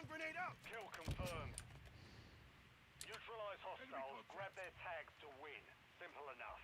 grenade out! Kill confirmed. Neutralize hostiles, grab their tags to win. Simple enough.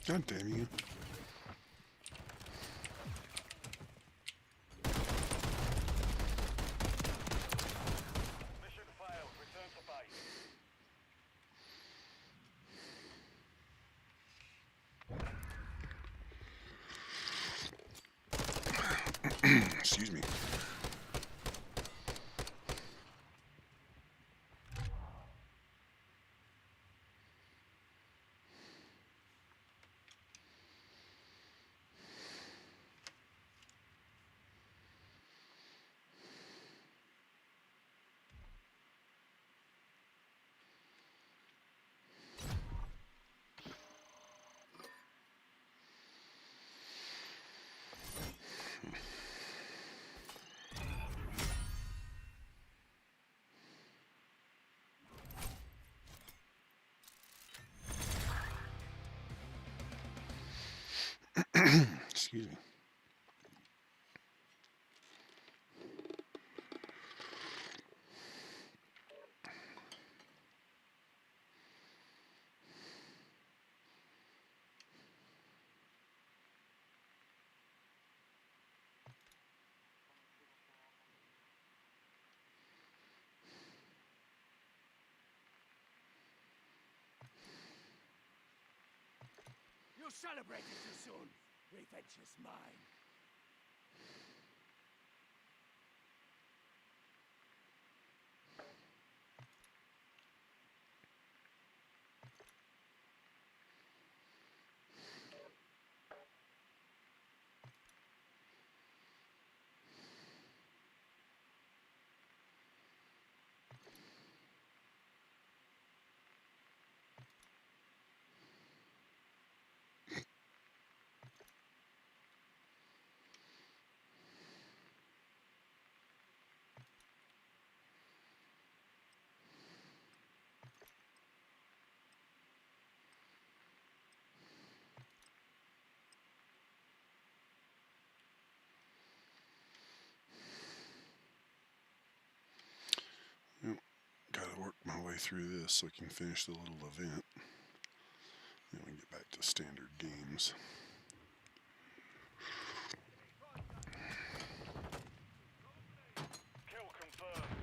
God damn you. Mission failed. Return to base. Excuse me. Excuse me. You celebrated too soon. Revenge is mine. through this so I can finish the little event. Then we can get back to standard games. Kill confirmed.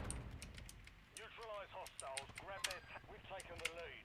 Neutralize hostiles. Grab their we've taken the lead.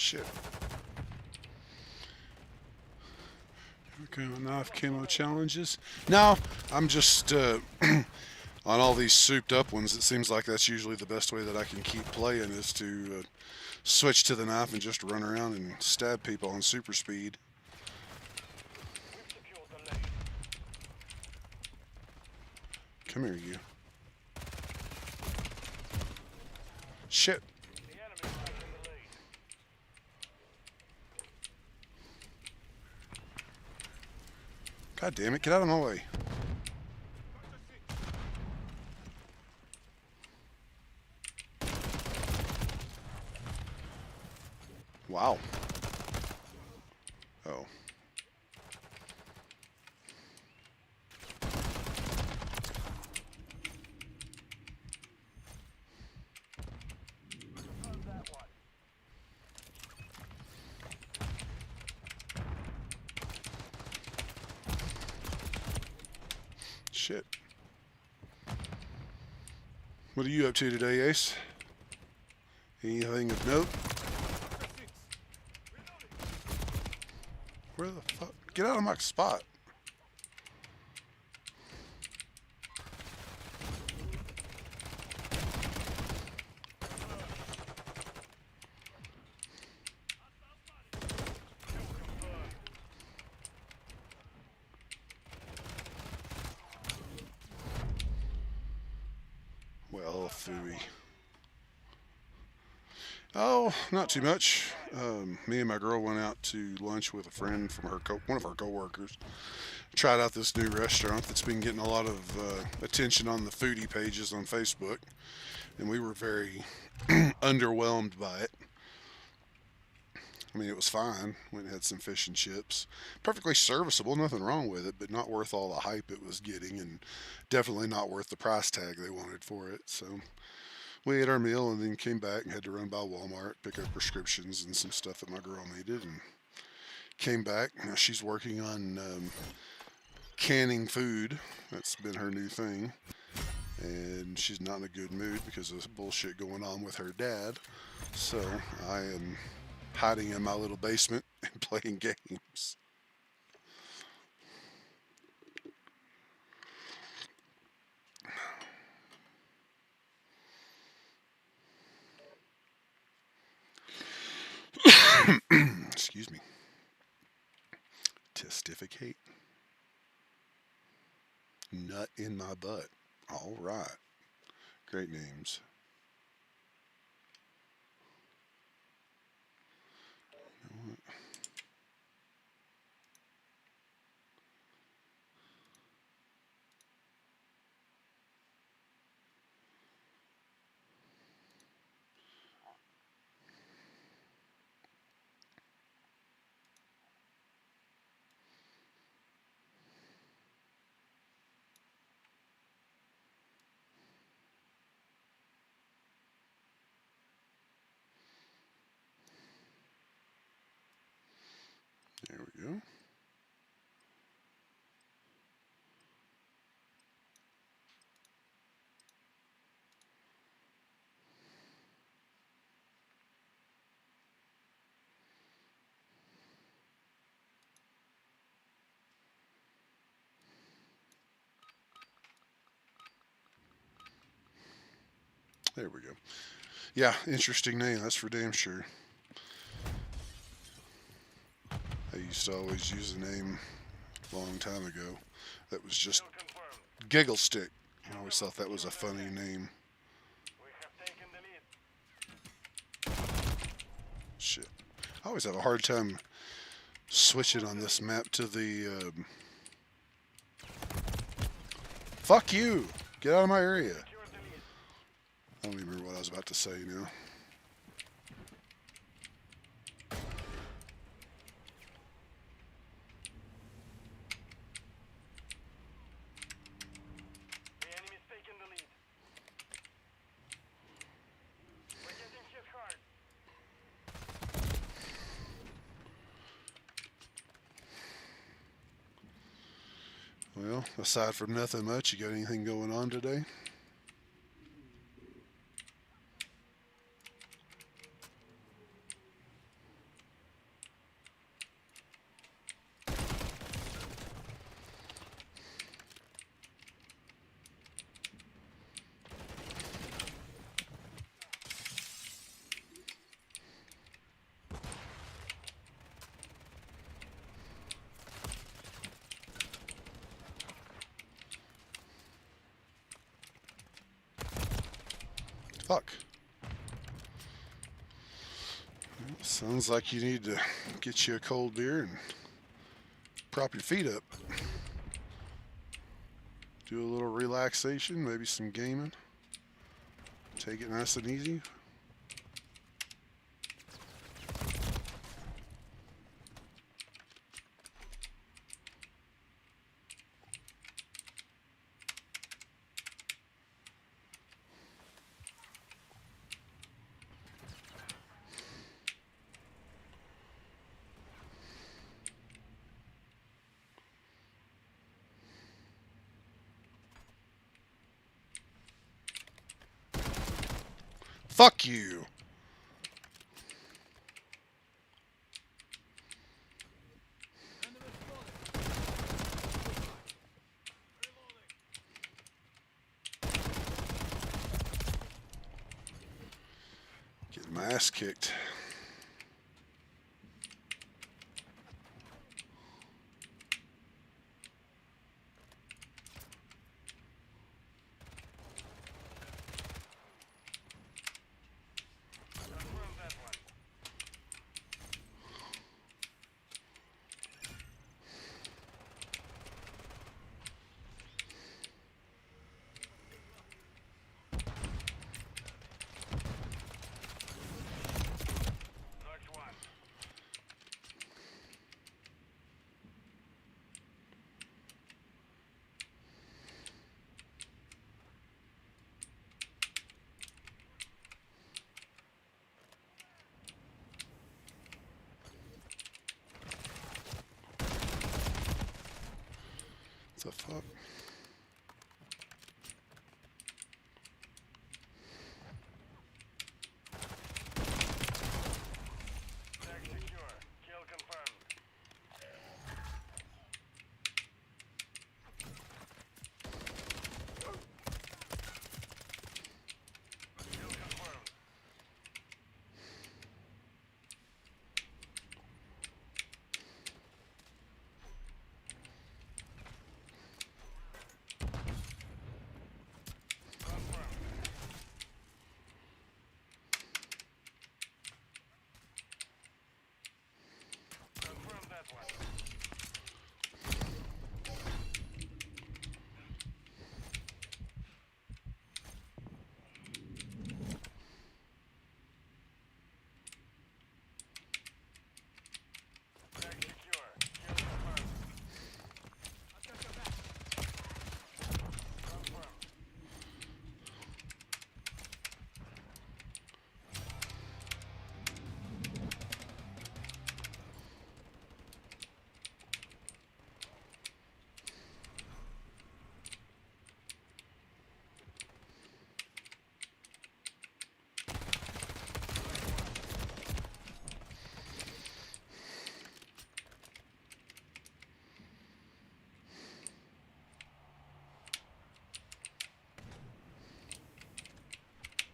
Shit. Okay, knife camo challenges. No, I'm just on all these souped up ones. It seems like that's usually the best way that I can keep playing is to switch to the knife and just run around and stab people on super speed. We've secured the lead. Come here, you. Shit. The enemy's taking the lead. God damn it, get out of my way. Wow. Oh. Confirm that one. Shit. What are you up to today, Ace? Anything of note? Where the fuck? Get out of my spot. Well, phooey. Oh, not too much. Me and my girl went out to lunch with a friend from one of her coworkers. Tried out this new restaurant that's been getting a lot of attention on the foodie pages on Facebook, and we were very underwhelmed by it. I mean, it was fine. We had some fish and chips. Perfectly serviceable, nothing wrong with it, but not worth all the hype it was getting, and definitely not worth the price tag they wanted for it. So we ate our meal and then came back and had to run by Walmart, pick up prescriptions and some stuff that my girl needed, and came back. Now she's working on canning food. That's been her new thing. And she's not in a good mood because of bullshit going on with her dad. So I am hiding in my little basement and playing games. Excuse me. Testificate. Nut in my butt. All right. Great names. You know what? There we go. There we go. Yeah, interesting name, that's for damn sure. I used to always use a name a long time ago that was just Kill confirmed. Giggle Stick. I always thought that was a funny name. We have taken the lead. Shit. I always have a hard time switching on this map to the... Fuck you! Get out of my area. Secured the lead. I don't even remember what I was about to say now. The enemy's taken the lead. We're getting hit hard. Well, aside from nothing much, you got anything going on today? Fuck. Well, sounds like you need to get you a cold beer and prop your feet up. Do a little relaxation, maybe some gaming. Take it nice and easy. Fuck you. Getting my ass kicked. Confirm that one. Knocked one. What the fuck? Tag secure. Kill confirmed. Kill confirmed. Confirmed. Confirm that one. Tag secure. Kill confirmed. Confirmed.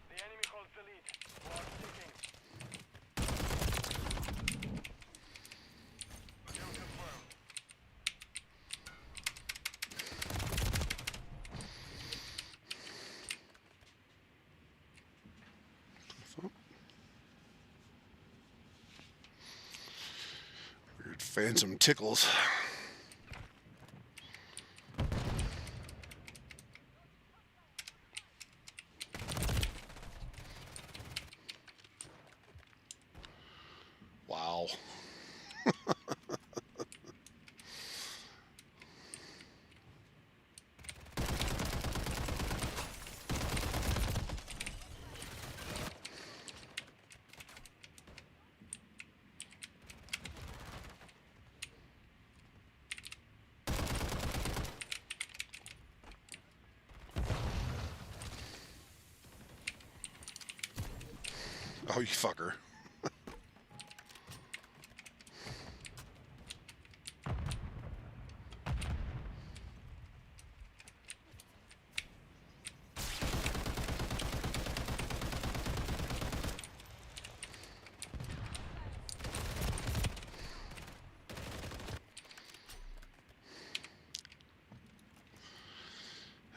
The enemy holds the lead. Clock ticking. Kill confirmed. Weird phantom tickles. Wow. Oh, you fucker.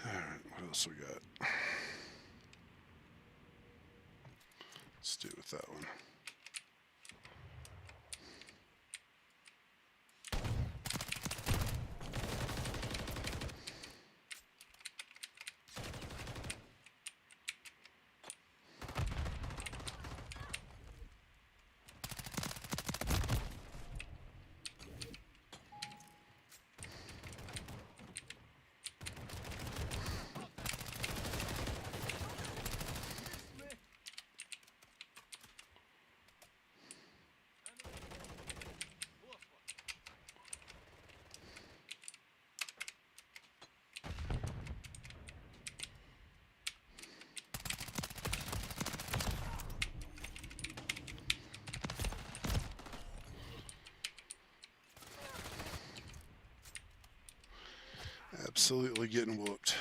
Alright, what else we got? Let's do it with that one. Absolutely getting whooped.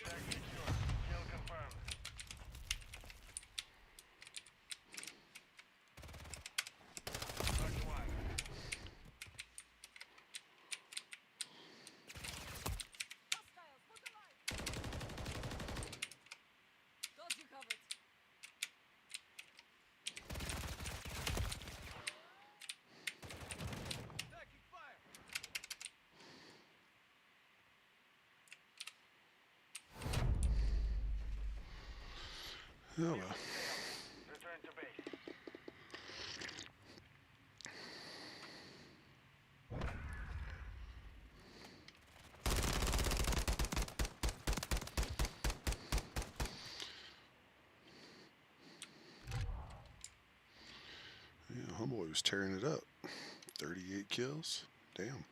Tag secure. Kill confirmed. Touch one. Hostiles, look alive! Got you covered. Taking fire. Oh well. Return to base. Yeah, homeboy was tearing it up. 38 kills. Damn.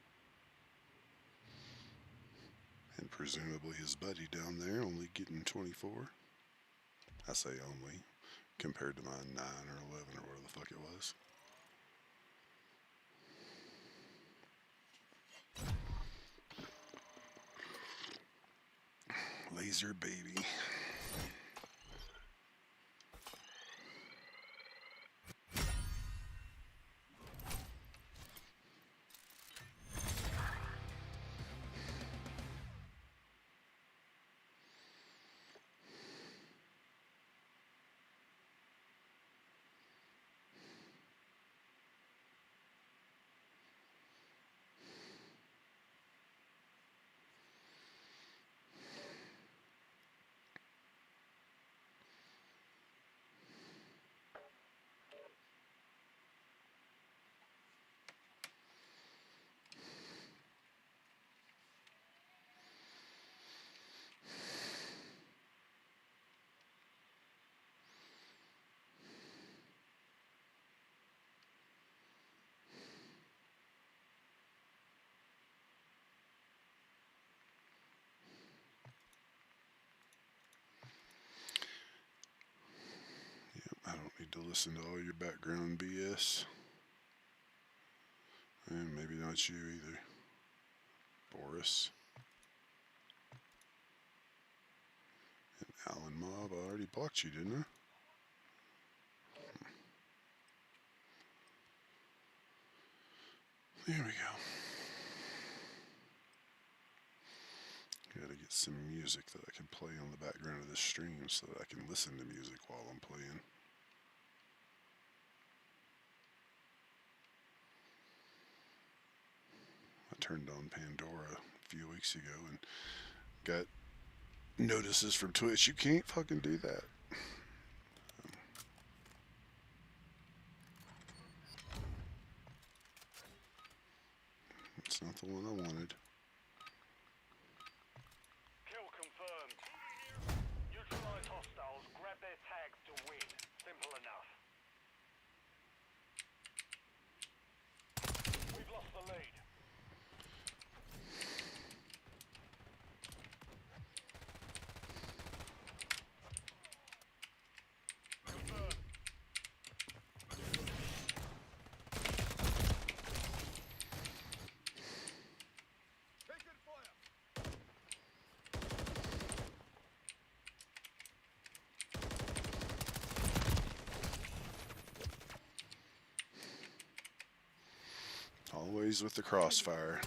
And presumably his buddy down there only getting 24. I say only, compared to my 9 or 11 or whatever the fuck it was. Laser baby. I don't need to listen to all your background BS. And maybe not you either, Boris. And Alan Mob, I already blocked you, didn't I? There we go. Gotta get some music that I can play on the background of this stream so that I can listen to music while I'm playing. I turned on Pandora a few weeks ago and got notices from Twitch. You can't fucking do that. It's not the one I wanted. Kill confirmed. Neutralize hostiles. Grab their tags to win. Simple enough. We've lost the lead. Confirmed. enemies with the crossfire.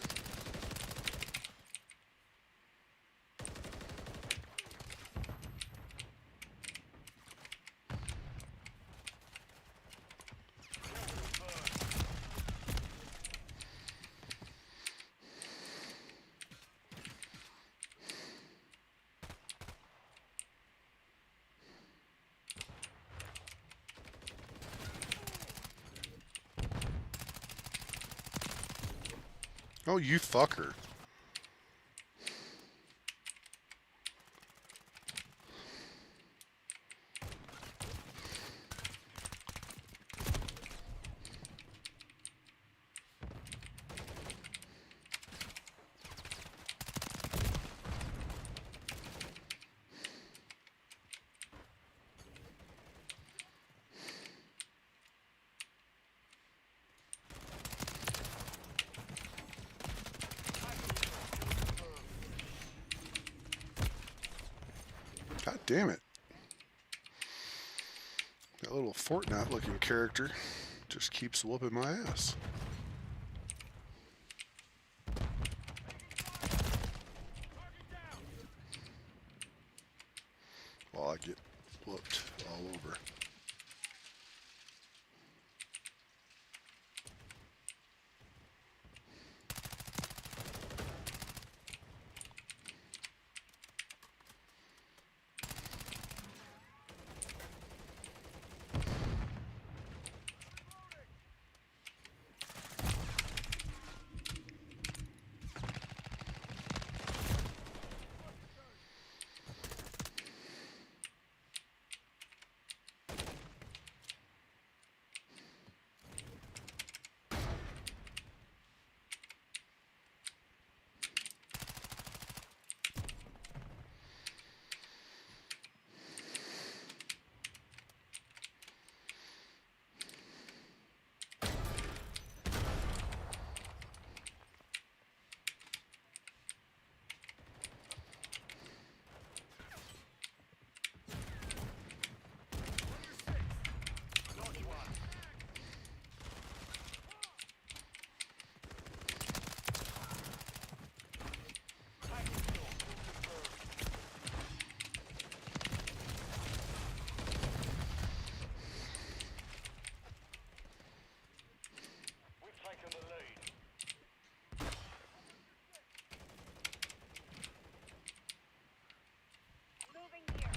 Oh, you fucker. God damn it. That little Fortnite looking character just keeps whooping my ass. While I get whooped all over. We've taken the lead. Moving here.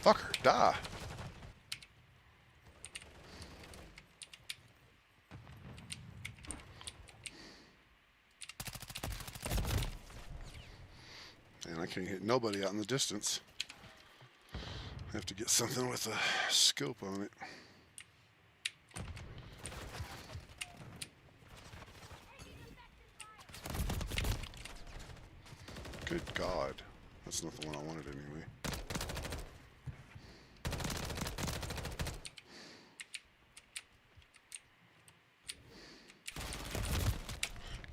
Fucker, die. And I can't hit nobody out in the distance. I have to get something with a scope on it. Good God. That's not the one I wanted anyway.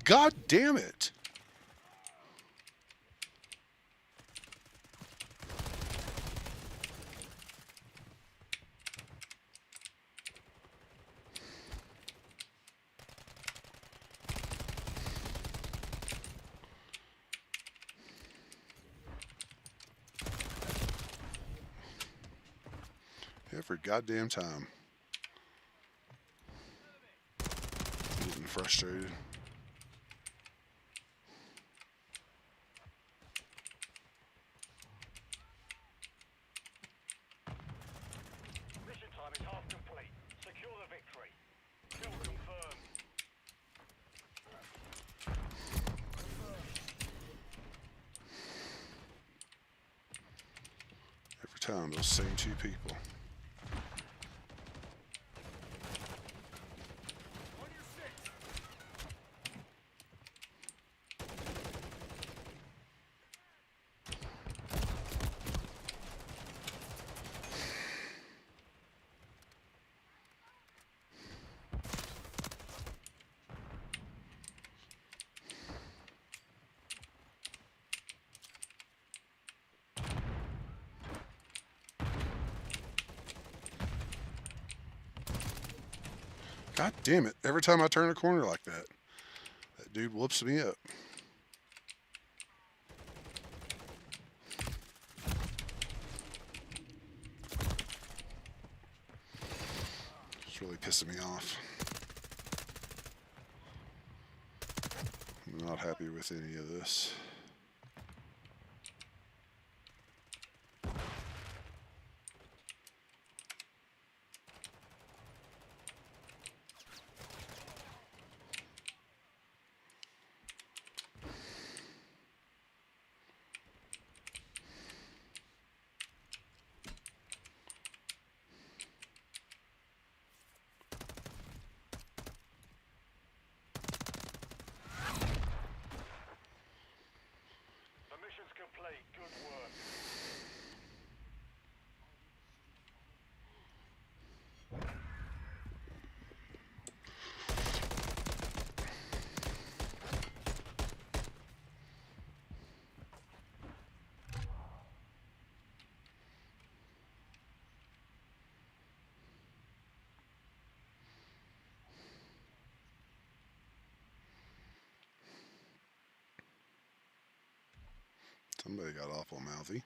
God damn it! Every goddamn time. Getting frustrated. Mission time is half complete. Secure the victory. Kill confirmed. Every time, those same two people. On your six. God damn it. Every time I turn a corner like that, that dude whoops me up. It's really pissing me off. I'm not happy with any of this. The mission's complete. Good work. Somebody got awful mouthy.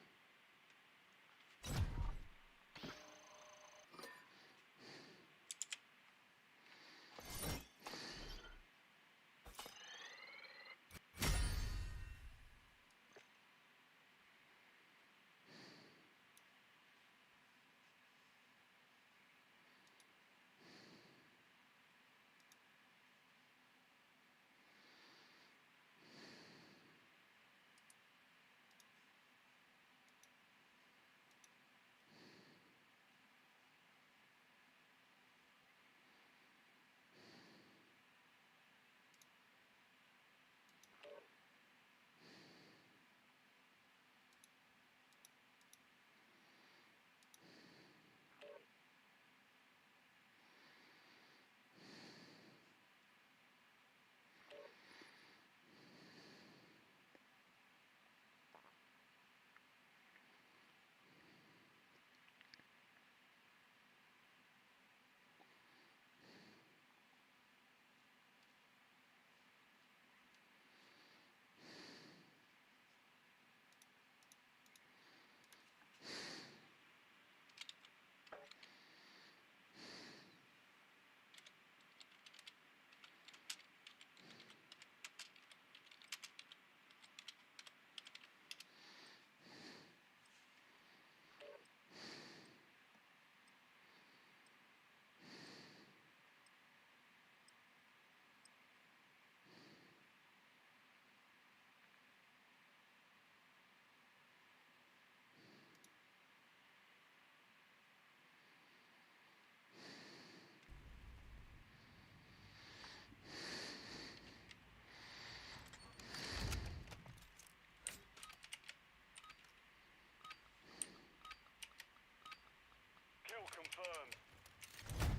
Kill confirmed.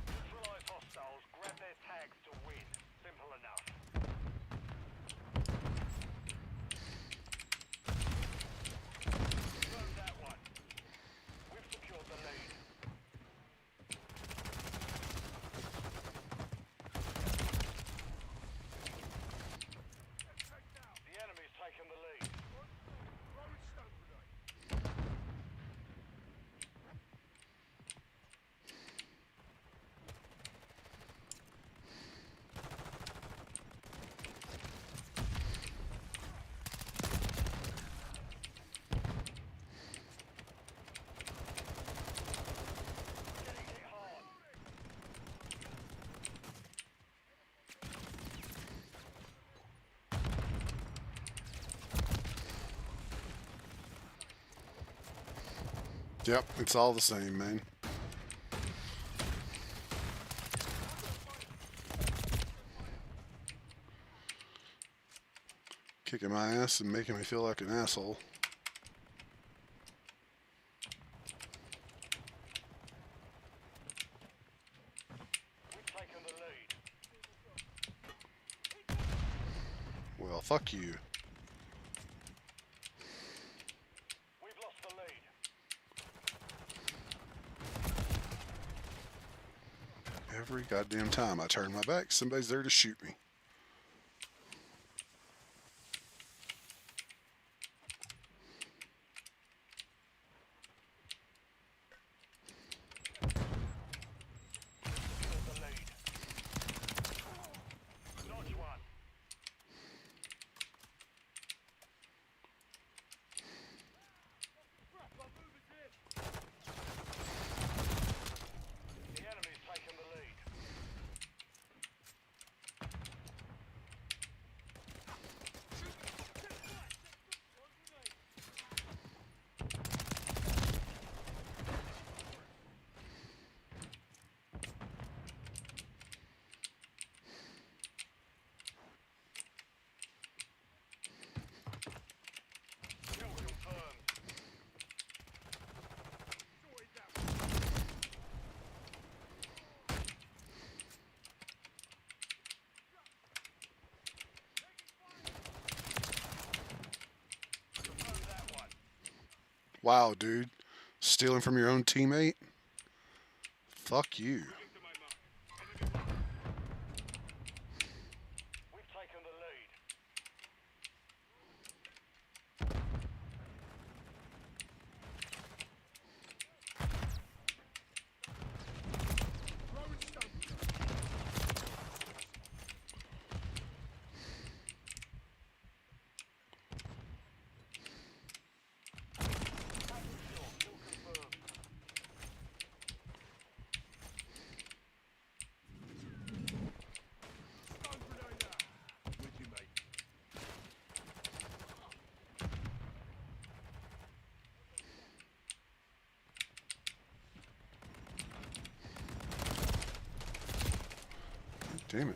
Neutralize hostiles. Grab their tags to win. Simple enough. Confirm that one. We've secured the lead. The enemy's taken the lead. Getting hit hard. Yep, it's all the same, man. Kicking my ass and making me feel like an asshole. We've taken the lead. Well, fuck you. We've lost the lead. every goddamn time I turn my back, somebody's there to shoot me. Secured the lead. Notch one. The enemy's taken the lead. Kill confirmed. Confirmed that one. Wow, dude. Stealing from your own teammate? Fuck you. We've taken the lead. Kill confirmed. Stun grenade out. With you, mate. Damn it.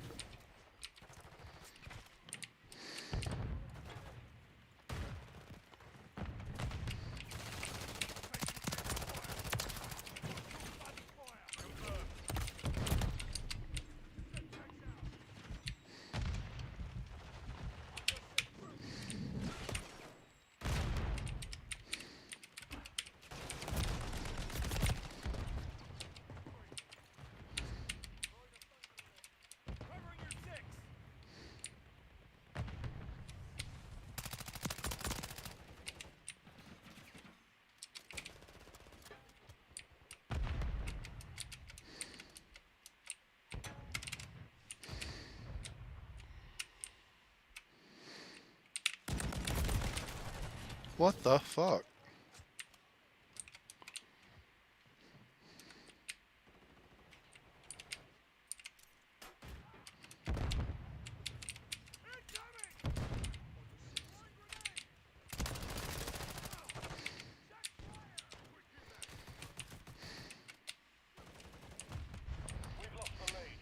Covering your six. What the fuck? We've lost the lead.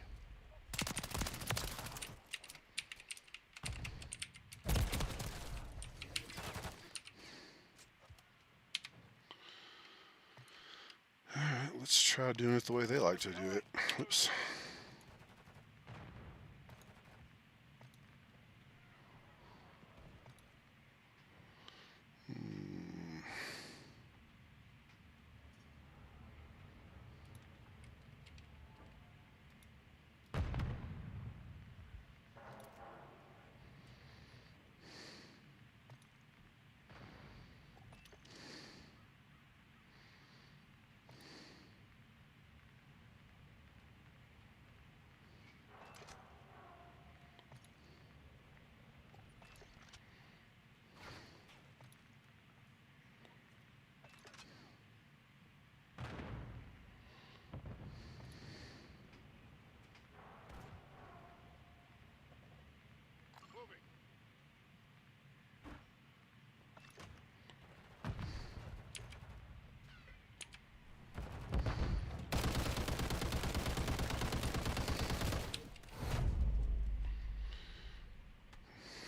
Alright, let's try doing it the way they like to do it. Oops.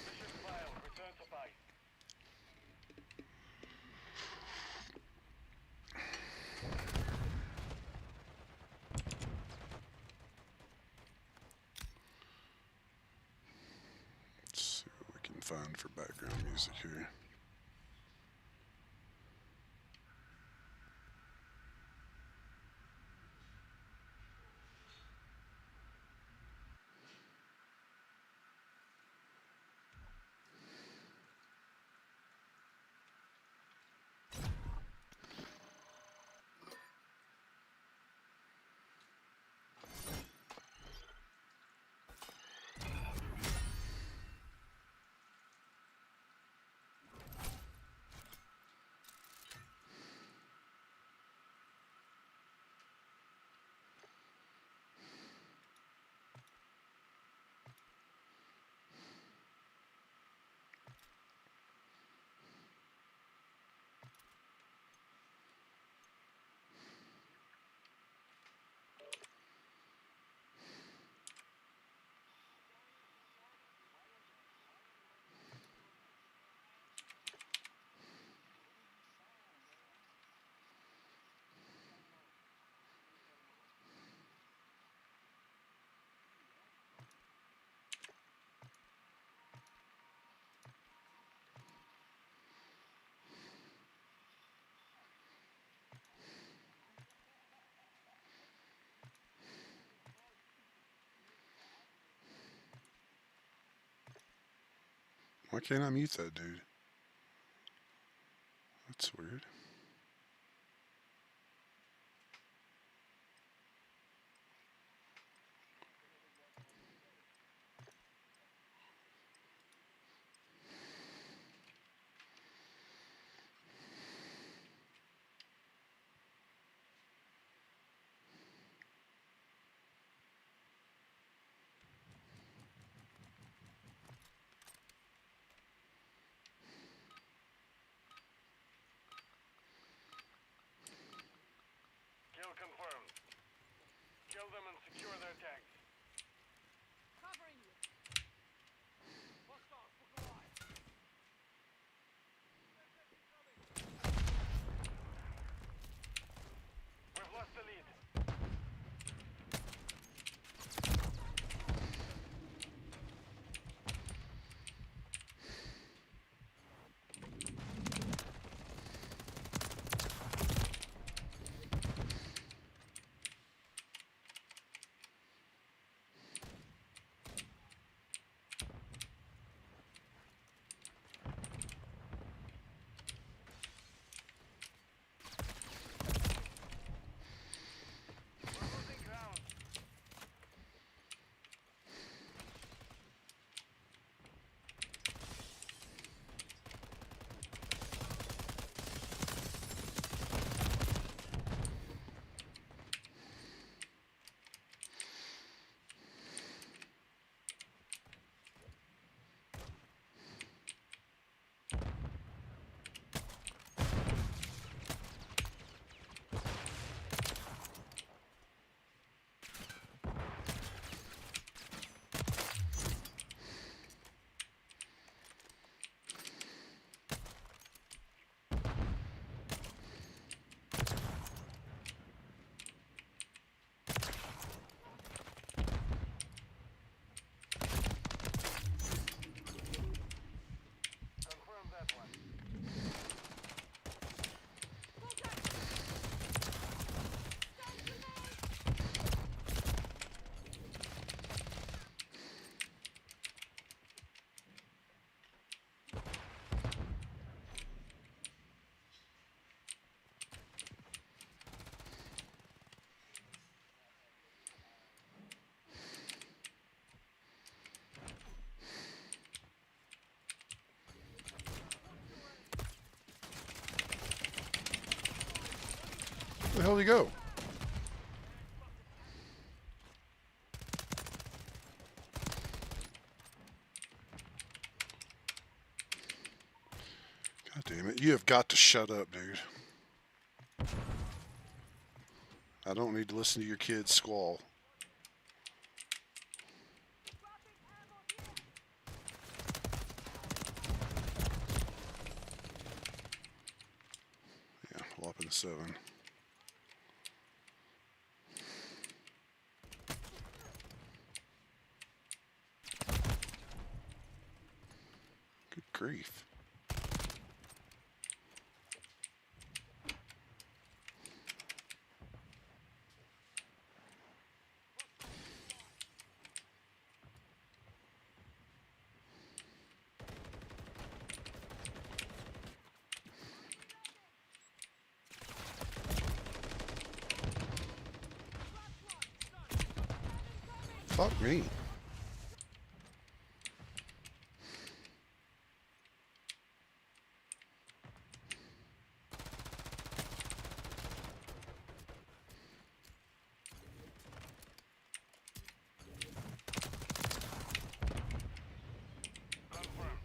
Mission failed. Return to base. Let's see what we can find for background music here. Why can't I mute that dude? That's weird. Kill confirmed. Kill them and secure their tags. Covering you. Hostiles, look alive. We've lost the lead. We're losing ground. Confirm that one. Where the hell did he go? God damn it. You have got to shut up, dude. I don't need to listen to your kids squall. Yeah, whopping 7. Good grief. Fuck me. Confirmed.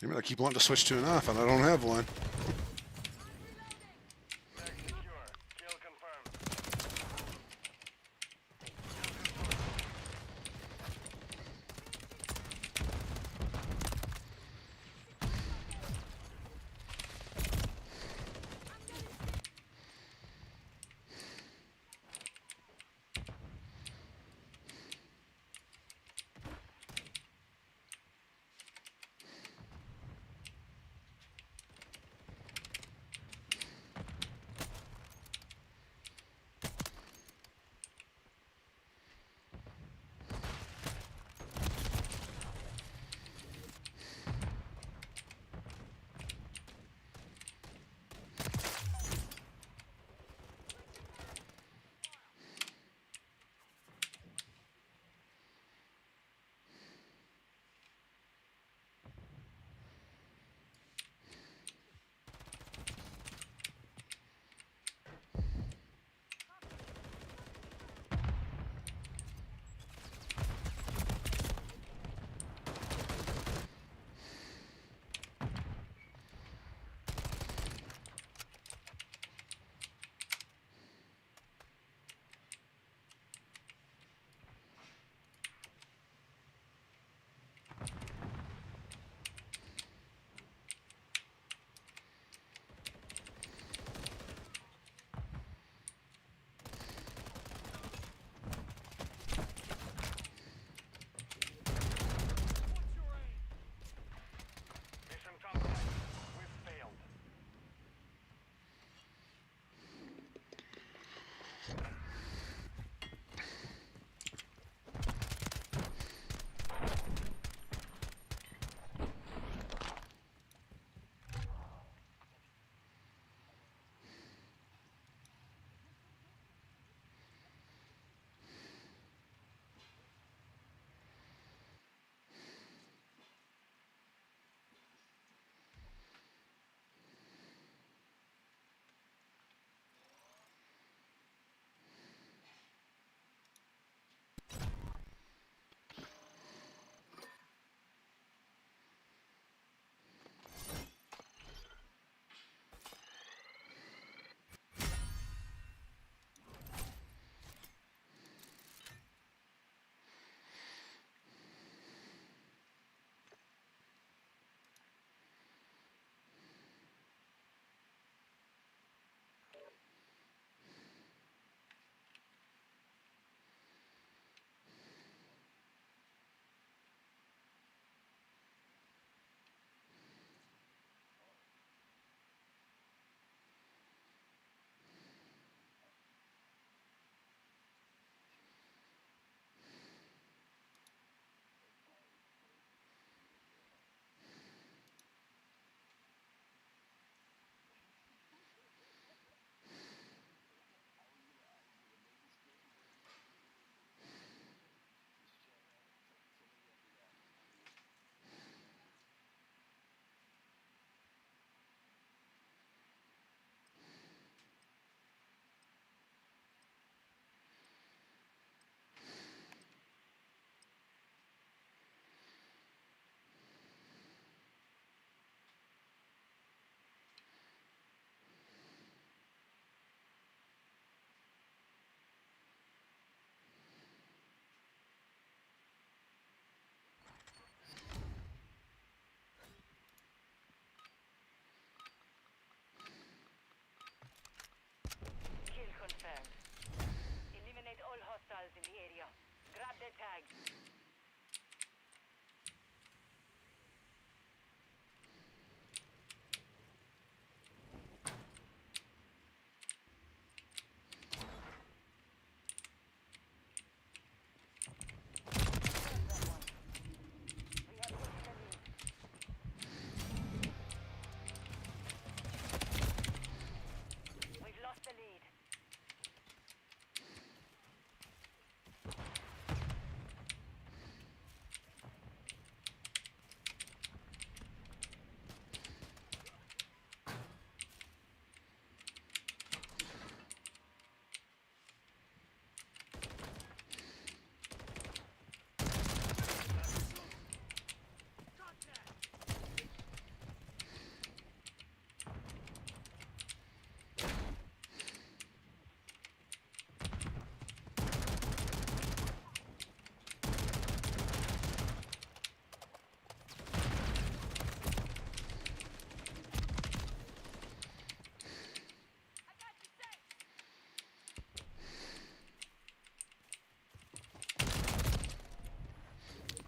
You mean I keep wanting to switch to a knife, and I don't have one. Tag secure. Kill confirmed.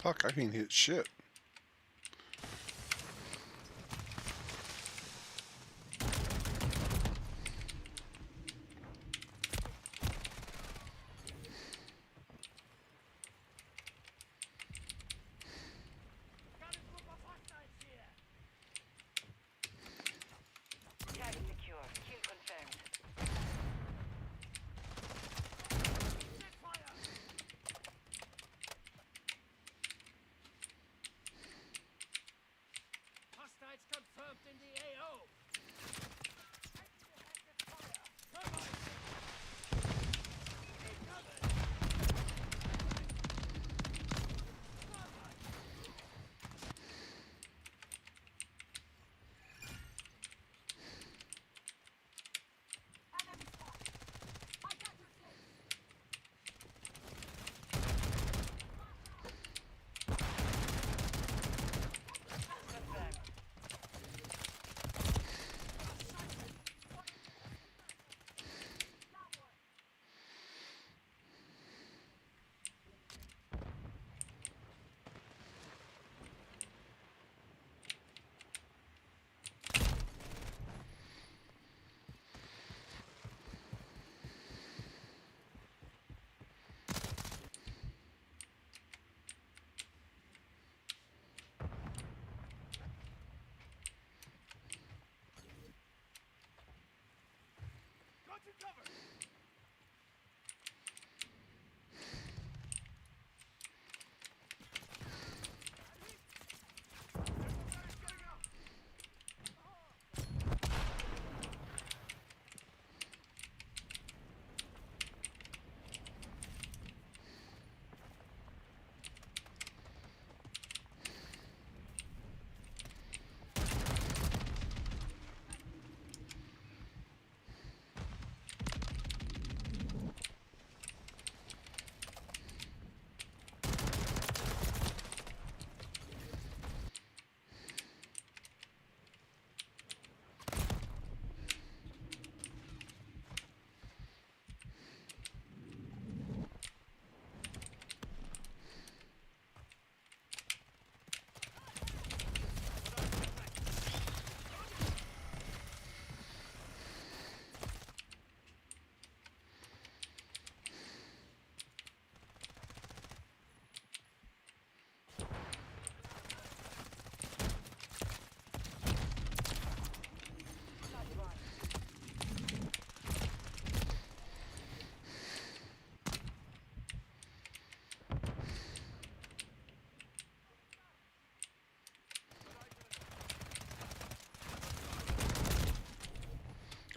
Fuck, I can't hit shit. Got a group of hostiles here. Tag secure. Kill confirmed. Set fire. Hostiles confirmed in the AO. Termite. Need cover. Confirmed. Go to cover.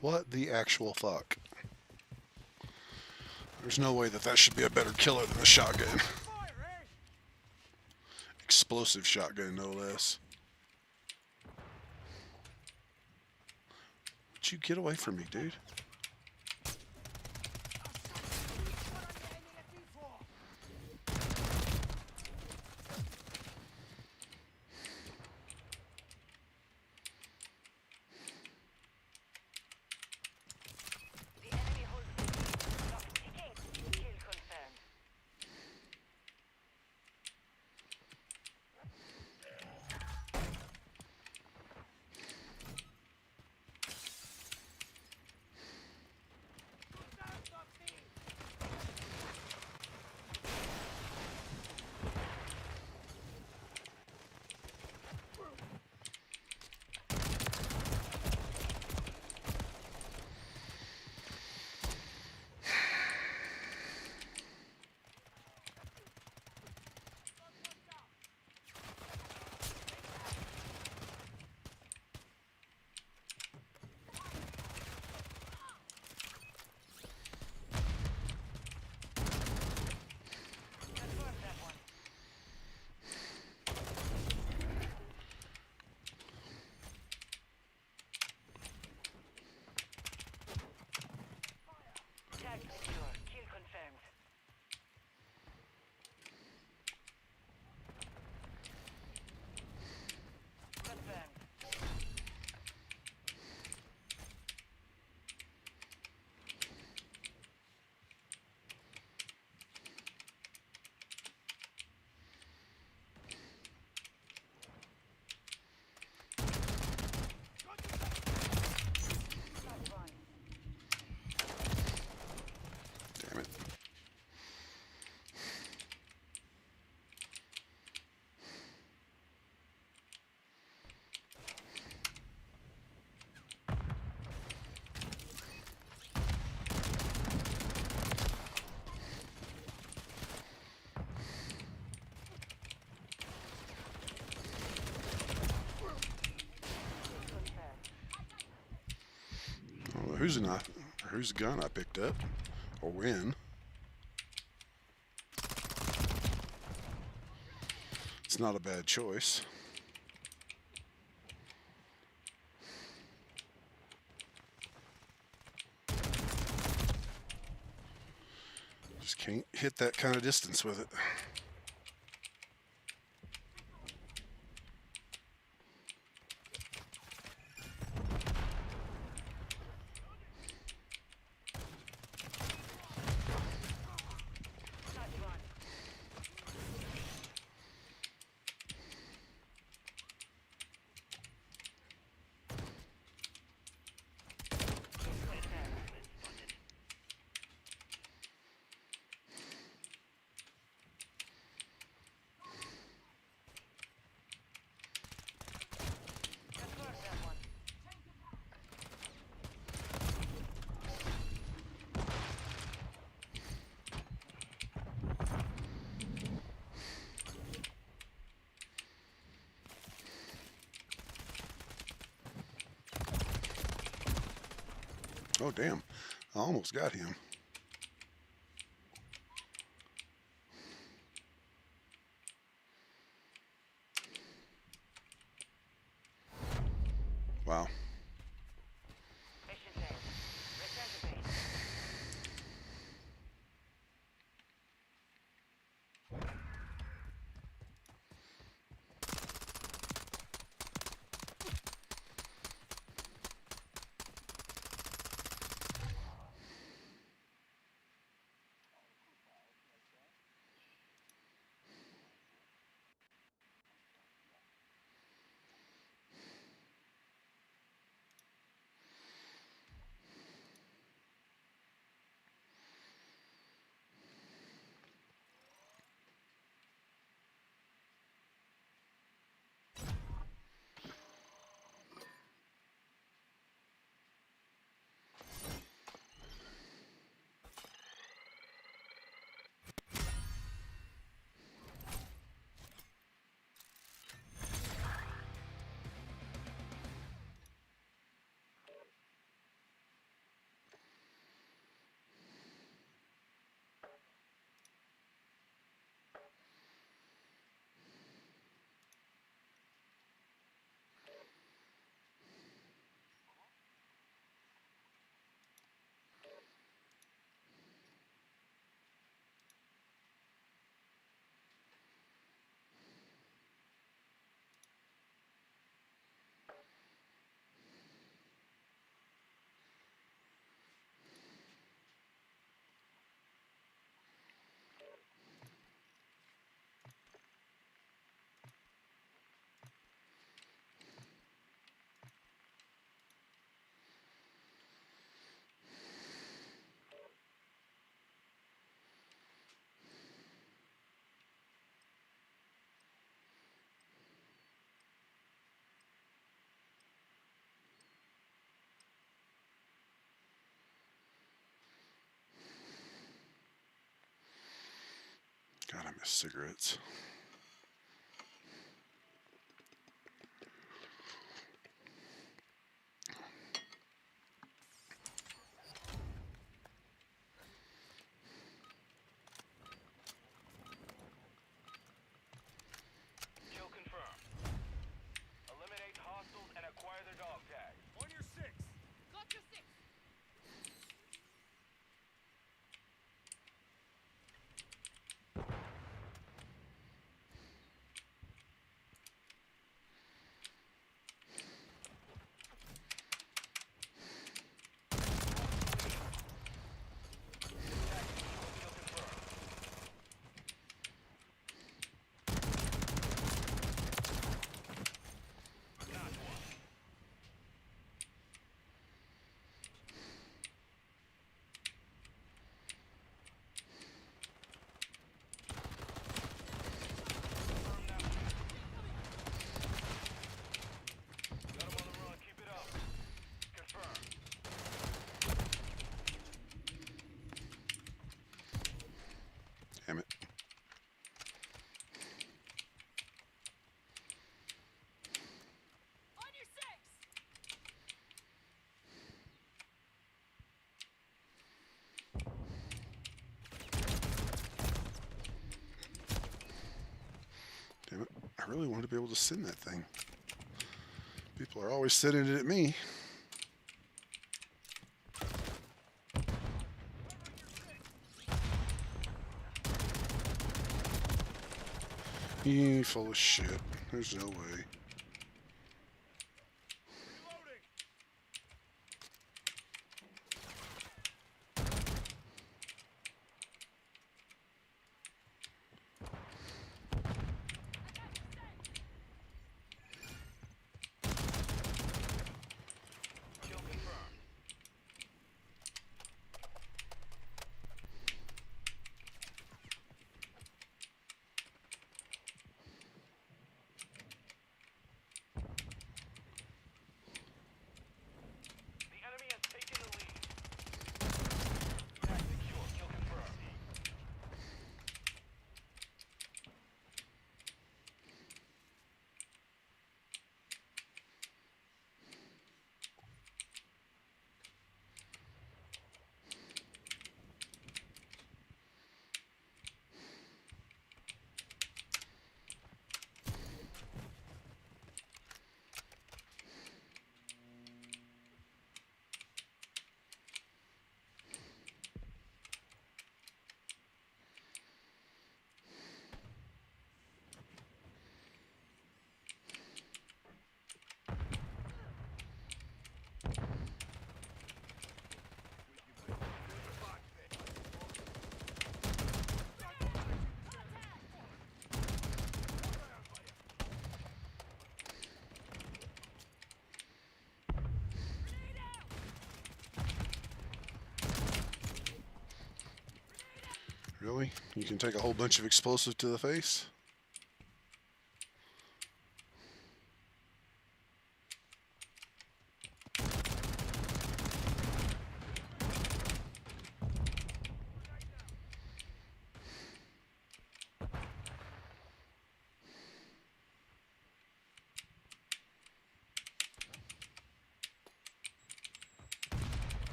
What the actual fuck? There's no way that that should be a better killer than a shotgun. Fire, eh? Explosive shotgun, no less. Would you get away from me, dude? What are you aiming at me for? The enemy holds the lead. Clock ticking. Kill confirmed. whose gun I picked up, or when. It's not a bad choice. Just can't hit that kind of distance with it. Not one. Confirm that one. Oh, damn. I almost got him. Wow. Mission failed. Return to base. God, I miss cigarettes. Kill confirmed. Eliminate hostiles and acquire their dog tags. On your six. Got your six. Kill confirmed. Not one. Confirm that one. Got him on the run. Keep it up. Confirmed. Damn it. On your six. really wanted to be able to send that thing. People are always sending it at me. You full of shit. There's no way. Reloading. Kill confirmed. The enemy has taken the lead. Tag secure. Kill confirmed. Really? You can take a whole bunch of explosive to the face?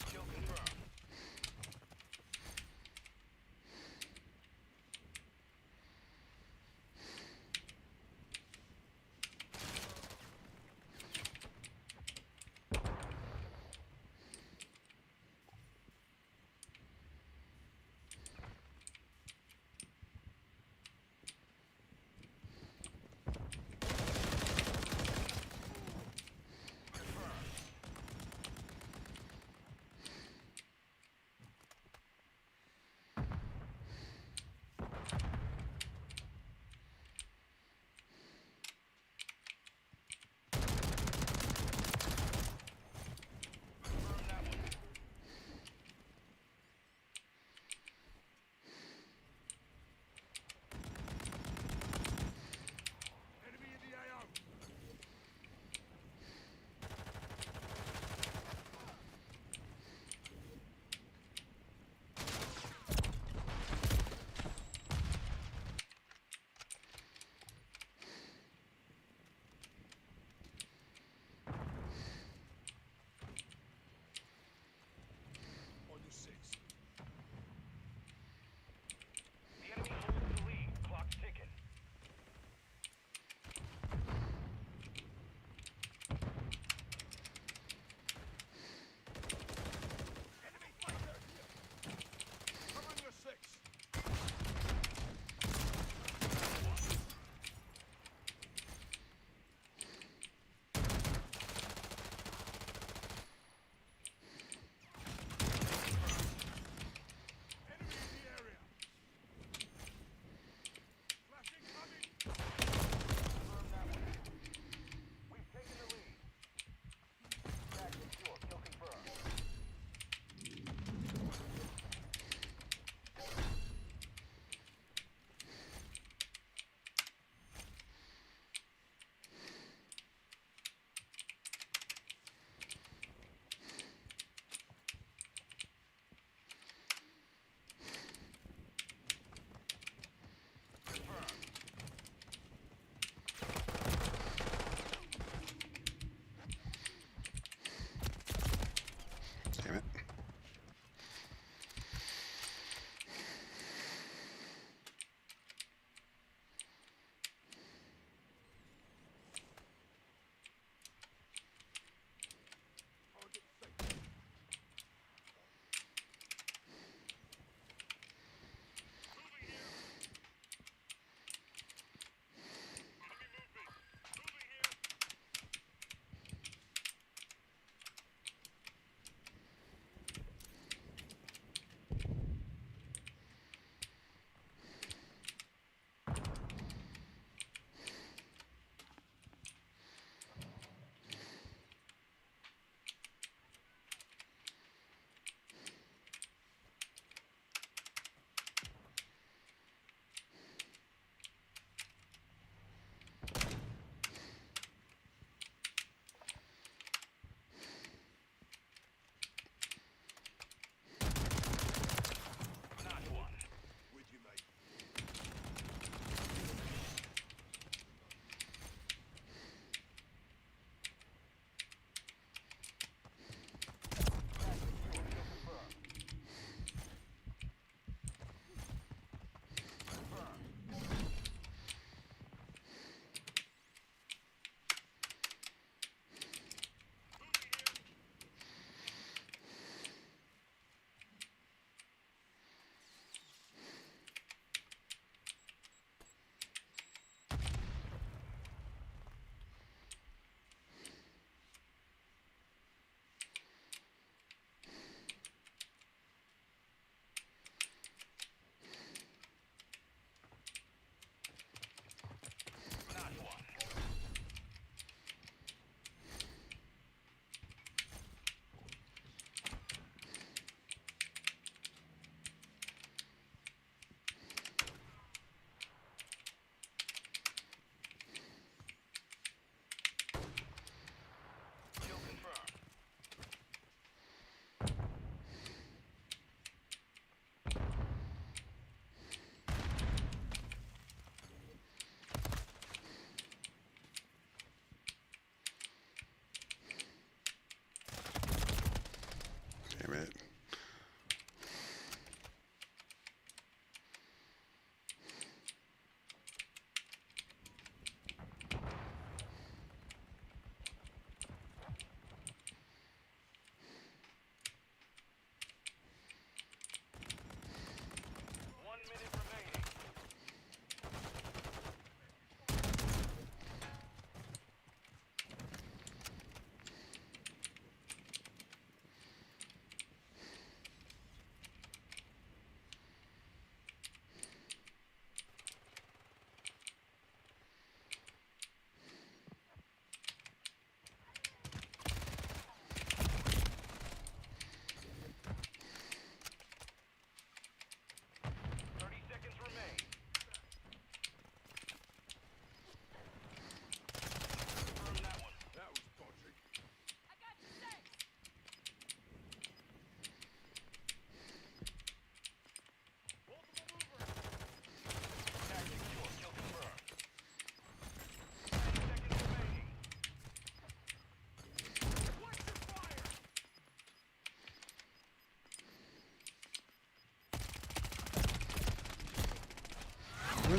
Kill confirmed.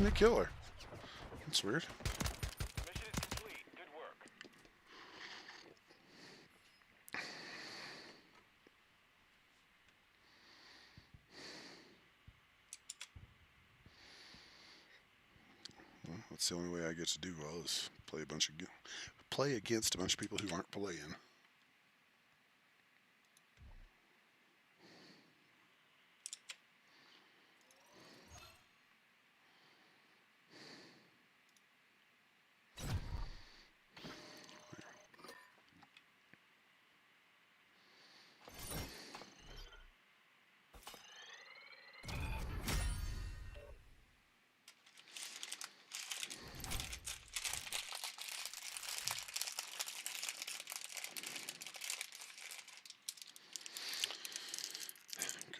didn't it kill her? That's weird. Mission is complete. Good work. Well, that's the only way I get to do well is play against a bunch of people who aren't playing.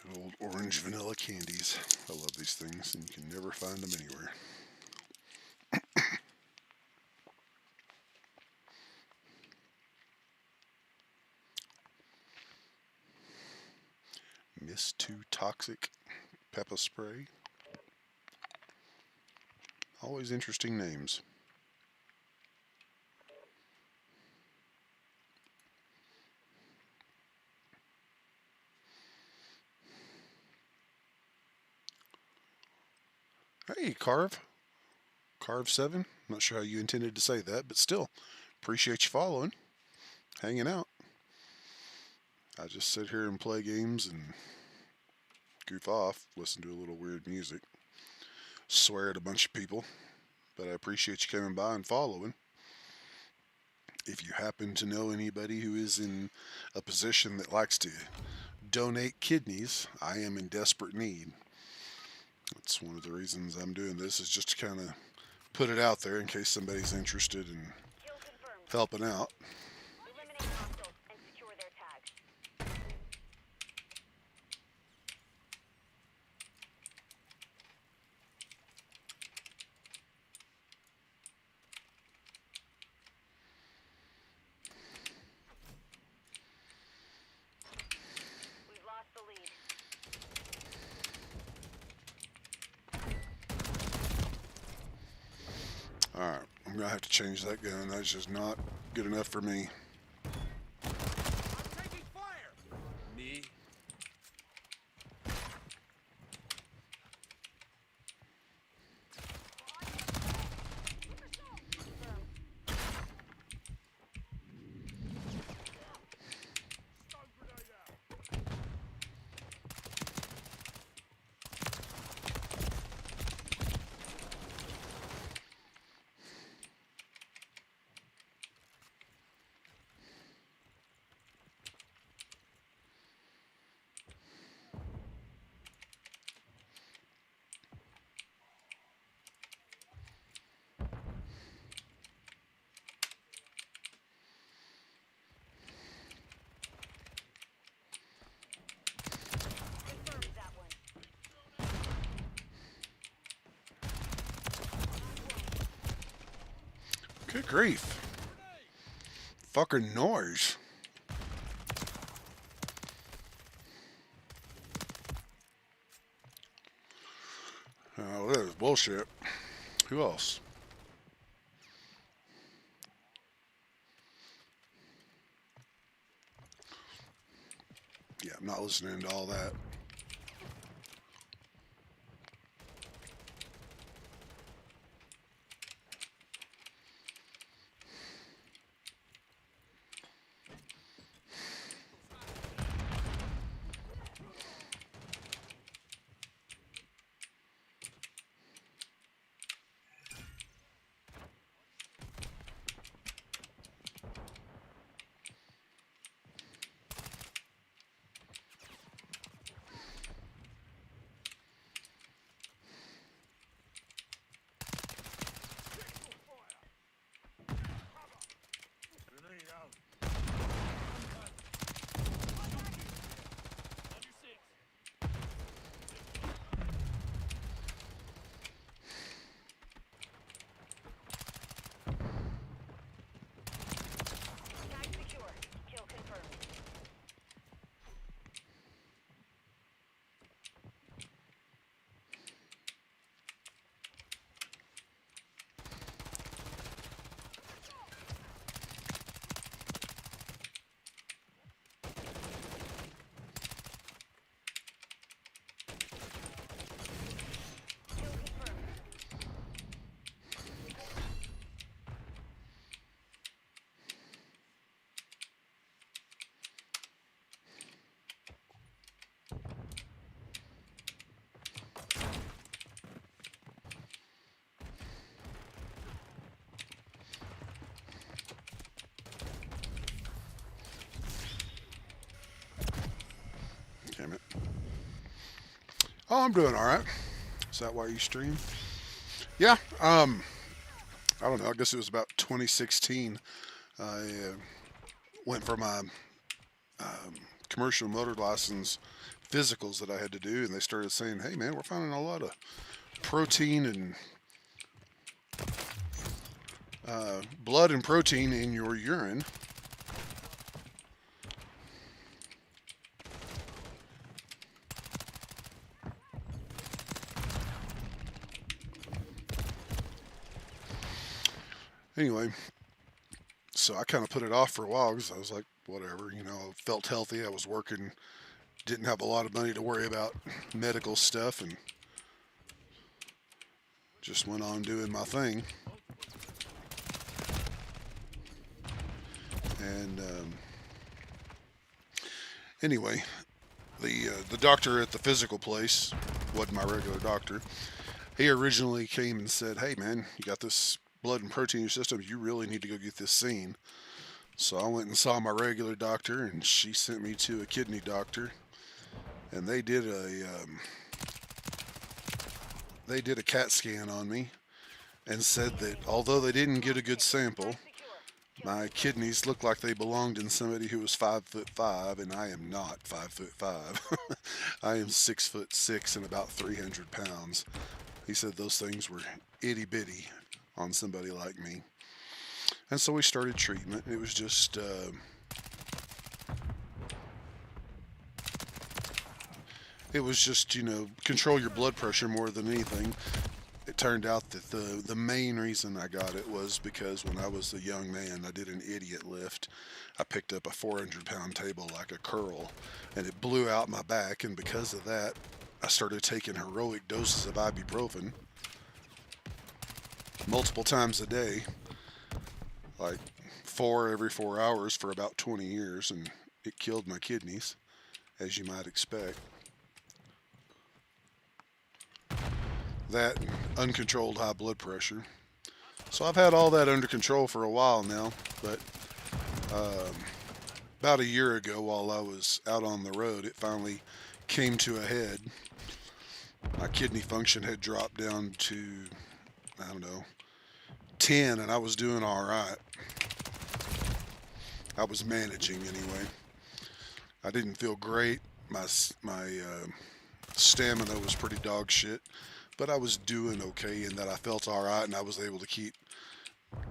Good old orange vanilla candies. I love these things, and you can never find them anywhere. Miss Too Toxic pepper spray. Always interesting names. Hey, Carve 7. Not sure how you intended to say that, but still, appreciate you following, hanging out. I just sit here and play games and goof off, listen to a little weird music, swear at a bunch of people, but I appreciate you coming by and following. If you happen to know anybody who is in a position that likes to donate kidneys, I am in desperate need. That's one of the reasons I'm doing this, is just to kind of put it out there in case somebody's interested in Kill confirmed. helping out. Eliminate hostiles and secure their tags. We've lost the lead. Alright, I'm going to have to change that gun. That's just not good enough for me. I'm taking fire! Me? Stun grenade out! Confirmed that one. Good grief. Fucking noise. Oh, that is bullshit. Who else? Yeah, I'm not listening to all that. Oh, I'm doing all right. Is that why you stream? Yeah. I don't know. I guess it was about 2016. I went for my commercial motor license physicals that I had to do, and they started saying, "Hey, man, we're finding a lot of protein and blood and protein in your urine." Anyway, so I kind of put it off for a while because I was like, whatever, felt healthy. I was working, didn't have a lot of money to worry about medical stuff, and just went on doing my thing. And anyway, the doctor at the physical place wasn't my regular doctor. He originally came and said, "Hey, man, you got this blood and protein in your system. You really need to go get this seen." So I went and saw my regular doctor, and she sent me to a kidney doctor, and they did a CAT scan on me and said that although they didn't get a good sample, my kidneys looked like they belonged in somebody who was 5'5", and I am not 5'5". I am 6'6" and about 300 pounds. He said those things were itty bitty on somebody like me. And so we started treatment. It was just control your blood pressure more than anything. It turned out that the main reason I got it was because when I was a young man, I did an idiot lift. I picked up a 400-pound table like a curl, and it blew out my back. And because of that, I started taking heroic doses of ibuprofen multiple times a day, like 4 every 4 hours for about 20 years, and it killed my kidneys, as you might expect. That and uncontrolled high blood pressure. So I've had all that under control for a while now, but about a year ago while I was out on the road, it finally came to a head. My kidney function had dropped down to, I don't know, 10, and I was doing all right. I was managing anyway. I didn't feel great. My stamina was pretty dog shit, but I was doing okay in that I felt all right, and I was able to keep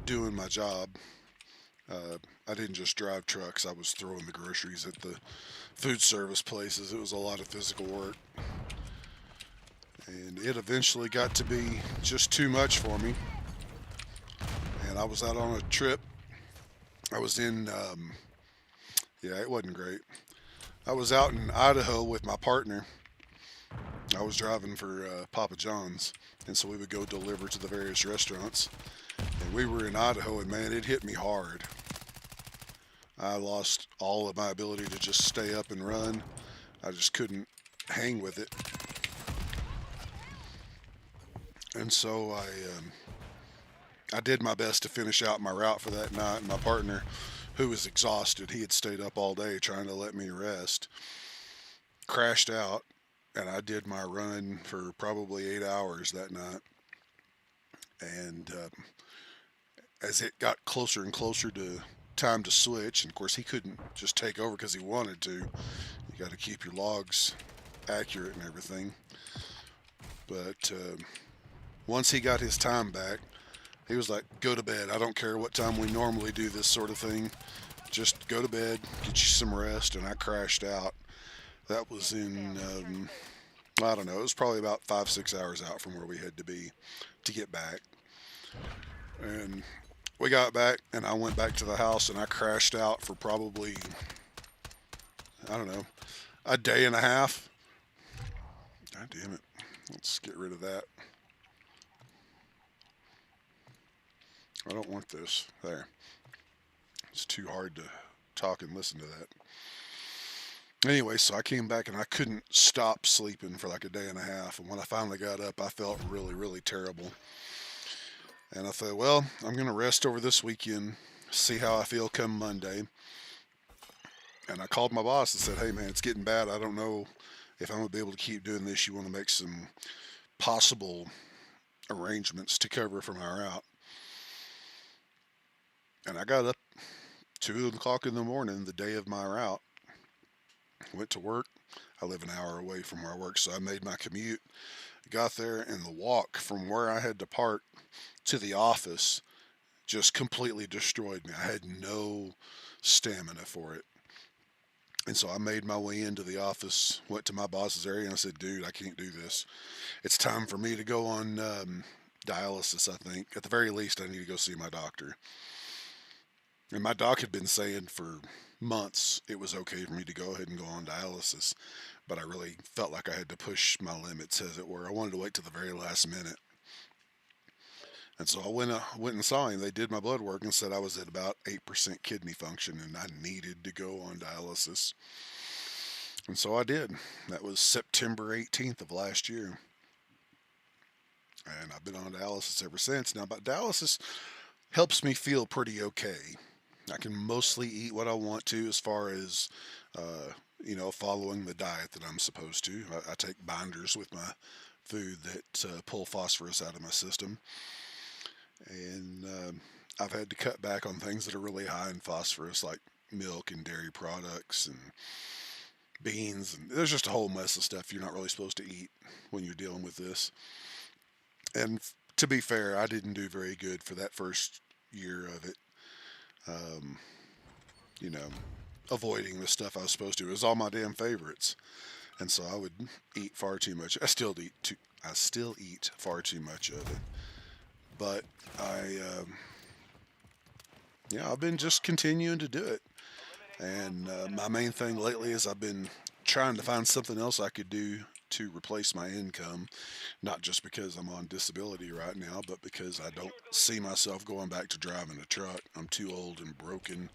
doing my job. I didn't just drive trucks. I was throwing the groceries at the food service places. It was a lot of physical work. And it eventually got to be just too much for me. And I was out on a trip. I was in, it wasn't great. I was out in Idaho with my partner. I was driving for Papa John's, and so we would go deliver to the various restaurants. And we were in Idaho, and man, it hit me hard. I lost all of my ability to just stay up and run. I just couldn't hang with it. And so I did my best to finish out my route for that night. My partner, who was exhausted, he had stayed up all day trying to let me rest, crashed out, and I did my run for probably 8 hours that night. And as it got closer and closer to time to switch, and of course he couldn't just take over because he wanted to. You got to keep your logs accurate and everything. But once he got his time back, he was like, "Go to bed. I don't care what time we normally do this sort of thing. Just go to bed, get you some rest." And I crashed out. That was in, I don't know, it was probably about 5-6 hours out from where we had to be to get back. And we got back, and I went back to the house, and I crashed out for probably, I don't know, a day and a half. God damn it. Let's get rid of that. I don't want this. There. It's too hard to talk and listen to that. Anyway, so I came back and I couldn't stop sleeping for like a day and a half. And when I finally got up, I felt really, really terrible. And I thought, well, I'm going to rest over this weekend, see how I feel come Monday. And I called my boss and said, "Hey, man, it's getting bad. I don't know if I'm going to be able to keep doing this, you want to make some possible arrangements to cover for my route. And I got up 2 o'clock in the morning, the day of my route, went to work. I live an hour away from where I work, so I made my commute. Got there, and the walk from where I had to park to the office just completely destroyed me. I had no stamina for it. And so I made my way into the office, went to my boss's area, and I said, dude, I can't do this. It's time for me to go on dialysis, I think. At the very least, I need to go see my doctor. And my doc had been saying for months it was okay for me to go ahead and go on dialysis. But I really felt like I had to push my limits, as it were. I wanted to wait to the very last minute. And so I went and saw him. They did my blood work and said I was at about 8% kidney function and I needed to go on dialysis. And so I did. That was September 18th of last year. And I've been on dialysis ever since. Now, but dialysis helps me feel pretty okay. I can mostly eat what I want to as far as, following the diet that I'm supposed to. I take binders with my food that pull phosphorus out of my system. And I've had to cut back on things that are really high in phosphorus, like milk and dairy products and beans. And there's just a whole mess of stuff you're not really supposed to eat when you're dealing with this. And to be fair, I didn't do very good for that first year of it. Um, you know, avoiding the stuff I was supposed to. It was all my damn favorites, and so I would eat far too much. I still eat far too much of it. But I've been just continuing to do it. And my main thing lately is I've been trying to find something else I could do to replace my income, not just because I'm on disability right now, but because I don't see myself going back to driving a truck. I'm too old and broken.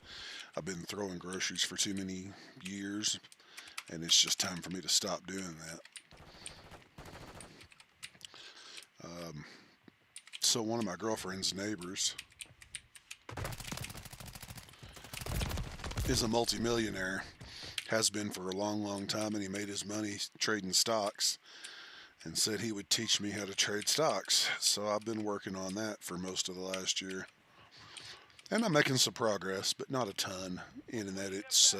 I've been throwing groceries for too many years, and it's just time for me to stop doing that. So one of my girlfriend's neighbors is a multimillionaire, has been for a long, long time, and he made his money trading stocks and said he would teach me how to trade stocks. So I've been working on that for most of the last year. And I'm making some progress, but not a ton, in that it's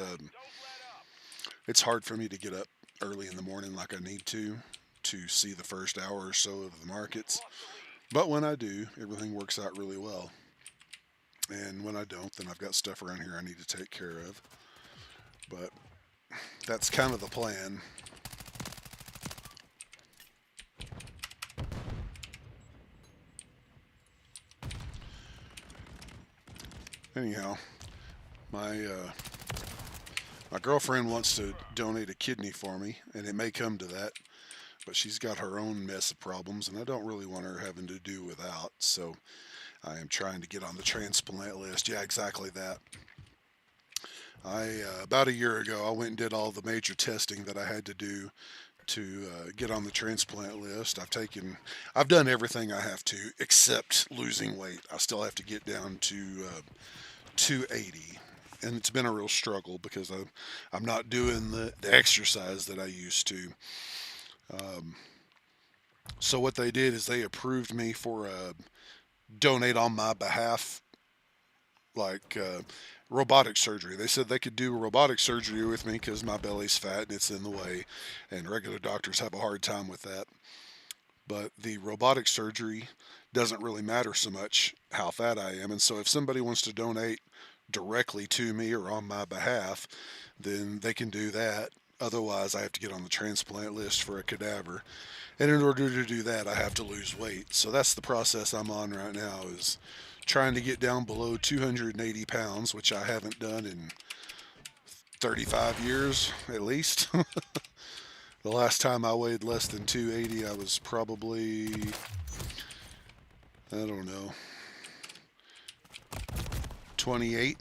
hard for me to get up early in the morning like I need to see the first hour or so of the markets. But when I do, everything works out really well. And when I don't, then I've got stuff around here I need to take care of. But that's kind of the plan. Anyhow, my girlfriend wants to donate a kidney for me, and it may come to that. But she's got her own mess of problems, and I don't really want her having to do without. So I am trying to get on the transplant list. Yeah, exactly that. About a year ago, I went and did all the major testing that I had to do to get on the transplant list. I've done everything I have to except losing weight. I still have to get down to 280, and it's been a real struggle because I'm not doing the exercise that I used to. Um, so what they did is they approved me for a donate on my behalf, like robotic surgery. They said they could do robotic surgery with me because my belly's fat and it's in the way, and regular doctors have a hard time with that. But the robotic surgery doesn't really matter so much how fat I am, and so if somebody wants to donate directly to me or on my behalf, then they can do that. Otherwise, I have to get on the transplant list for a cadaver. And in order to do that, I have to lose weight. So that's the process I'm on right now, is trying to get down below 280 pounds, which I haven't done in 35 years at least. The last time I weighed less than 280, I was probably, I don't know, 28,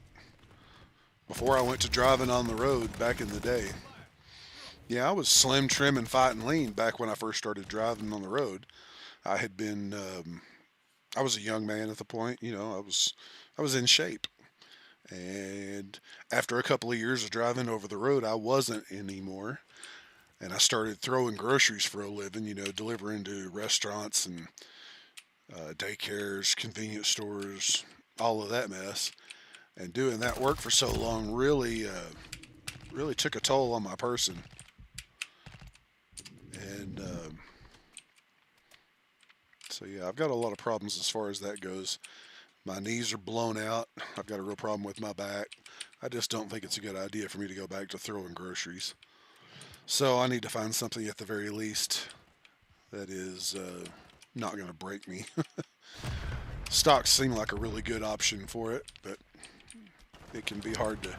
before I went to driving on the road back in the day. Yeah, I was slim, trim, and fighting lean back when I first started driving on the road. I had been, I was a young man at the point. I was in shape. And after a couple of years of driving over the road, I wasn't anymore. and I started throwing groceries for a living, you know, delivering to restaurants and daycares, convenience stores, all of that mess. And doing that work for so long really took a toll on my person. And so yeah, I've got a lot of problems as far as that goes. My knees are blown out. I've got a real problem with my back. I just don't think it's a good idea for me to go back to throwing groceries. So I need to find something at the very least that is not going to break me. Stocks seem like a really good option for it, but it can be hard to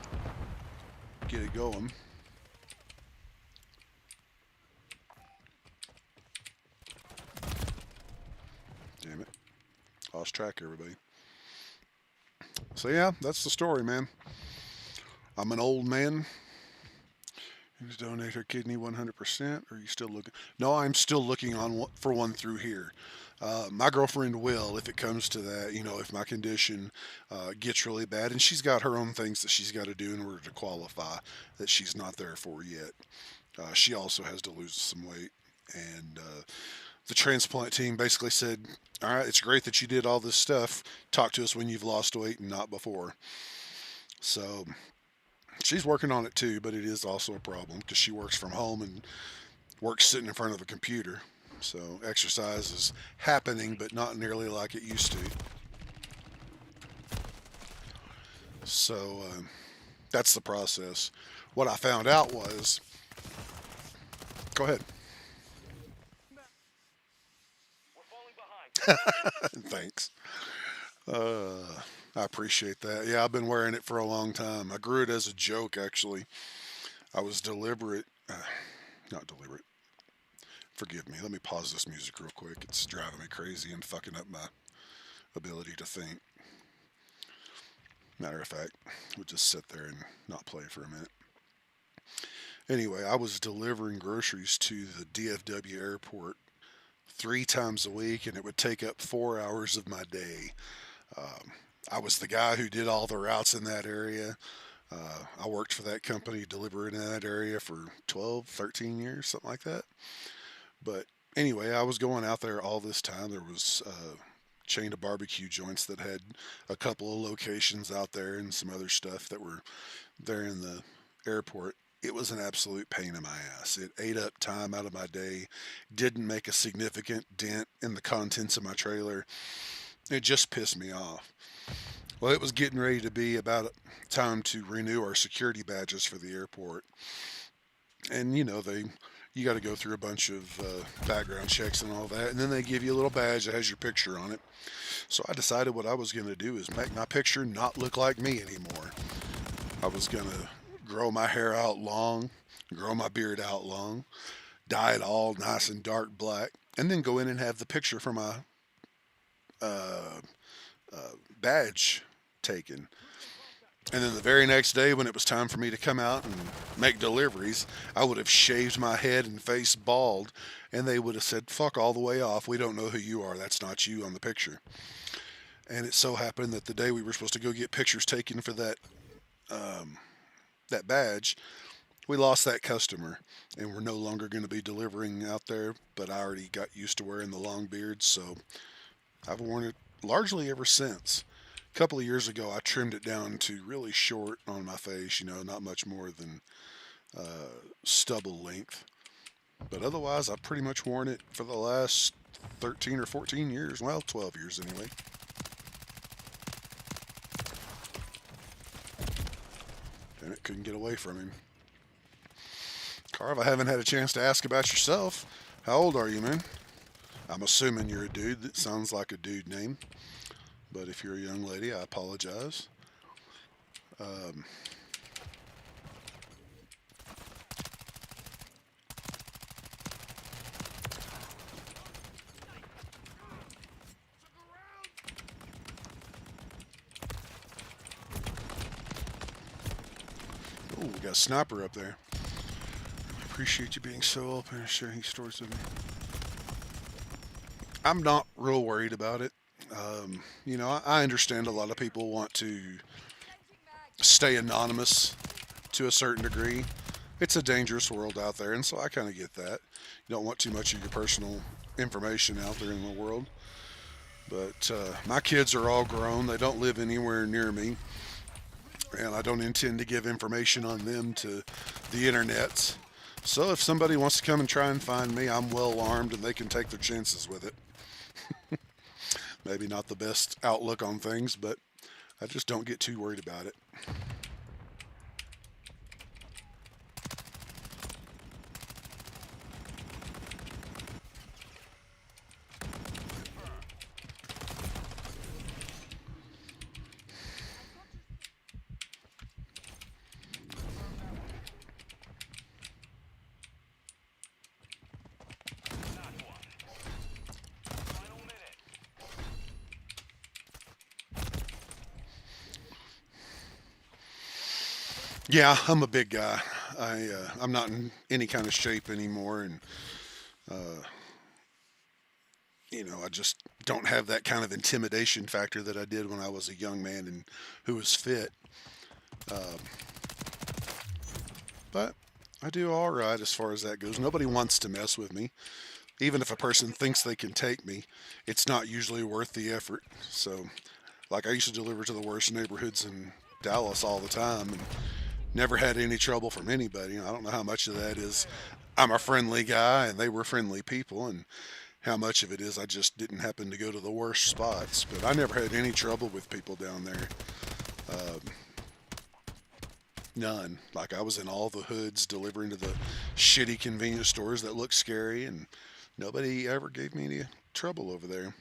get it going. Damn it. Lost track, everybody. So yeah, that's the story, man. I'm an old man who's donate her kidney 100%. Are you still looking? No, I'm still looking on for one through here. My girlfriend will, if it comes to that, you know, if my condition gets really bad, and she's got her own things that she's got to do in order to qualify that she's not there for yet. She also has to lose some weight, and the transplant team basically said, "All right, it's great that you did all this stuff. Talk to us when you've lost weight and not before." So she's working on it too, but it is also a problem because she works from home and works sitting in front of a computer. So exercise is happening, but not nearly like it used to. So that's the process. What I found out was, go ahead. We're falling behind. Thanks. I appreciate that. Yeah, I've been wearing it for a long time. I grew it as a joke, actually. I was deliberate, not deliberate. Forgive me. Let me pause this music real quick. It's driving me crazy and fucking up my ability to think. Matter of fact, we'll just sit there and not play for a minute. Anyway, I was delivering groceries to the DFW airport 3 times a week, and it would take up 4 hours of my day. I was the guy who did all the routes in that area. I worked for that company delivering in that area for 12, 13 years, something like that. But anyway, I was going out there all this time. There was a chain of barbecue joints that had a couple of locations out there and some other stuff that were there in the airport. It was an absolute pain in my ass. It ate up time out of my day, didn't make a significant dent in the contents of my trailer. It just pissed me off. Well, it was getting ready to be about time to renew our security badges for the airport. And you know, you got to go through a bunch of background checks and all that, and then they give you a little badge that has your picture on it. So I decided what I was going to do is make my picture not look like me anymore. I was going to grow my hair out long, grow my beard out long, dye it all nice and dark black, and then go in and have the picture for my uh, badge taken. And then the very next day, when it was time for me to come out and make deliveries, I would have shaved my head and face bald, and they would have said, "Fuck all the way off. We don't know who you are. That's not you on the picture." And it so happened that the day we were supposed to go get pictures taken for that badge, we lost that customer, and we're no longer going to be delivering out there. But I already got used to wearing the long beard, so I've worn it largely ever since. A couple of years ago, I trimmed it down to really short on my face, you know, not much more than stubble length. But otherwise, I've pretty much worn it for the last 13 or 14 years. Well, 12 years anyway. And it couldn't get away from him. Carv, I haven't had a chance to ask about yourself. How old are you, man? I'm assuming you're a dude. That sounds like a dude name. But if you're a young lady, I apologize. Um, oh, we got a sniper up there. I appreciate you being so open and sharing stories with me. I'm not real worried about it. You know, I understand a lot of people want to Changing mag. stay anonymous to a certain degree. it's a dangerous world out there, and so I kind of get that. You don't want too much of your personal information out there in the world. But my kids are all grown. They don't live anywhere near me, and I don't intend to give information on them to the internet. So if somebody wants to come and try and find me, I'm well armed and they can take their chances with it. Maybe not the best outlook on things, but I just don't get too worried about it. Last one. Final minute. Yeah, I'm a big guy. I'm not in any kind of shape anymore, and I just don't have that kind of intimidation factor that I did when I was a young man and who was fit. Uh, but I do all right as far as that goes. Nobody wants to mess with me. Even if a person thinks they can take me, it's not usually worth the effort. So, like, I used to deliver to the worst neighborhoods in Dallas all the time and never had any trouble from anybody. I don't know how much of that is I'm a friendly guy and they were friendly people, and how much of it is I just didn't happen to go to the worst spots. But I never had any trouble with people down there. Um, None. Like, I was in all the hoods delivering to the shitty convenience stores that look scary, and nobody ever gave me any trouble over there.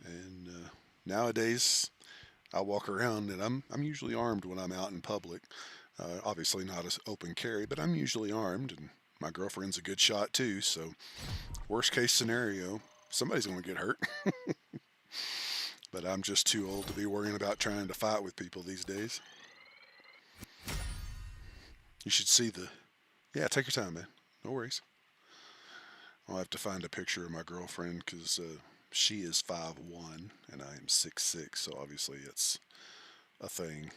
And nowadays, I walk around and I'm usually armed when I'm out in public. Obviously not as open carry, but I'm usually armed, and my girlfriend's a good shot too. So worst case scenario, somebody's gonna get hurt. But I'm just too old to be worrying about trying to fight with people these days. You should see the. Yeah, take your time, man. No worries. I'll have to find a picture of my girlfriend because she is 5'1" and I am 6'6", so obviously it's a thing.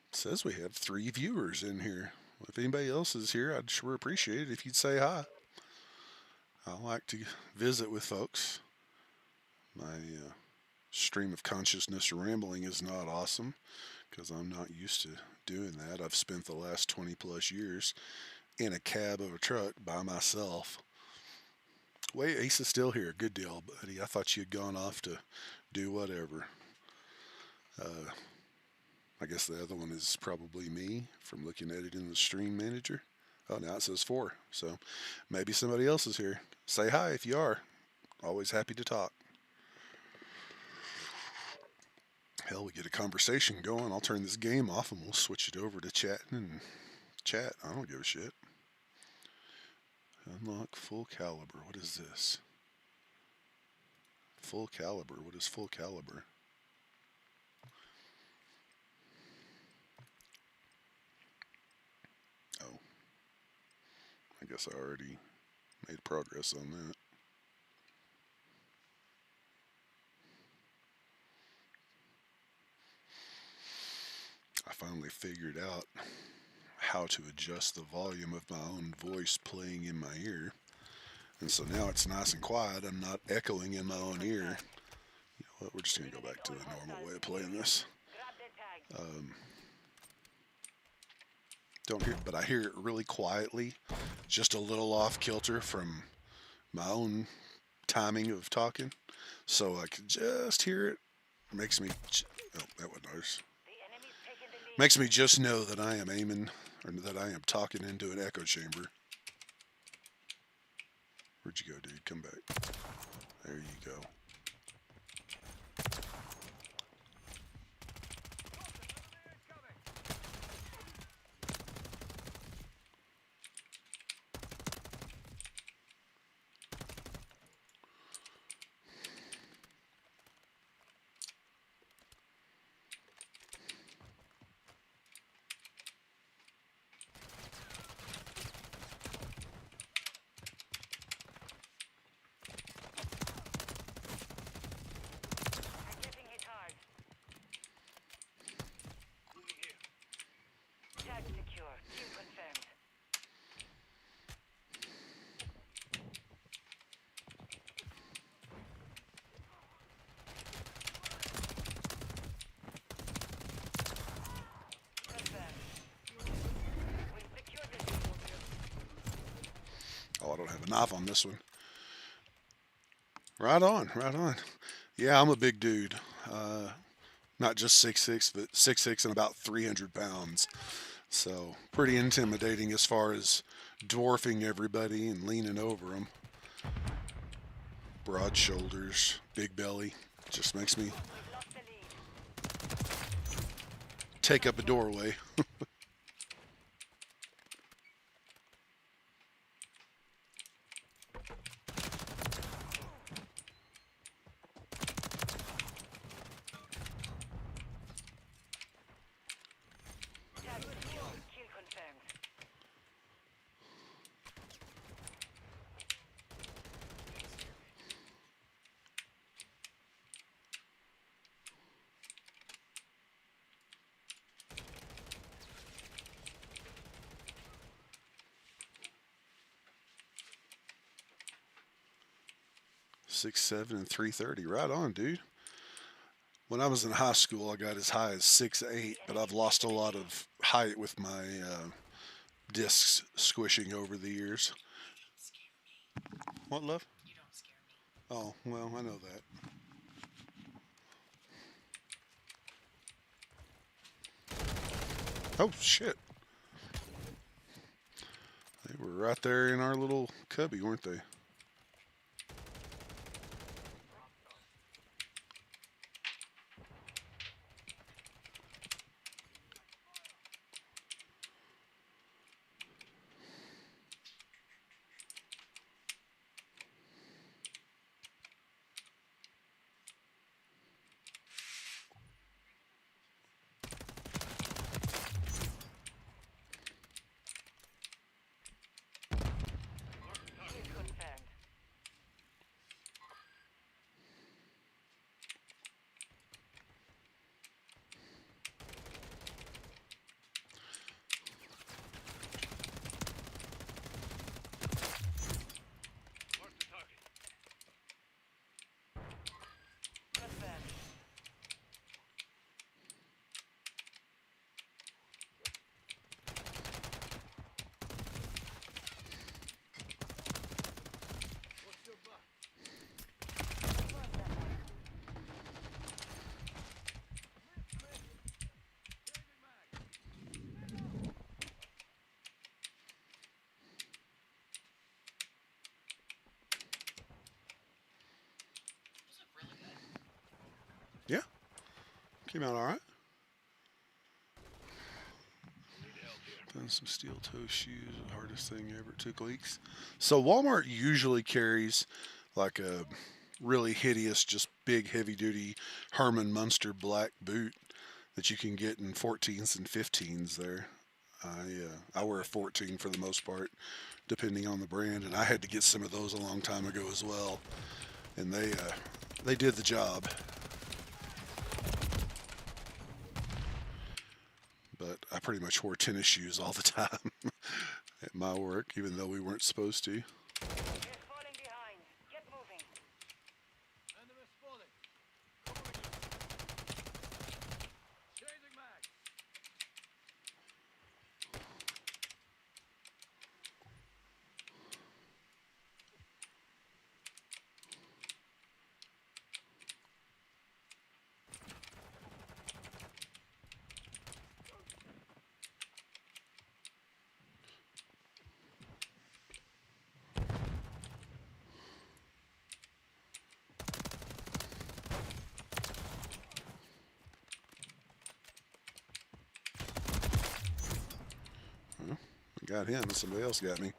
It says we have 3 viewers in here. If anybody else is here, I'd sure appreciate it if you'd say hi. I like to visit with folks. My stream of consciousness rambling is not awesome because I'm not used to doing that. I've spent the last 20 plus years in a cab of a truck by myself. Wait, Ace is still here. Good deal, buddy. I thought you had gone off to do whatever. Uh, I guess the other one is probably me from looking at it in the stream manager. Oh, now it says 4. So maybe somebody else is here. Say hi if you are. Always happy to talk. Hell, we get a conversation going. I'll turn this game off and we'll switch it over to chatting and chat. I don't give a shit. Unlock full caliber. What is this? Full caliber. What is full caliber? Oh. I guess I already made progress on that. I finally figured out how to adjust the volume of my own voice playing in my ear. And so now it's nice and quiet. I'm not echoing in my own ear. You know what? We're just going to go back to the normal way of playing this. Grab the tag. Don't hear, but I hear it really quietly, just a little off kilter from my own timing of talking. So I can just hear it. It makes me, oh, that wasn't ours. The enemy's taken the lead. Makes me just know that I am aiming, or that I am talking into an echo chamber. Where'd you go, dude? Come back. There you go. secure. Kill confirmed. Confirmed. We secured the lead. Oh, I don't have a knife on this one. Right on, right on. Yeah, I'm a big dude. Not just 6'6", but 6'6" and about 300 pounds. So pretty intimidating as far as dwarfing everybody and leaning over them. Broad shoulders, big belly. Just makes me We've lost the lead. take up a doorway. Tag secure. Kill confirmed. 6'7" and 330. Right on, dude. When I was in high school, I got as high as 6'8", but I've lost a lot of height with my discs squishing over the years. What, love? You don't scare me. Oh, well, I know that. Oh, shit. They were right there in our little cubby, weren't they? Kill confirmed. Mark the target. Confirmed. What's your back? Confirmed that one. Changing mag. Those look really good. Yeah. Came out all right. Done some steel toe shoes, the hardest thing ever. Took leaks. So Walmart usually carries like a really hideous, just big, heavy-duty Herman Munster black boot that you can get in 14s and 15s there. I wear a 14 for the most part, depending on the brand, and I had to get some of those a long time ago as well. And they did the job. But I pretty much wore tennis shoes all the time at my work, even though we weren't supposed to. We're falling behind. Get moving. Enemy spotted. Covering you. Changing mag. I got him, and somebody else got me.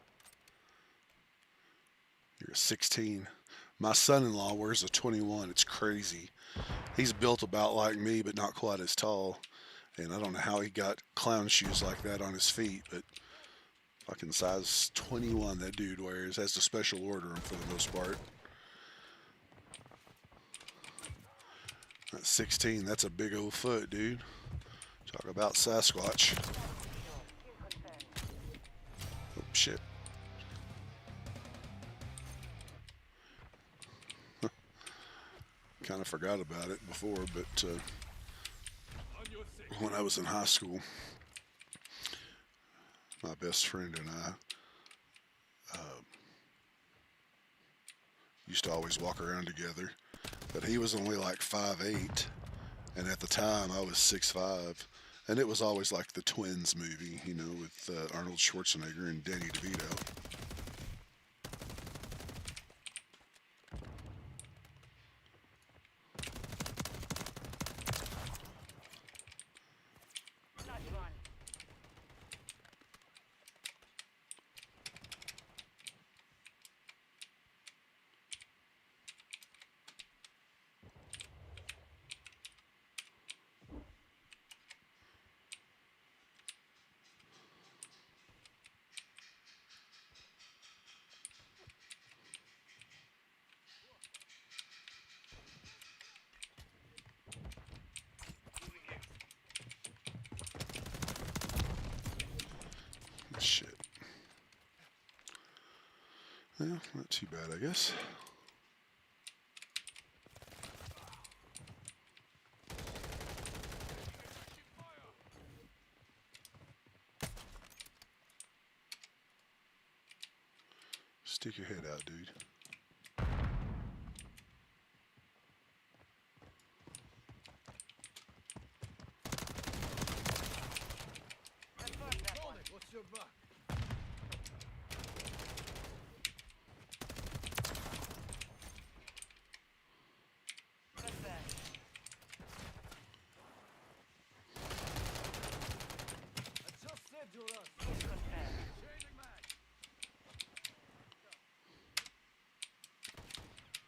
You're a 16. My son-in-law wears a 21. It's crazy. He's built about like me, but not quite as tall. And I don't know how he got clown shoes like that on his feet, but fucking size 21 that dude wears. Has to special order them for the most part. That's 16. That's a big old foot, dude. Talk about Sasquatch. Kill confirmed. shit. Kind of forgot about it before, but On your six. when I was in high school, my best friend and I used to always walk around together. But he was only like 5'8", and at the time I was 6'5", and it was always like the Twins movie, you know, with Arnold Schwarzenegger and Danny DeVito. Nice run. Shit. Well, not too bad, I guess. Stick your head out, dude. Confirm that Hold one. it. What's your buck? Confirm. I just said you're us. Confirm. Changing mag.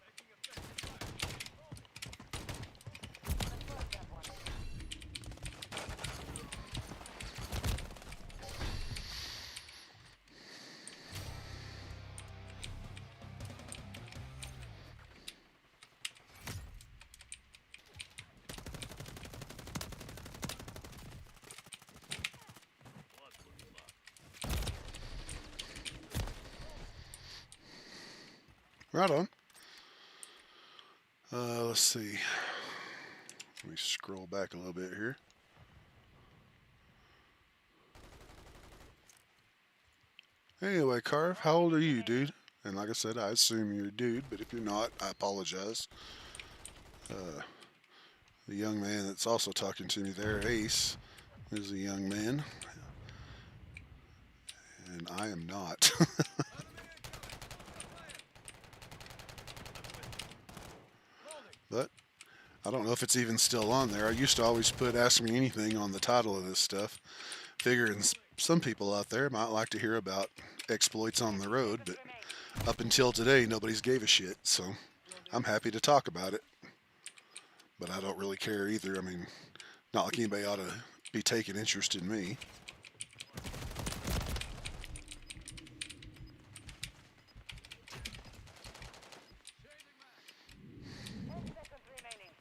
Taking effective fire. Confirm that one. Right on. Let's see. Let me scroll back a little bit here. Anyway, Carve, how old are you, dude? And like I said, I assume you're a dude, but if you're not, I apologize. The young man that's also talking to me there, Ace, is a young man, and I am not. But I don't know if it's even still on there. I used to always put Ask Me Anything on the title of this stuff, figuring some people out there might like to hear about exploits on the road, but Remain. up until today, nobody's gave a shit, so I'm happy to talk about it. But I don't really care either. I mean, not like anybody ought to be taking interest in me. 10 seconds remaining.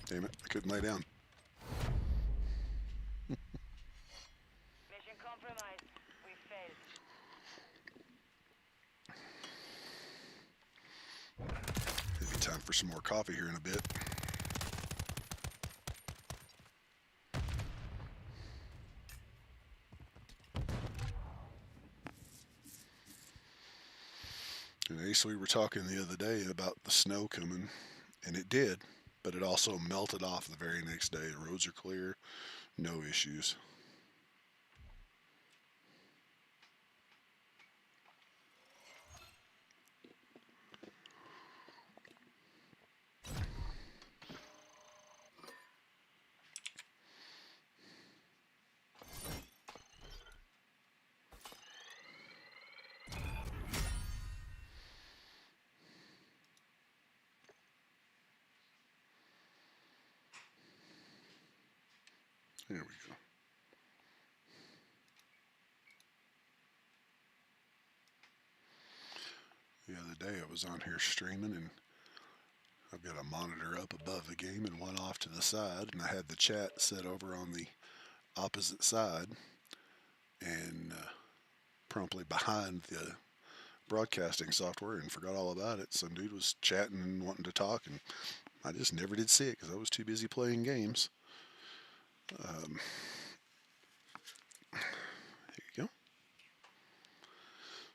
Damn it, I couldn't lay down. Mission compromised. We failed. It'll be time for some more coffee here in a bit. And Ace, we were talking the other day about the snow coming, and it did, but it also melted off the very next day. The roads are clear, no issues. There we go. The other day I was on here streaming, and I've got a monitor up above the game and one off to the side, and I had the chat set over on the opposite side and promptly behind the broadcasting software and forgot all about it. Some dude was chatting and wanting to talk, and I just never did see it because I was too busy playing games. There you go.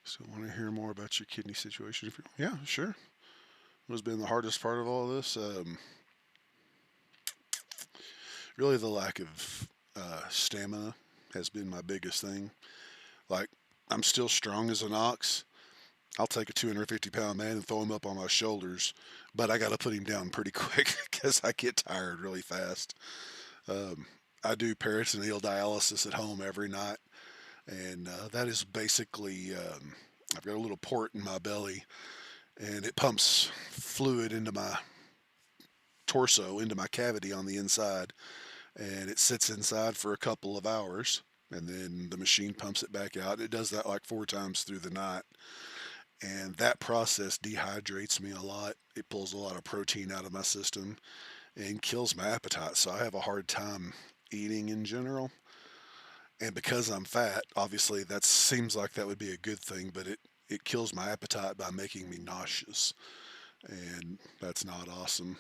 Still want to hear more about your kidney situation? Yeah, sure. What's been the hardest part of all this? Really, the lack of stamina has been my biggest thing. Like, I'm still strong as an ox. I'll take a 250-pound man and throw him up on my shoulders, but I got to put him down pretty quick because I get tired really fast. I do peritoneal dialysis at home every night, and that is basically I've got a little port in my belly, and it pumps fluid into my torso, into my cavity on the inside, and it sits inside for a couple of hours, and then the machine pumps it back out. It does that like 4 times through the night. And that process dehydrates me a lot. It pulls a lot of protein out of my system and kills my appetite. So I have a hard time eating in general. And because I'm fat, obviously that seems like that would be a good thing, but it kills my appetite by making me nauseous. And that's not awesome.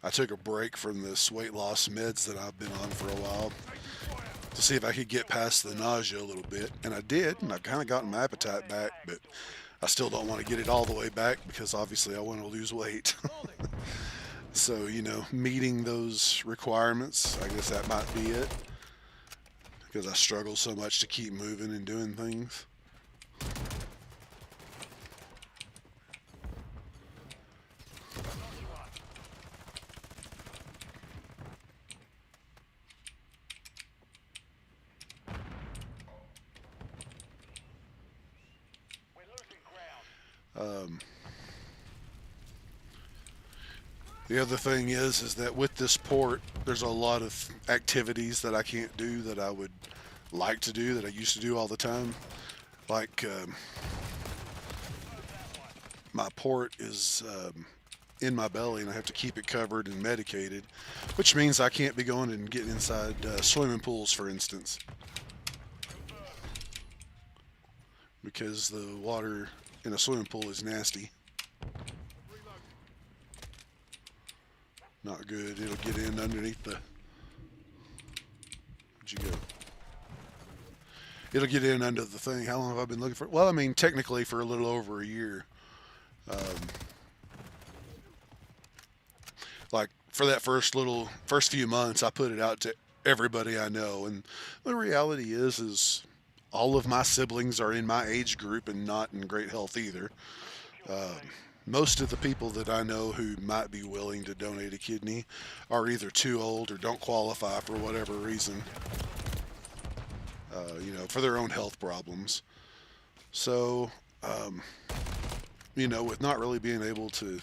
I took a break from this weight loss meds that I've been on for a while to see if I could get past the nausea a little bit. And I did, and I've kind of gotten my appetite back, but I still don't want to get it all the way back because obviously I want to lose weight. So, meeting those requirements, I guess that might be it. Because I struggle so much to keep moving and doing things. We're losing ground. The other thing is that with this port, there's a lot of activities that I can't do that I would like to do that I used to do all the time. Like my port is in my belly and I have to keep it covered and medicated, which means I can't be going and getting inside swimming pools, for instance, because the water in a swimming pool is nasty. Not good. It'll get in underneath the... Where'd you go? It'll get in under the thing. How long have I been looking for? Well, I mean, technically for a little over a year. Like for that first few months, I put it out to everybody I know, and the reality is all of my siblings are in my age group and not in great health either. Most of the people that I know who might be willing to donate a kidney are either too old or don't qualify for whatever reason, for their own health problems. So, with not really being able to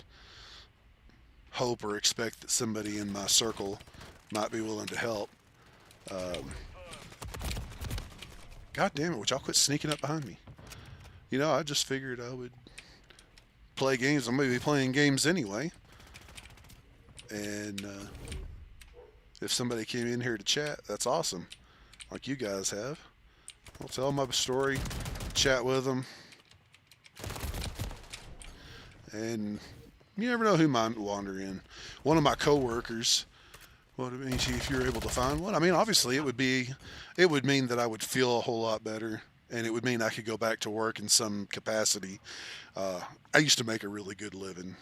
hope or expect that somebody in my circle might be willing to help, God damn it, would y'all quit sneaking up behind me? I just figured I would play games. I'm going to be playing games anyway. And if somebody came in here to chat, that's awesome. Like you guys have. I'll tell them my story, chat with them. And you never know who might wander in. One of my coworkers, what it means if you're able to find one. I mean, obviously it would mean that I would feel a whole lot better. And it would mean I could go back to work in some capacity. I used to make a really good living.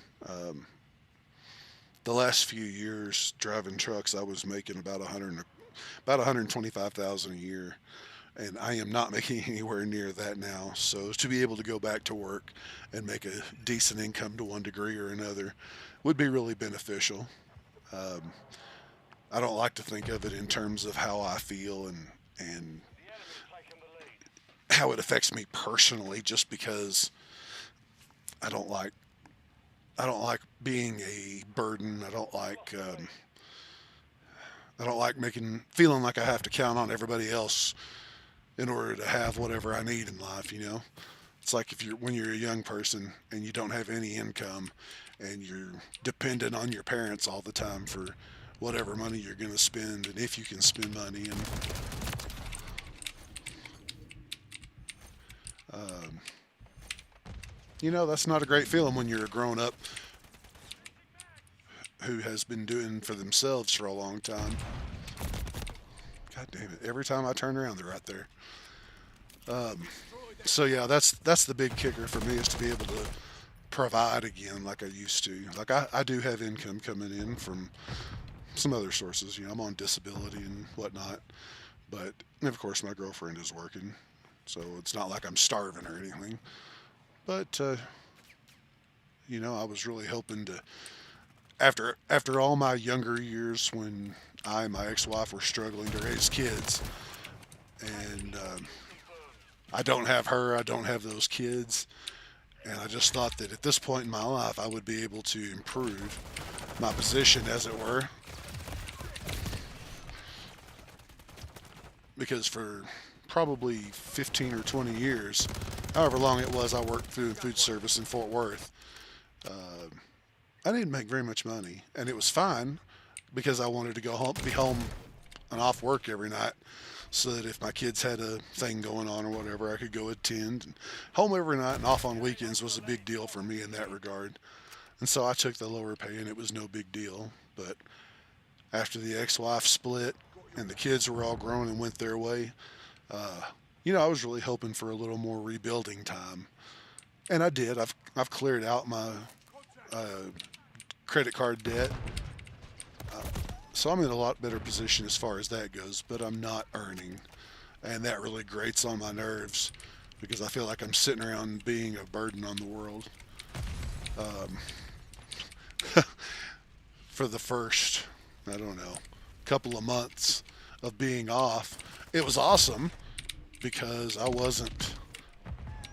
The last few years driving trucks, I was making about $125,000 a year, and I am not making anywhere near that now. So to be able to go back to work and make a decent income to one degree or another would be really beneficial. I don't like to think of it in terms of how I feel and The enemy's taken the lead. how it affects me personally, just because I don't like being a burden. I don't like feeling like I have to count on everybody else in order to have whatever I need in life. It's like when you're a young person and you don't have any income and you're dependent on your parents all the time for whatever money you're going to spend, and if you can spend money. And um, that's not a great feeling when you're a grown up who has been doing for themselves for a long time. God damn it! Every time I turn around, they're right there. So yeah, that's the big kicker for me, is to be able to provide again like I used to. Like I do have income coming in from some other sources. I'm on disability and whatnot, but of course my girlfriend is working, so it's not like I'm starving or anything. But I was really hoping to, after all my younger years when I and my ex-wife were struggling to raise kids, and I don't have her, I don't have those kids, and I just thought that at this point in my life I would be able to improve my position, as it were, because for probably 15 or 20 years, however long it was I worked through food service in Fort Worth, uh, I didn't make very much money, and it was fine because I wanted to go home, be home and off work every night, so that if my kids had a thing going on or whatever, I could go attend. And home every night and off on weekends was a big deal for me in that regard. And so I took the lower pay, and it was no big deal. But after the ex-wife split and the kids were all grown and went their way, uh, I was really hoping for a little more rebuilding time, and I did. I've cleared out my uh, credit card debt, so I'm in a lot better position as far as that goes. But I'm not earning, and that really grates on my nerves because I feel like I'm sitting around being a burden on the world. Um, for the first, I don't know, couple of months of being off, it was awesome because I wasn't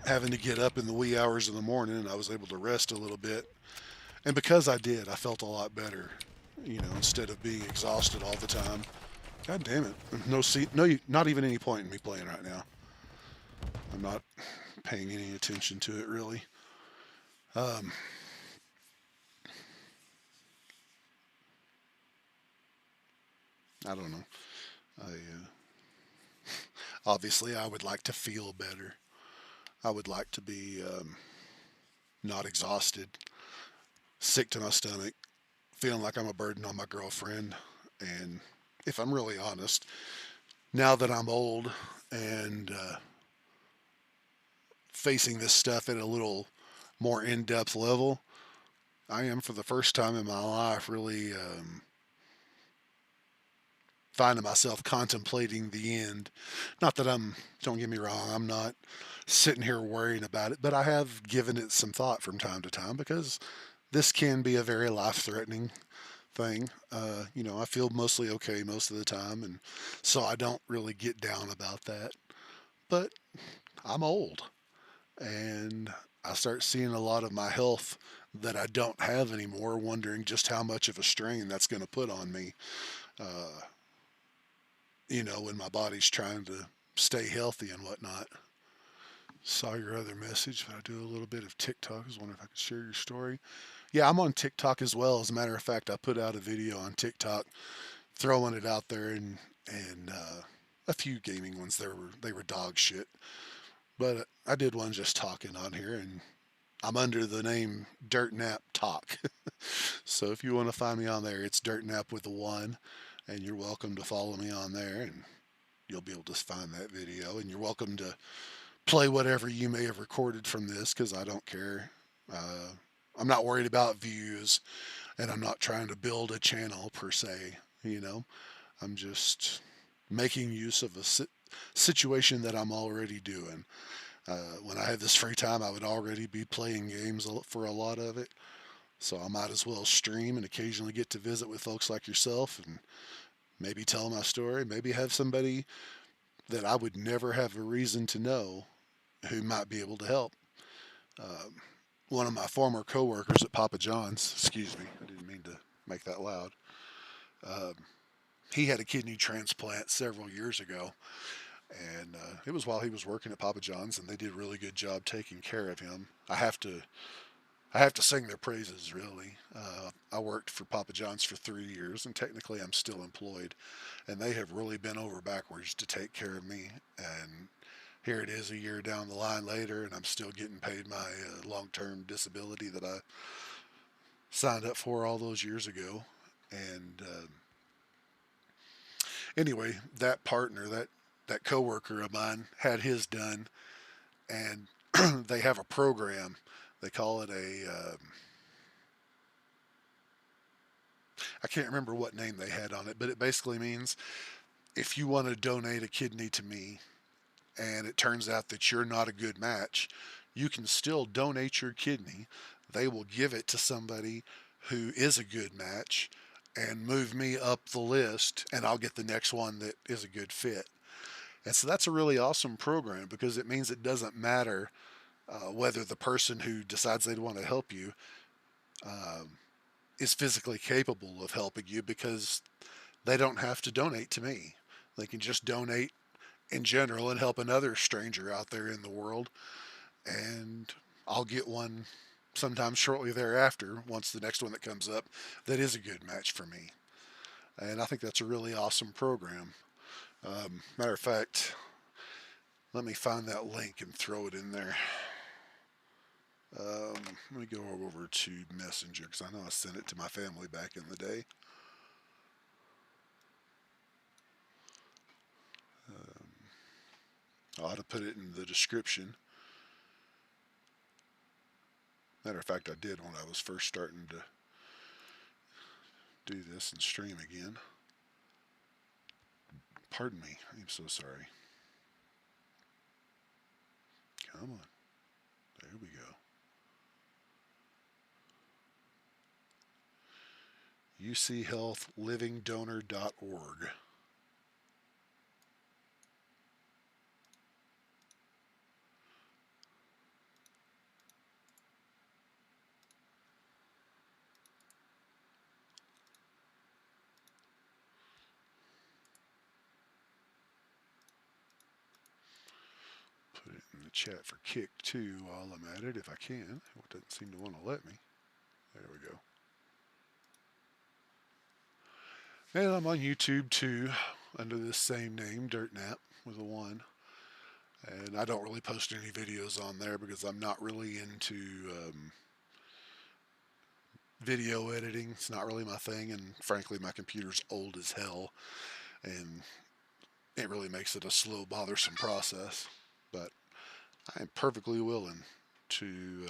having to get up in the wee hours of the morning, and I was able to rest a little bit. And because I did, I felt a lot better, instead of being exhausted all the time. God damn it. No, no, not even any point in me playing right now. I'm not paying any attention to it, really. Um, I don't know. Obviously, I would like to feel better. I would like to be not exhausted, sick to my stomach, feeling like I'm a burden on my girlfriend. And if I'm really honest, now that I'm old and facing this stuff at a little more in-depth level, I am, for the first time in my life, really finding myself contemplating the end. Not that don't get me wrong, I'm not sitting here worrying about it, but I have given it some thought from time to time because this can be a very life-threatening thing. I feel mostly okay most of the time, and so I don't really get down about that. But I'm old, and I start seeing a lot of my health that I don't have anymore, wondering just how much of a strain that's going to put on me. Uh, when my body's trying to stay healthy and whatnot. Saw your other message, but I do a little bit of TikTok. I was wondering if I could share your story. Yeah, I'm on TikTok as well. As a matter of fact, I put out a video on TikTok, throwing it out there, and a few gaming ones. They were dog shit, but I did one just talking on here, and I'm under the name Dirt Nap Talk. So if you want to find me on there, it's Dirt Nap with a one, and you're welcome to follow me on there, and you'll be able to find that video. And you're welcome to play whatever you may have recorded from this because I don't care. Uh, I'm not worried about views, and I'm not trying to build a channel per se. I'm just making use of a situation that I'm already doing. When I had this free time, I would already be playing games for a lot of it. So I might as well stream and occasionally get to visit with folks like yourself and maybe tell my story, maybe have somebody that I would never have a reason to know who might be able to help. Um, One of my former coworkers at Papa John's, excuse me, I didn't mean to make that loud. Um, he had a kidney transplant several years ago, and it was while he was working at Papa John's, and they did a really good job taking care of him. I have to I have to sing their praises, really. I worked for Papa John's for 3 years, and technically I'm still employed, and they have really been over backwards to take care of me. And here it is a year down the line later, and I'm still getting paid my long-term disability that I signed up for all those years ago. And anyway, that partner, that coworker of mine, had his done, and they have a program. They call it a I can't remember what name they had on it, but it basically means if you want to donate a kidney to me and it turns out that you're not a good match, you can still donate your kidney. They will give it to somebody who is a good match and move me up the list, and I'll get the next one that is a good fit. And so that's a really awesome program because it means it doesn't matter whether the person who decides they want to help you um, is physically capable of helping you because they don't have to donate to me. They can just donate in general and help another stranger out there in the world, and I'll get one sometime shortly thereafter once the next one that comes up that is a good match for me. And I think that's a really awesome program. Matter of fact, let me find that link and throw it in there. Let me go over to Messenger because I know I sent it to my family back in the day. I ought to put it in the description. Matter of fact, I did when I was first starting to do this and stream again. Pardon me. I'm so sorry. Come on. There we go. uchealthlivingdonor.org. Put it in the chat for kick too while I'm at it if I can. It doesn't seem to want to let me. There we go. And I'm on YouTube too, under this same name, DirtNap, with a 1. And I don't really post any videos on there because I'm not really into video editing. It's not really my thing, and frankly, my computer's old as hell, and it really makes it a slow, bothersome process. But I am perfectly willing to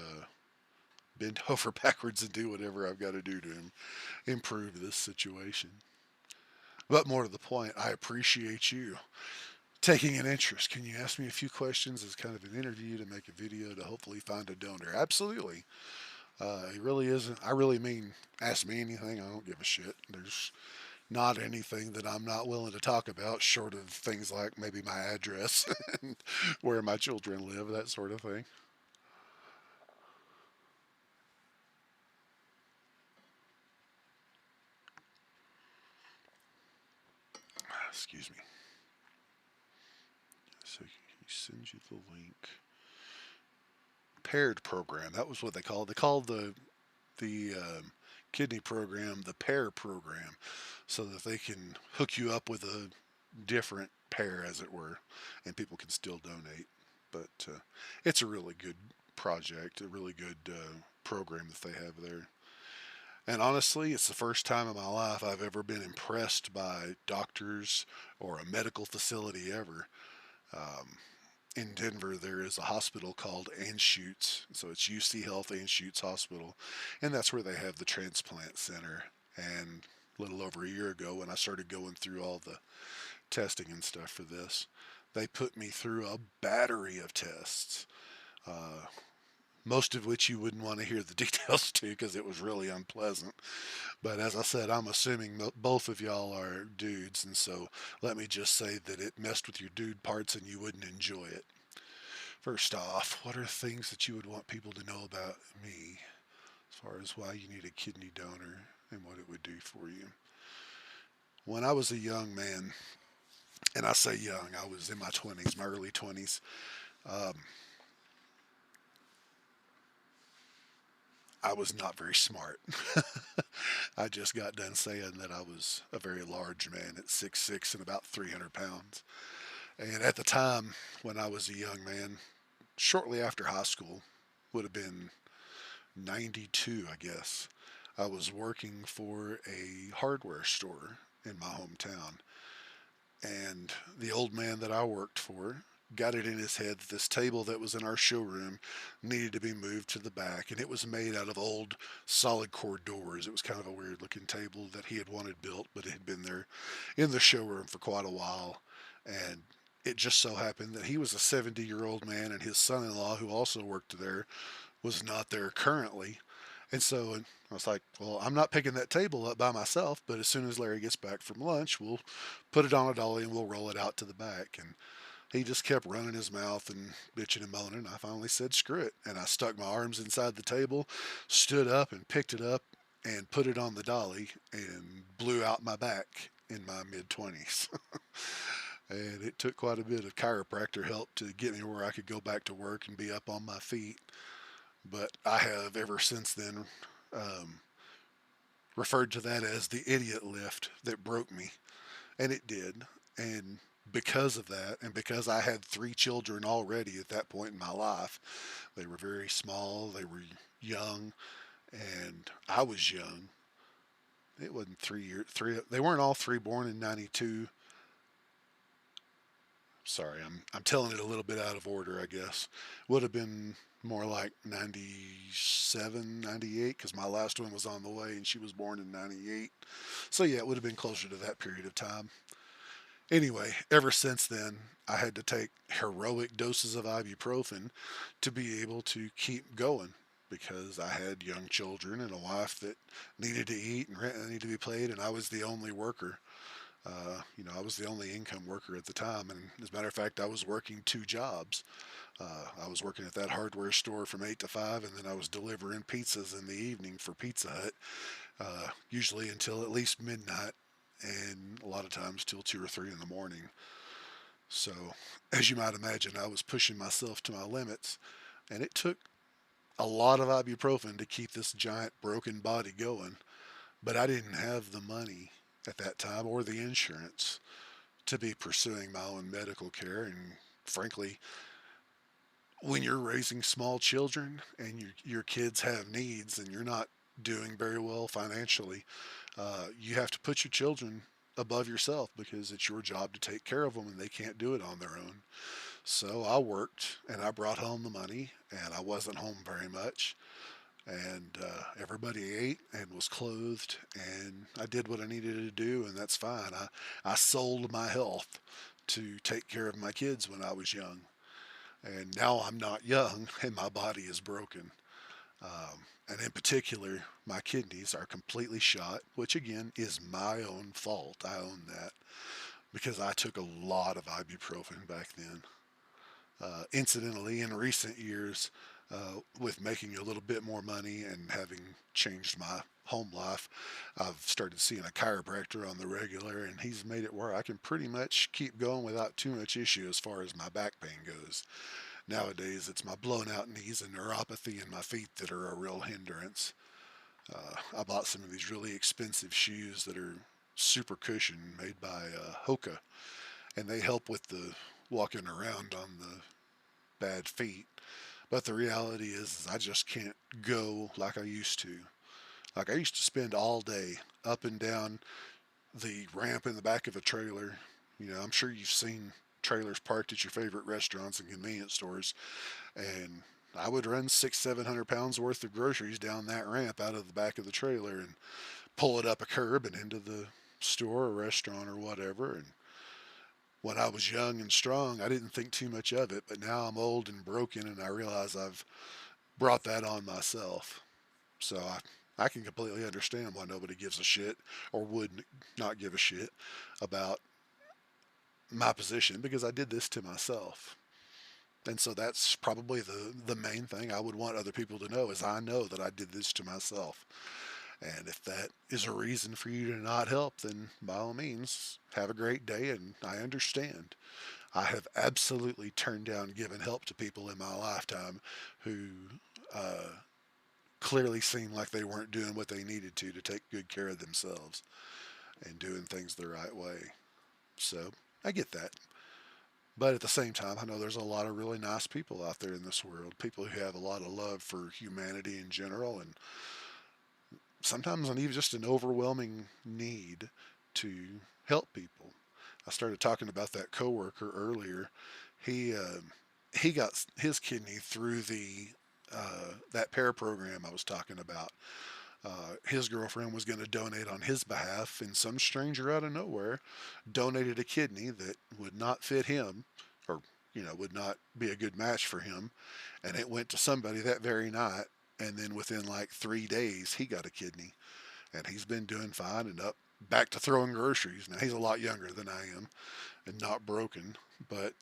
bend over backwards and do whatever I've got to do to improve this situation. But more to the point, I appreciate you taking an interest. Can you ask me a few questions as kind of an interview to make a video to hopefully find a donor? Absolutely. It really isn't. I really mean, ask me anything. I don't give a shit. There's not anything that I'm not willing to talk about, short of things like maybe my address and where my children live, that sort of thing. Excuse me. So he sends you the link. Paired program. That was what they called. They called the kidney program the pair program, so that they can hook you up with a different pair, as it were, and people can still donate. But it's a really good project, a really good program that they have there. And honestly, it's the first time in my life I've ever been impressed by doctors or a medical facility ever. Um, in Denver, there is a hospital called Anschutz. So it's UC Health Anschutz Hospital. And that's where they have the transplant center. And a little over a year ago, when I started going through all the testing and stuff for this, they put me through a battery of tests. Uh, most of which you wouldn't want to hear the details to because it was really unpleasant. But as I said, I'm assuming both of y'all are dudes, and so let me just say that it messed with your dude parts and you wouldn't enjoy it. First off, what are things that you would want people to know about me as far as why you need a kidney donor and what it would do for you? When I was a young man, and I say young, I was in my 20s, my early 20s, um, I was not very smart. I just got done saying that I was a very large man at 6'6" and about 300 pounds. And at the time, when I was a young man, shortly after high school, would have been 92, I guess, I was working for a hardware store in my hometown. And the old man that I worked for got it in his head that this table that was in our showroom needed to be moved to the back. And it was made out of old solid core doors. It was kind of a weird looking table that he had wanted built, but it had been there in the showroom for quite a while. And it just so happened that he was a 70-year-old man, and his son in law, who also worked there, was not there currently. And so I was like, well, I'm not picking that table up by myself, but as soon as Larry gets back from lunch, we'll put it on a dolly and we'll roll it out to the back. And he just kept running his mouth and bitching and moaning. I finally said, screw it. And I stuck my arms inside the table, stood up and picked it up and put it on the dolly and blew out my back in my mid 20s. And it took quite a bit of chiropractor help to get me where I could go back to work and be up on my feet. But I have ever since then um, referred to that as the idiot lift that broke me. And it did. And because of that, and because I had three children already at that point in my life, they were very small, they were young, and I was young. It wasn't 3 years, they weren't all three born in 92. Sorry, I'm telling it a little bit out of order, I guess. Would have been more like 97, 98, because my last one was on the way and she was born in 98. So yeah, it would have been closer to that period of time. Anyway, ever since then, I had to take heroic doses of ibuprofen to be able to keep going because I had young children and a wife that needed to eat and rent that needed to be paid, and I was the only worker. I was the only income worker at the time, and as a matter of fact, I was working two jobs. I was working at that hardware store from 8 to 5, and then I was delivering pizzas in the evening for Pizza Hut, usually until at least midnight, and a lot of times till 2 or 3 in the morning. So, as you might imagine, I was pushing myself to my limits, and it took a lot of ibuprofen to keep this giant broken body going. But I didn't have the money at that time or the insurance to be pursuing my own medical care. And frankly, when you're raising small children and your kids have needs and you're not doing very well financially, you have to put your children above yourself because it's your job to take care of them and they can't do it on their own. So I worked and I brought home the money, and I wasn't home very much. And everybody ate and was clothed, and I did what I needed to do, and that's fine. I sold my health to take care of my kids when I was young, and now I'm not young, and my body is broken. And in particular, my kidneys are completely shot, which again is my own fault. I own that because I took a lot of ibuprofen back then. Incidentally, in recent years, with making a little bit more money and having changed my home life, I've started seeing a chiropractor on the regular, and he's made it where I can pretty much keep going without too much issue as far as my back pain goes. Nowadays, it's my blown out knees and neuropathy in my feet that are a real hindrance. I bought some of these really expensive shoes that are super cushion made by Hoka, and they help with the walking around on the bad feet. But the reality is I just can't go like I used to. Like I used to spend all day up and down the ramp in the back of a trailer. I'm sure you've seen trailers parked at your favorite restaurants and convenience stores, and I would run 600, 700 pounds worth of groceries down that ramp out of the back of the trailer and pull it up a curb and into the store or restaurant or whatever. And when I was young and strong, I didn't think too much of it, but now I'm old and broken, and I realize I've brought that on myself. So I can completely understand why nobody gives a shit or would not give a shit about my position because I did this to myself. And so that's probably the main thing I would want other people to know is I know that I did this to myself. And if that is a reason for you to not help, then by all means, have a great day, and I understand. I have absolutely turned down giving help to people in my lifetime who uh, clearly seemed like they weren't doing what they needed to take good care of themselves and doing things the right way. So I get that. But at the same time, I know there's a lot of really nice people out there in this world, people who have a lot of love for humanity in general, and sometimes even just an overwhelming need to help people. I started talking about that coworker earlier. He he got his kidney through the that pair program I was talking about. His girlfriend was going to donate on his behalf, and some stranger out of nowhere donated a kidney that would not fit him, or would not be a good match for him, and it went to somebody that very night. And then within like 3 days, he got a kidney, and he's been doing fine and up back to throwing groceries. Now he's a lot younger than I am, and not broken, but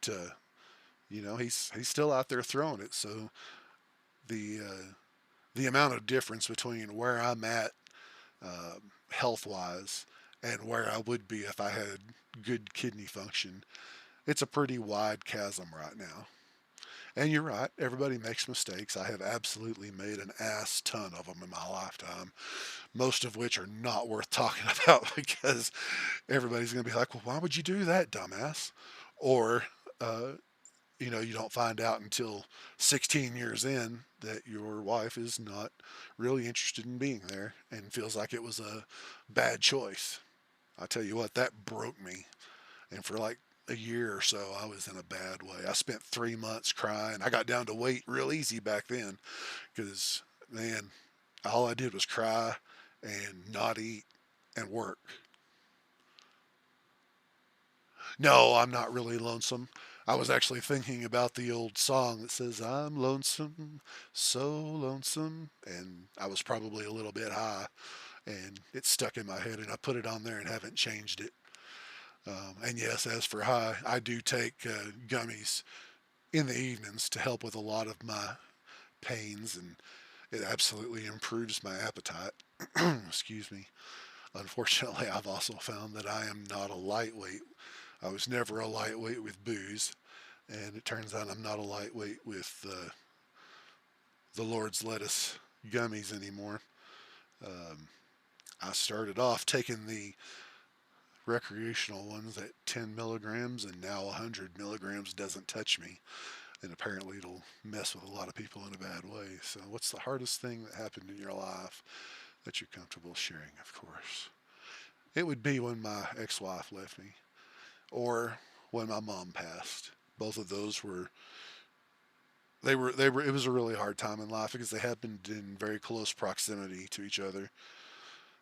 he's still out there throwing it. So the the amount of difference between where I'm at health wise and where I would be if I had good kidney function, it's a pretty wide chasm right now. And you're right, everybody makes mistakes. I have absolutely made an ass ton of them in my lifetime, most of which are not worth talking about because everybody's going to be like, well, why would you do that, dumbass? Or, uh, you don't find out until 16 years in that your wife is not really interested in being there and feels like it was a bad choice. I tell you what, that broke me. And for like a year or so, I was in a bad way. I spent 3 months crying. I got down to weight real easy back then because, man, all I did was cry and not eat and work. No, I'm not really lonesome. I was actually thinking about the old song that says, I'm lonesome, so lonesome. And I was probably a little bit high, and it stuck in my head, and I put it on there and haven't changed it. And yes, as for high, I do take gummies in the evenings to help with a lot of my pains, and it absolutely improves my appetite. Excuse me. Unfortunately, I've also found that I am not a lightweight. I was never a lightweight with booze, and it turns out I'm not a lightweight with the Lord's lettuce gummies anymore. Um, I started off taking the recreational ones at 10 milligrams, and now 100 milligrams doesn't touch me. And apparently, it'll mess with a lot of people in a bad way. So, what's the hardest thing that happened in your life that you're comfortable sharing? Of course, it would be when my ex-wife left me, or when my mom passed. Both of those were they were. It was a really hard time in life because they happened in very close proximity to each other.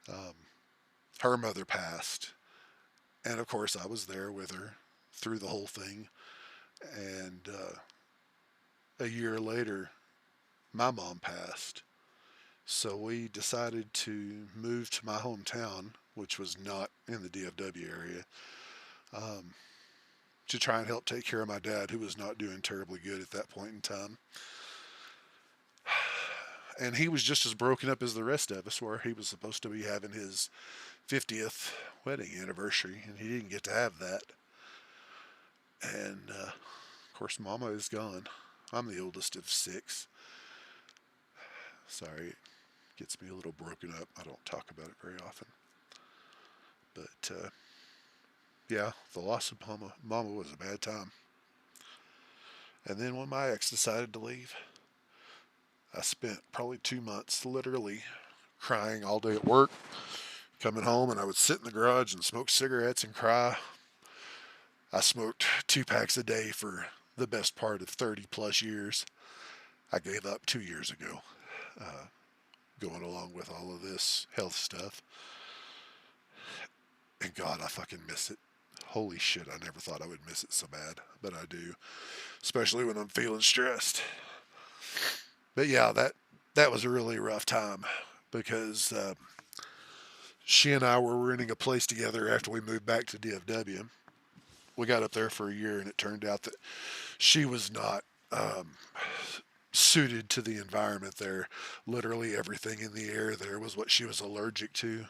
Um, Her mother passed, and of course I was there with her through the whole thing. And a year later, my mom passed. So we decided to move to my hometown, which was not in the DFW area, um, to try and help take care of my dad, who was not doing terribly good at that point in time. And he was just as broken up as the rest of us, where he was supposed to be having his 50th wedding anniversary, and he didn't get to have that. And of course, Mama is gone. I'm the oldest of six. Sorry, it gets me a little broken up. I don't talk about it very often. But yeah, the loss of Mama was a bad time. And then when my ex decided to leave, I spent probably 2 months literally crying all day at work, coming home, and I would sit in the garage and smoke cigarettes and cry. I smoked 2 packs a day for the best part of 30 plus years. I gave up 2 years ago, going along with all of this health stuff. And God, I fucking miss it. Holy shit, I never thought I would miss it so bad, but I do, especially when I'm feeling stressed. But yeah, that was a really rough time because she and I were renting a place together after we moved back to DFW. We got up there for a year, and it turned out that she was not suited to the environment there. Literally everything in the air there was what she was allergic to,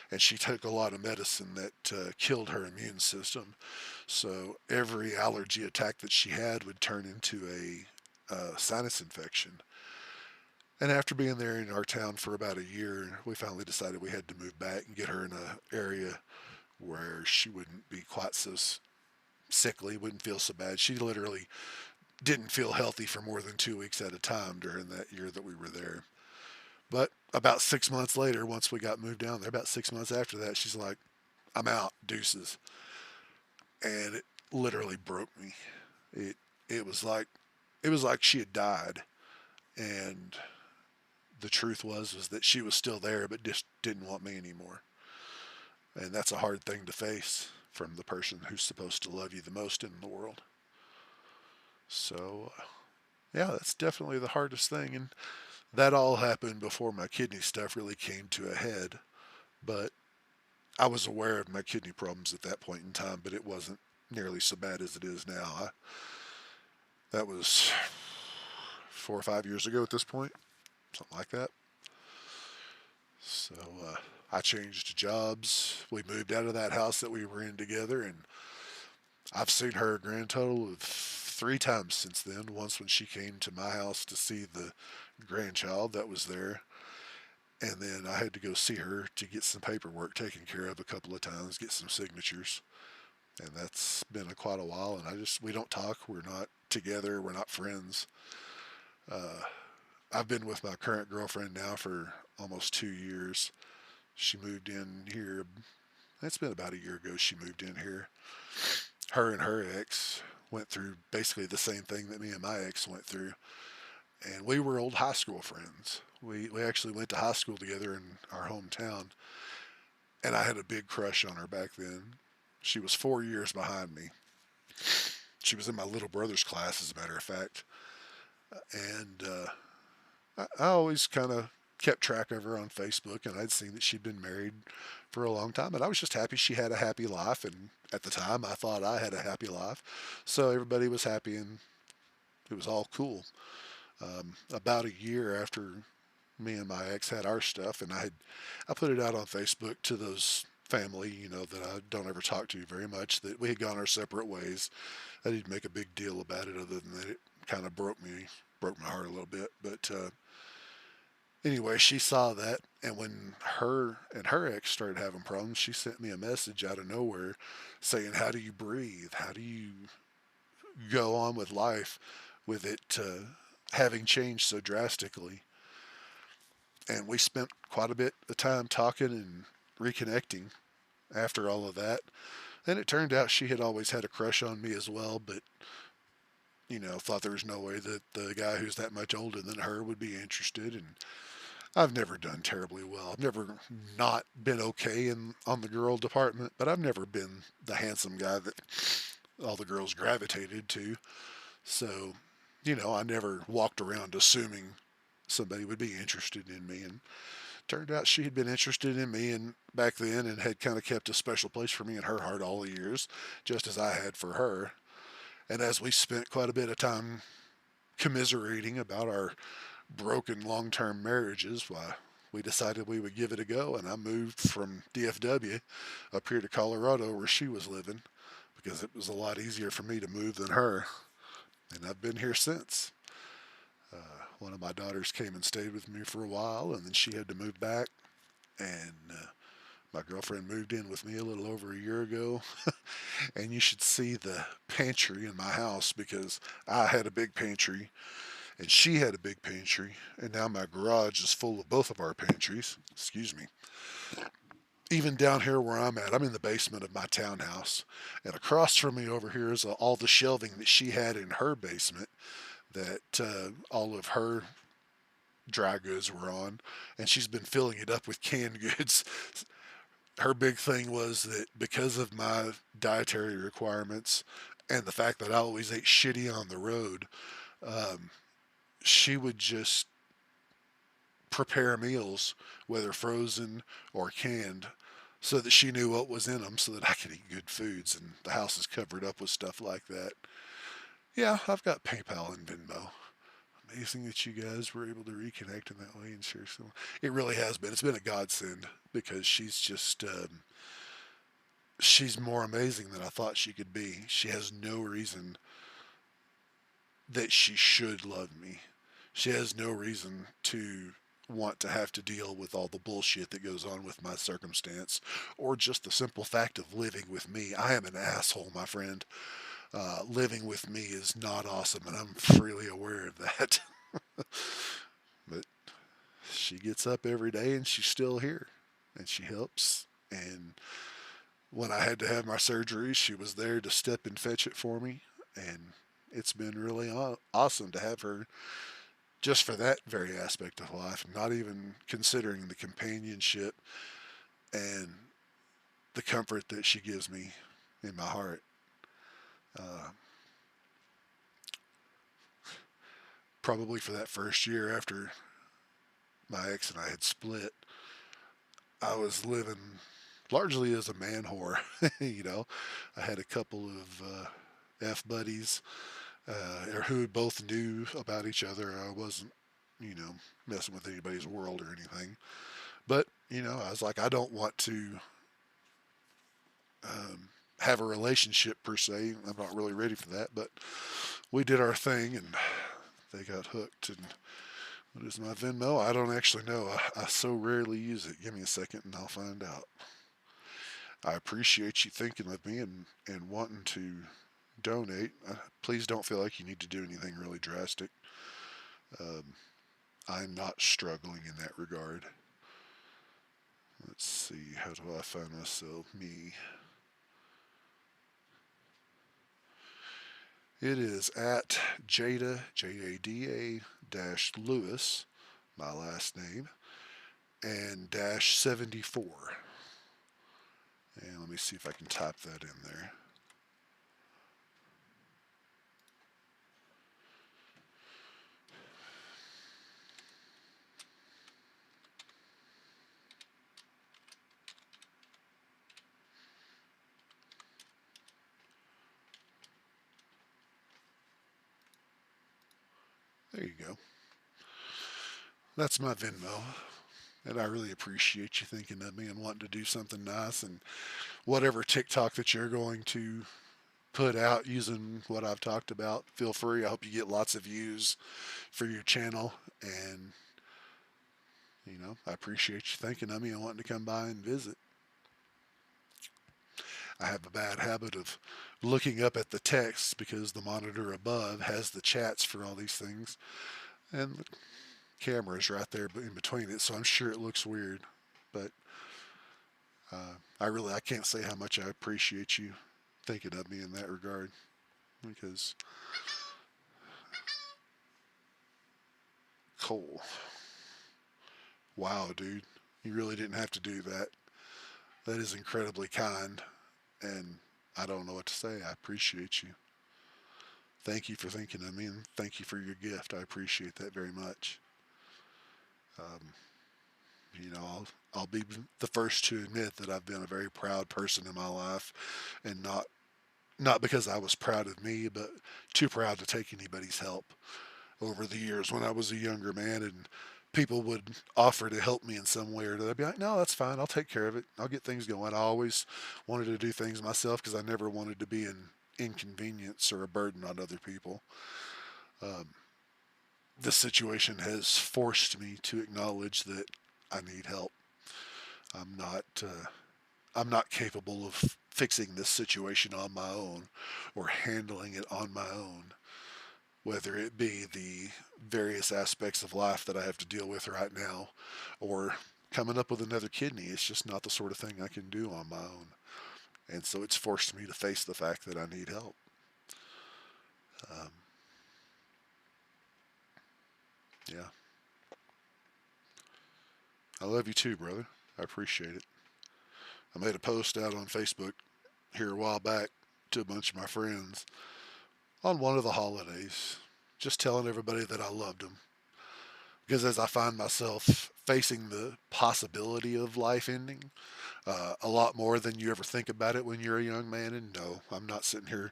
and she took a lot of medicine that killed her immune system. So every allergy attack that she had would turn into a sinus infection. And after being there in our town for about a year, we finally decided we had to move back and get her in an area where she wouldn't be quite so sickly, wouldn't feel so bad. She literally didn't feel healthy for more than 2 weeks at a time during that year that we were there. But about 6 months later, once we got moved down there, about 6 months after that, she's like, I'm out, deuces. And it literally broke me. It it was like it was like she had died, and the truth was that she was still there, but just didn't want me anymore. And that's a hard thing to face from the person who's supposed to love you the most in the world. So, yeah, that's definitely the hardest thing. And that all happened before my kidney stuff really came to a head. But I was aware of my kidney problems at that point in time, but it wasn't nearly so bad as it is now. That was 4 or 5 years ago at this point, something like that. So I changed jobs. We moved out of that house that we were in together, and I've seen her a grand total of 3 times since then. Once when she came to my house to see the grandchild that was there, and then I had to go see her to get some paperwork taken care of a couple of times, get some signatures, and that's been quite a while. And we don't talk. We're not together. We're not friends. Uh, I've been with my current girlfriend now for almost 2 years. She moved in here. It's been about a year ago she moved in here. Her and her ex went through basically the same thing that me and my ex went through. And we were old high school friends. We actually went to high school together in our hometown. And I had a big crush on her back then. She was 4 years behind me. She was in my little brother's class, as a matter of fact. And I always kind of kept track of her on Facebook, and I'd seen that she'd been married for a long time, and I was just happy she had a happy life. And at the time, I thought I had a happy life, so everybody was happy, and it was all cool. About a year after me and my ex had our stuff, and I put it out on Facebook to those family, that I don't ever talk to very much, that we had gone our separate ways. I didn't make a big deal about it, other than that it kind of broke my heart a little bit, but. Anyway, she saw that, and when her and her ex started having problems, she sent me a message out of nowhere saying, "How do you breathe? How do you go on with life with it having changed so drastically?" And we spent quite a bit of time talking and reconnecting after all of that. And it turned out she had always had a crush on me as well, but thought there was no way that the guy who's that much older than her would be interested. And I've never done terribly well. I've never not been okay on the girl department, but I've never been the handsome guy that all the girls gravitated to. So, I never walked around assuming somebody would be interested in me. And turned out she had been interested in me and back then, and had kind of kept a special place for me in her heart all the years, just as I had for her. And as we spent quite a bit of time commiserating about our broken long-term marriages, why, we decided we would give it a go, and I moved from DFW up here to Colorado where she was living, because it was a lot easier for me to move than her. And I've been here since. One of my daughters came and stayed with me for a while, and then she had to move back, and my girlfriend moved in with me a little over a year ago. And you should see the pantry in my house, because I had a big pantry and she had a big pantry, and now my garage is full of both of our pantries. Excuse me. Even down here where I'm at, I'm in the basement of my townhouse, and across from me over here is all the shelving that she had in her basement, that all of her dry goods were on, and she's been filling it up with canned goods. Her big thing was that because of my dietary requirements and the fact that I always ate shitty on the road, um, she would just prepare meals, whether frozen or canned, so that she knew what was in them, so that I could eat good foods, and the house is covered up with stuff like that. Yeah, I've got PayPal and Venmo. Amazing that you guys were able to reconnect in that way and share some. It really has been. It's been a godsend, because she's more amazing than I thought she could be. She has no reason that she should love me. She has no reason to want to have to deal with all the bullshit that goes on with my circumstance, or just the simple fact of living with me. I am an asshole, my friend. Living with me is not awesome, and I'm freely aware of that. But she gets up every day and she's still here, and she helps. And when I had to have my surgery, she was there to step and fetch it for me. And it's been really awesome to have her just for that very aspect of life, not even considering the companionship and the comfort that she gives me in my heart. Uh, Probably for that first year after my ex and I had split, I was living largely as a man whore. you know, I had a couple of F buddies who both knew about each other. I wasn't, you know, messing with anybody's world or anything. But, I was like, I don't want to have a relationship per se. I'm not really ready for that. But we did our thing and they got hooked. And what is my Venmo? I don't actually know. I so rarely use it. Give me a second and I'll find out. I appreciate you thinking of me and wanting to donate. Please don't feel like you need to do anything really drastic. Um, I'm not struggling in that regard. Let's see, how do I find myself? Me. It is at Jada, Jada dash Lewis, my last name, and dash 74. And let me see if I can type that in there. There you go. That's my Venmo. And I really appreciate you thinking of me and wanting to do something nice. And whatever TikTok that you're going to put out using what I've talked about, feel free. I hope you get lots of views for your channel. And, I appreciate you thinking of me and wanting to come by and visit. I have a bad habit of looking up at the text because the monitor above has the chats for all these things. And the camera is right there in between it, so I'm sure it looks weird. But I can't say how much I appreciate you thinking of me in that regard. Because Cole, wow, dude, you really didn't have to do that. That is incredibly kind, and I don't know what to say. I appreciate you. Thank you for thinking of me, and thank you for your gift. I appreciate that very much. Um, I'll be the first to admit that I've been a very proud person in my life, and not because I was proud of me, but too proud to take anybody's help. Over the years, when I was a younger man, and people would offer to help me in some way or other, I'd be like, "No, that's fine. I'll take care of it. I'll get things going." I always wanted to do things myself because I never wanted to be an inconvenience or a burden on other people. Um, this situation has forced me to acknowledge that I need help. I'm not I'm not capable of fixing this situation on my own or handling it on my own, whether it be the various aspects of life that I have to deal with right now or coming up with another kidney. It's just not the sort of thing I can do on my own. And so it's forced me to face the fact that I need help. Um, yeah. I love you too, brother. I appreciate it. I made a post out on Facebook here a while back to a bunch of my friends on one of the holidays, just telling everybody that I loved them. Because as I find myself facing the possibility of life ending, a lot more than you ever think about it when you're a young man. And no, I'm not sitting here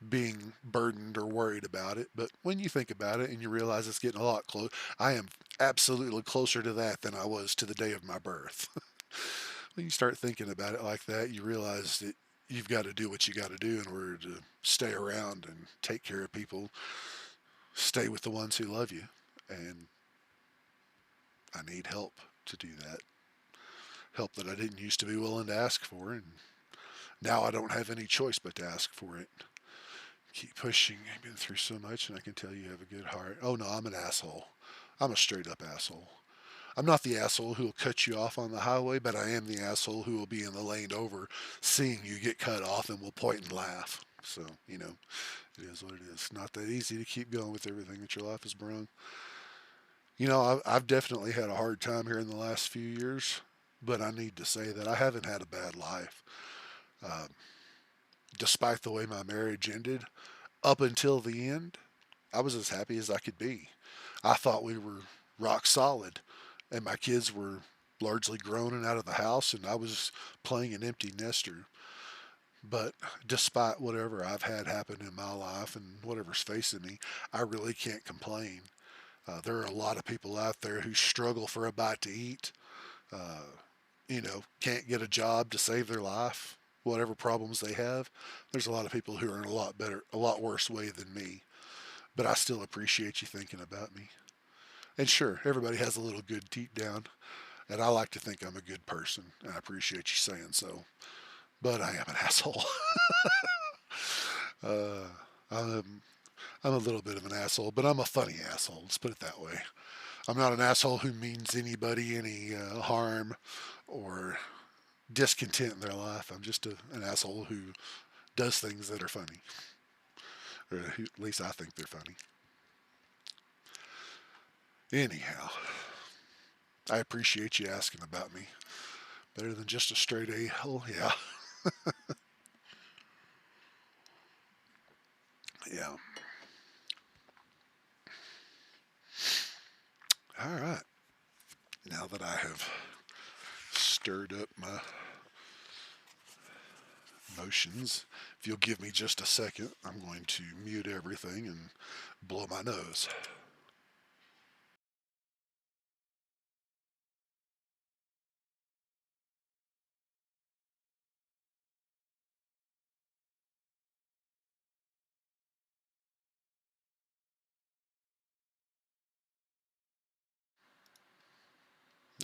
being burdened or worried about it. But when you think about it and you realize it's getting a lot close, I am absolutely closer to that than I was to the day of my birth. When you start thinking about it like that, you realize that you've got to do what you got to do in order to stay around and take care of people, stay with the ones who love you. and I need help to do that. Help that I didn't used to be willing to ask for, and now I don't have any choice but to ask for it. Keep pushing. I've been through so much, and I can tell you have a good heart. Oh no, I'm an asshole. I'm a straight up asshole. I'm not the asshole who will cut you off on the highway, but I am the asshole who will be in the lane over, seeing you get cut off, and will point and laugh. So, it is what it is. Not that easy to keep going with everything that your life has brung. I've definitely had a hard time here in the last few years, but I need to say that I haven't had a bad life. Uh, Despite the way my marriage ended, up until the end, I was as happy as I could be. I thought we were rock solid, and my kids were largely grown and out of the house, and I was playing an empty nester. But despite whatever I've had happen in my life and whatever's facing me, I really can't complain. There are a lot of people out there who struggle for a bite to eat, uh, can't get a job to save their life, whatever problems they have. There's a lot of people who are in a lot worse way than me. But I still appreciate you thinking about me. And sure, everybody has a little good deep down, and I like to think I'm a good person, and I appreciate you saying so. But I am an asshole. uh, I'm, I'm a little bit of an asshole, but I'm a funny asshole. Let's put it that way. I'm not an asshole who means anybody any harm or discontent in their life. I'm just an asshole who does things that are funny, or at least I think they're funny. Anyhow, I appreciate you asking about me. Better than just a straight A hole, yeah. Yeah. All right. Now that I have stirred up my emotions, if you'll give me just a second, I'm going to mute everything and blow my nose.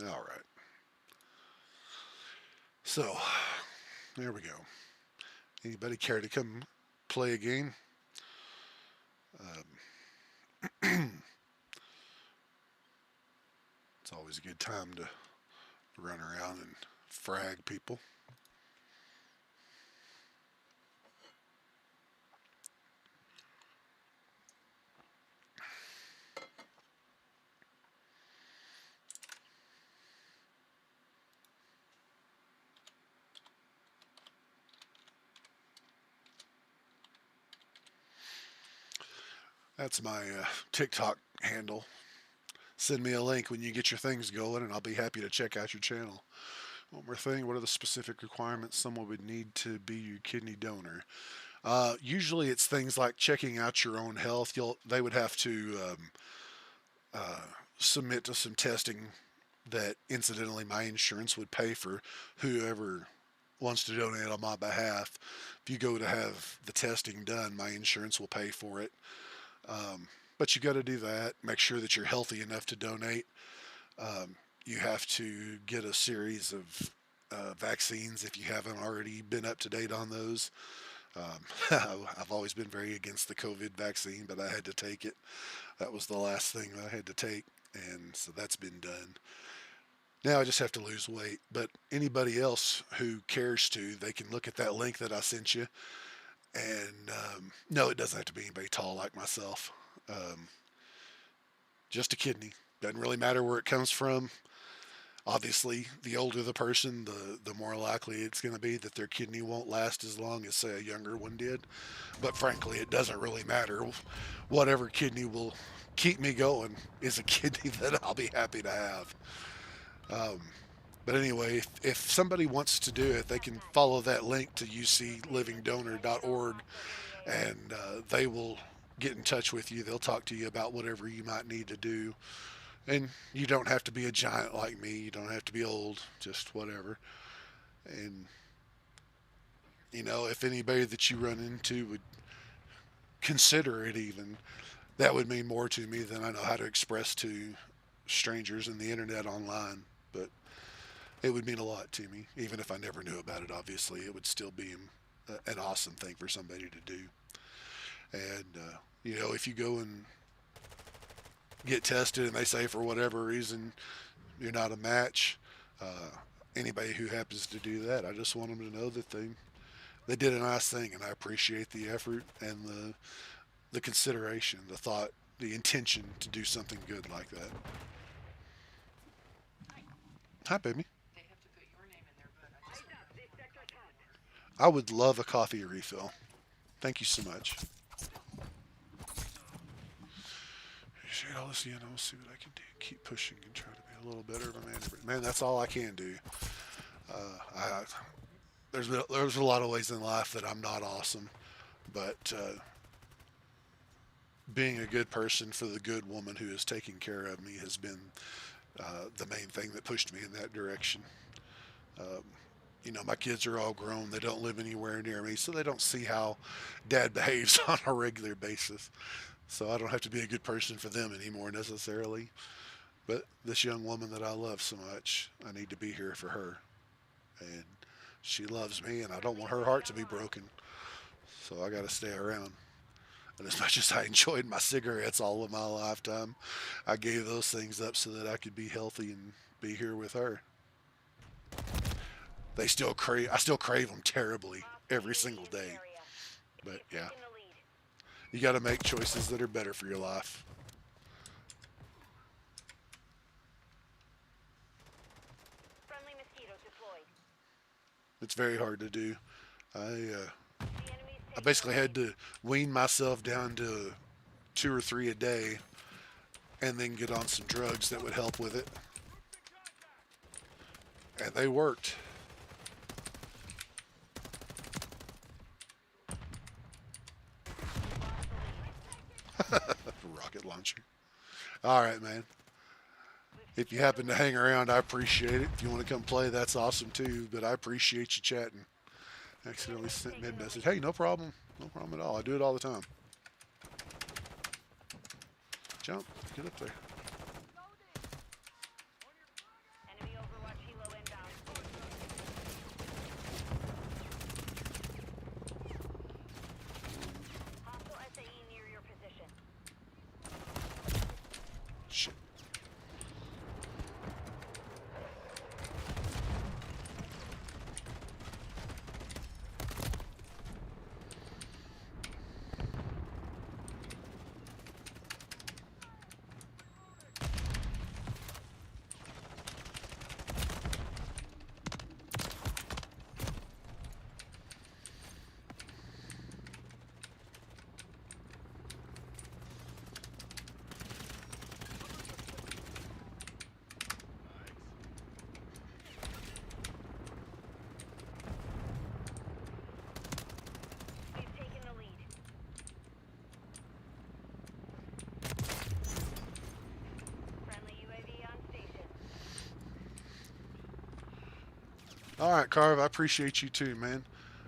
All right. So, there we go. Anybody care to come play a game? It's always a good time to run around and frag people. That's my TikTok handle. Send me a link when you get your things going, and I'll be happy to check out your channel. One more thing, what are the specific requirements someone would need to be your kidney donor? Usually it's things like checking out your own health. They would have to uh, submit to some testing that incidentally my insurance would pay for whoever wants to donate on my behalf. If you go to have the testing done, my insurance will pay for it. But you got to do that. Make sure that you're healthy enough to donate. Um, you have to get a series of vaccines if you haven't already been up to date on those. I've always been very against the COVID vaccine, but I had to take it. That was the last thing I had to take, and so that's been done. Now I just have to lose weight. But anybody else who cares to, they can look at that link that I sent you. And no, it doesn't have to be anybody tall like myself. Um, just a kidney. Doesn't really matter where it comes from. Obviously, the older the person, the more likely it's going to be that their kidney won't last as long as, say, a younger one did. But frankly, it doesn't really matter. Whatever kidney will keep me going is a kidney that I'll be happy to have. Um, but anyway, if somebody wants to do it, they can follow that link to uclivingdonor.org, and they will get in touch with you. They'll talk to you about whatever you might need to do. And you don't have to be a giant like me. You don't have to be old, just whatever. And, if anybody that you run into would consider it even, That would mean more to me than I know how to express to strangers in the internet online. But it would mean a lot to me, even if I never knew about it. Obviously, it would still be an awesome thing for somebody to do. And if you go and get tested and they say for whatever reason you're not a match, anybody who happens to do that, I just want them to know that they did a nice thing, and I appreciate the effort and the consideration, the thought, the intention to do something good like that. Hi, baby. They have to put your name in there, but I just want to I would love a coffee refill. Thank you so much. Appreciate all this, I'll see what I can do. Keep pushing and try to be a little better of a man. Man, that's all I can do. I there's a lot of ways in life that I'm not awesome, but being a good person for the good woman who is taking care of me has been the main thing that pushed me in that direction. Um, my kids are all grown. They don't live anywhere near me, so they don't see how dad behaves on a regular basis. So I don't have to be a good person for them anymore necessarily. But this young woman that I love so much, I need to be here for her. And she loves me, and I don't want her heart to be broken. So I got to stay around. And as much as I enjoyed my cigarettes all of my lifetime, I gave those things up so that I could be healthy and be here with her. I still crave them terribly every single day. But yeah, you got to make choices that are better for your life. Friendly mosquitoes deployed. It's very hard to do. I uh, The enemy's I basically had to wean myself down to 2 or 3 a day, and then get on some drugs that would help with it. And they worked. Rocket launcher. All right, man. If you happen to hang around, I appreciate it. If you want to come play, that's awesome too. But I appreciate you chatting. Accidentally sent mid message. Hey, no problem. No problem at all. I do it all the time. Jump. Get up there. enemy overwatch helo inbound. Hostile SAE near your position. Shit. We've taken the lead. Friendly UAV on station. All right, Carv. I appreciate you too, man.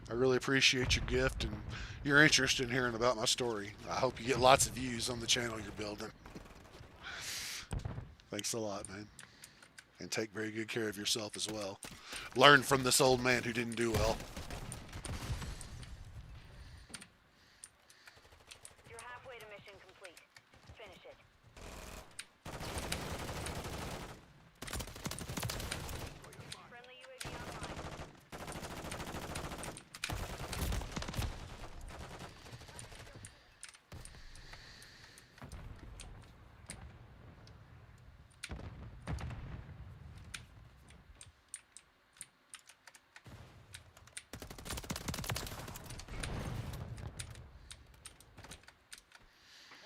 I really appreciate your gift and your interest in hearing about my story. I hope you get lots of views on the channel you're building. Thanks a lot, man. And take very good care of yourself as well. Learn from this old man who didn't do well. You're halfway to mission complete. Finish it. Friendly UAV online.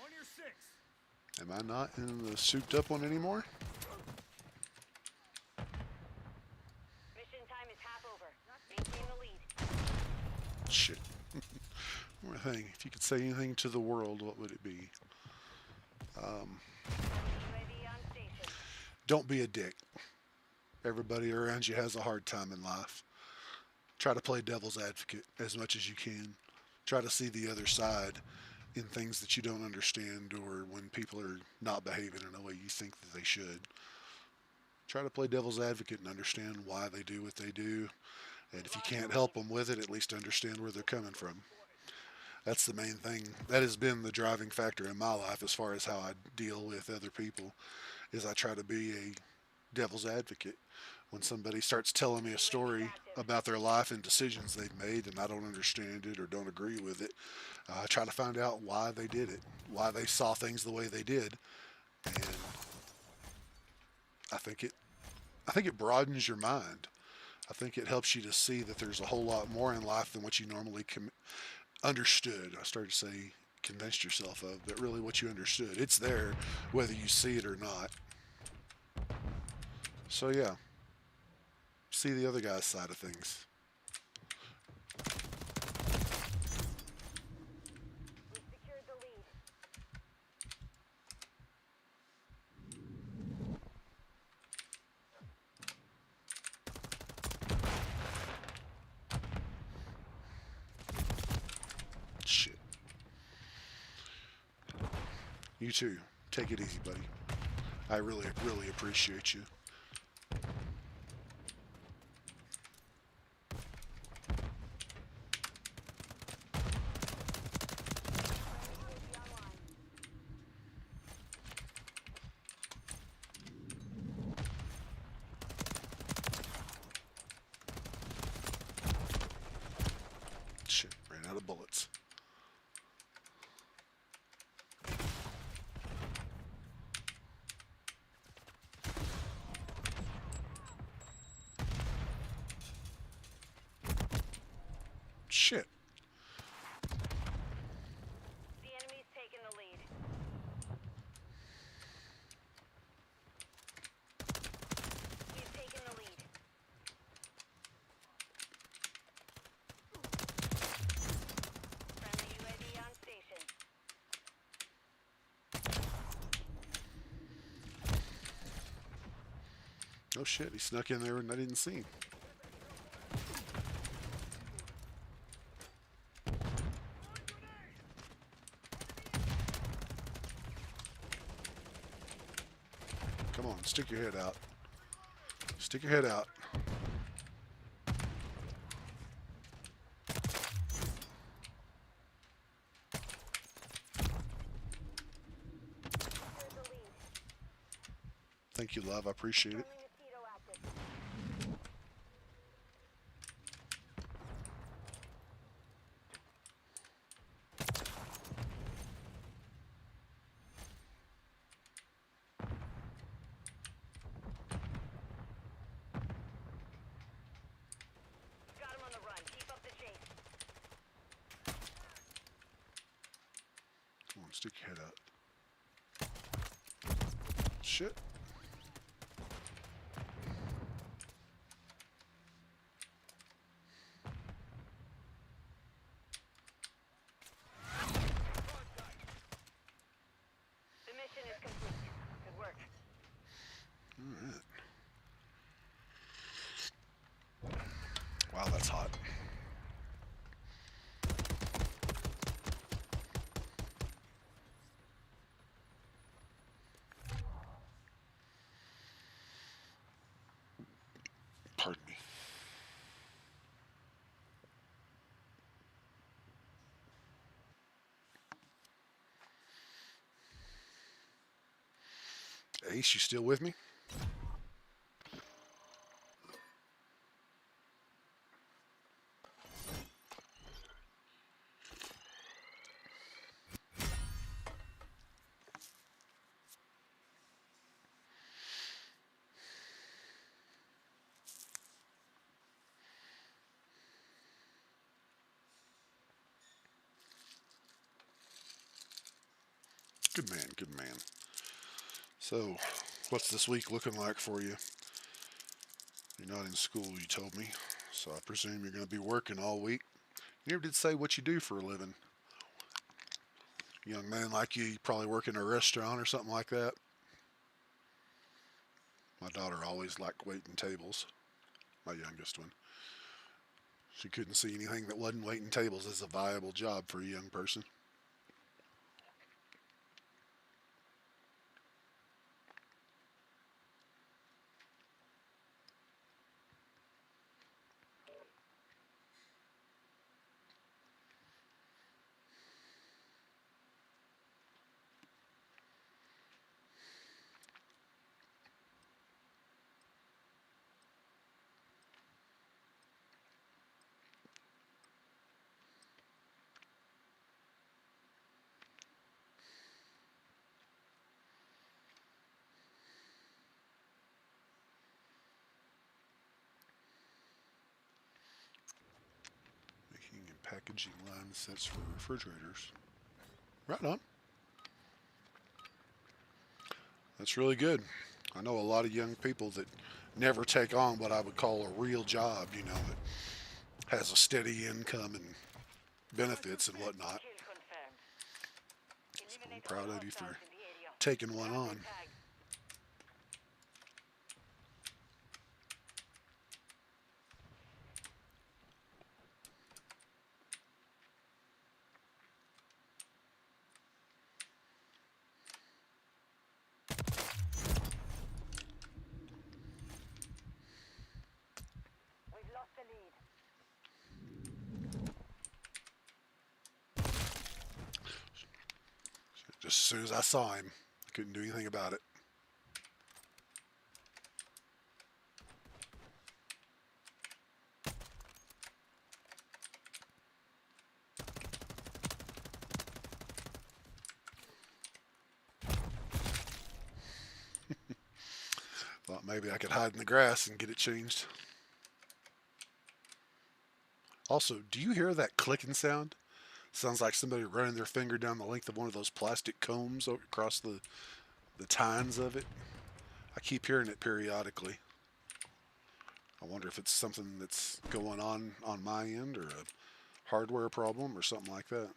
On your six. Am I not in the souped up one anymore? Mission time is half over. Maintain the lead. Shit. One more thing. If you could say anything to the world, what would it be? UAV on station. Don't be a dick. Everybody around you has a hard time in life. Try to play devil's advocate as much as you can. Try to see the other side in things that you don't understand or when people are not behaving in a way you think that they should. Try to play devil's advocate and understand why they do what they do. And if you can't help them with it, at least understand where they're coming from. That's the main thing. That has been the driving factor in my life as far as how I deal with other people is I try to be a devil's advocate. When somebody starts telling me a story about their life and decisions they've made and I don't understand it or don't agree with it, I try to find out why they did it, why they saw things the way they did, and I think it I think it broadens your mind. I think it helps you to see that there's a whole lot more in life than what you normally understood. I started to say convinced yourself of, but really what you understood. It's there whether you see it or not. So yeah, see the other guy's side of things. We've secured the lead. Shit. You too. Take it easy, buddy. I really, really appreciate you. UAV online. Shit, ran out of bullets. Shit. The enemy's taken the lead. We've taken the lead. Friendly UAV on station. Oh shit, he snuck in there and I didn't see him. Come on, stick your head out. Stick your head out. Secured the lead. Thank you, love. I appreciate it. Friendly mosquito active. Got him on the run. Keep up the chase. Come on, stick your head out. Shit. The mission is complete. Good work. Alright. Wow, that's hot. Pardon me. Ace, you still with me? Good man, good man. So, what's this week looking like for you? You're not in school, you told me, so I presume you're going to be working all week. You never did say what you do for a living. Young man like you probably work in a restaurant or something like that. My daughter always liked waiting tables, my youngest one. She couldn't see anything that wasn't waiting tables as a viable job for a young person. Packaging line sets for refrigerators. Right on. That's really good. I know a lot of young people that never take on what I would call a real job, you know, that has a steady income and benefits and whatnot. Kill confirmed. So I'm Eliminate proud all of you for hostiles in the area. taking one Grab on. their tags. We've lost the lead. Just as soon as I saw him, I couldn't do anything about it. Thought maybe I could hide in the grass and get it changed. Also, do you hear that clicking sound? Sounds like somebody running their finger down the length of one of those plastic combs across the tines of it. I keep hearing it periodically. I wonder if it's something that's going on my end, or a hardware problem or something like that.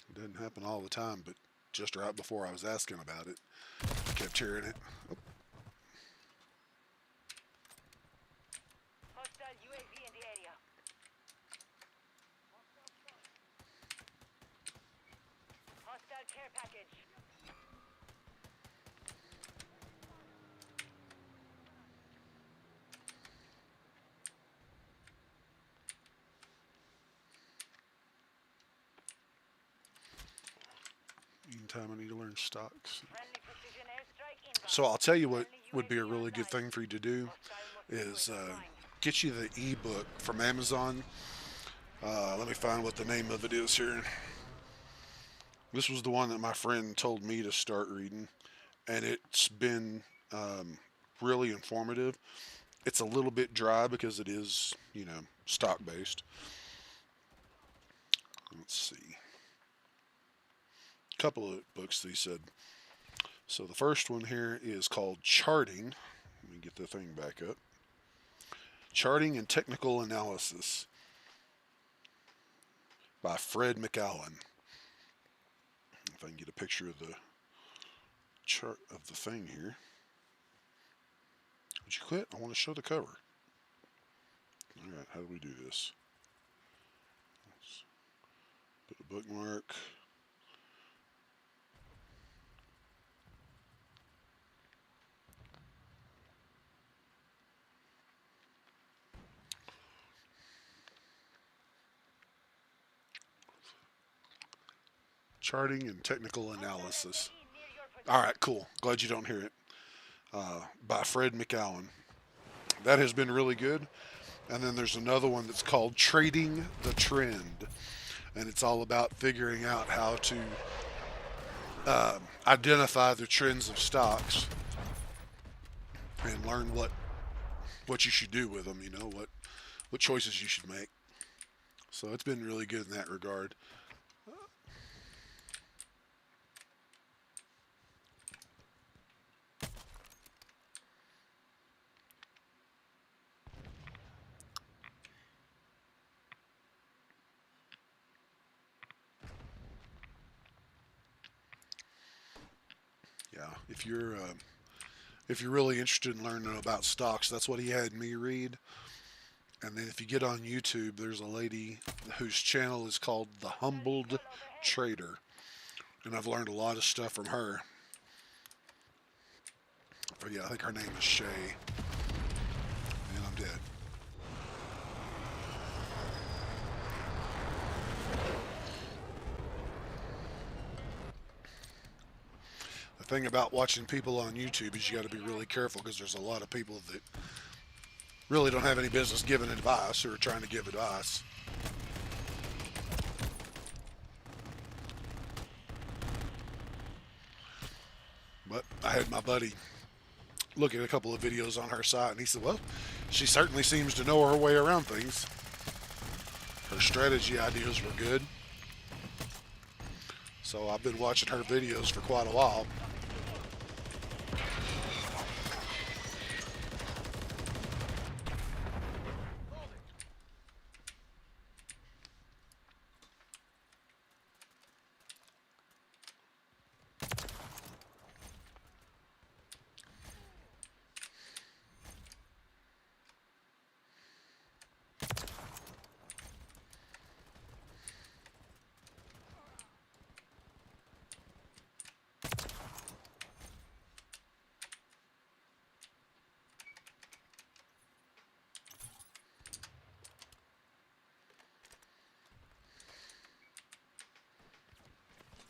It doesn't happen all the time, but just right before I was asking about it, I kept hearing it. Oh, Hostile UAV in the area. Hostile care package. meantime, I need to learn stocks. Friendly precision airstrike inbound. So I'll tell you what Friendly would be a UAV really good online. thing for you to do Hostile mosquito is online. get you the ebook from Amazon. Let me find what the name of it is here. This was the one that my friend told me to start reading, and it's been really informative. It's a little bit dry because it is, you know, stock based. Let's see. A couple of books they said. So the first one here is called Charting. Let me get the thing back up. Charting and Technical Analysis by Fred McAllen. If I can get a picture of the chart of the thing here. Would you quit? I want to show the cover. Alright, how do we do this? Let's put a bookmark. Charting and Technical Analysis. Alright, cool. Glad you don't hear it. By Fred McAllen. That has been really good. And then there's another one that's called Trading the Trend. And it's all about figuring out how to identify the trends of stocks and learn what you should do with them, you know, what choices you should make. So it's been really good in that regard. Yeah, if you're really interested in learning about stocks, that's what he had me read. And then if you get on YouTube, there's a lady whose channel is called The Humbled Trader. And I've learned a lot of stuff from her. But yeah, I think her name is Shay. And I'm dead. The thing about watching people on YouTube is you got to be really careful because there's a lot of people that really don't have any business giving advice or trying to give advice. But I had my buddy looking at a couple of videos on her site, and he said, well, she certainly seems to know her way around things. Her strategy ideas were good. So I've been watching her videos for quite a while.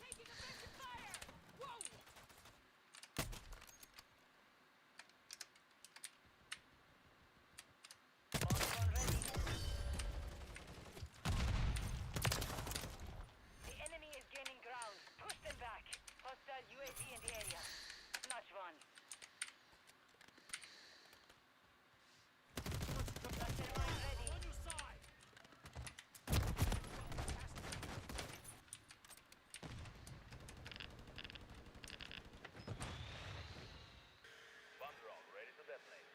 Taking effective fire! Whoa! Bomb ready. The enemy is gaining ground. Push them back. Hostile UAV in the area. Notch one. Cluster mine ready. On your side! Bomb drone ready to detonate.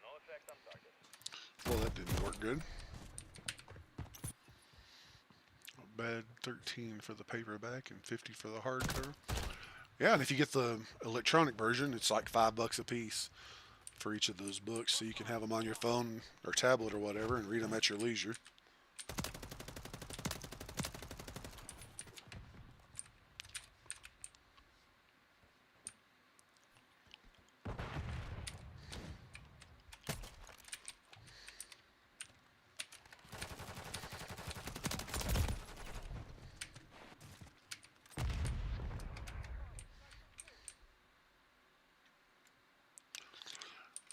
No effect on target. Well, that didn't work good. A bad 13 for the paperback and 50 for the hardcover. Yeah, and if you get the electronic version, it's like $5 a piece for each of those books, so you can have them on your phone or tablet or whatever and read them at your leisure.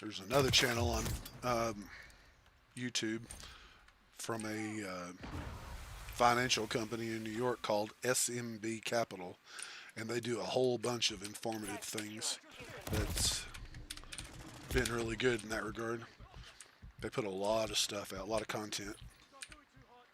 There's another channel on YouTube from a financial company in New York called SMB Capital, and they do a whole bunch of informative things that's been really good in that regard. They put a lot of stuff out, a lot of content. Not doing too hot.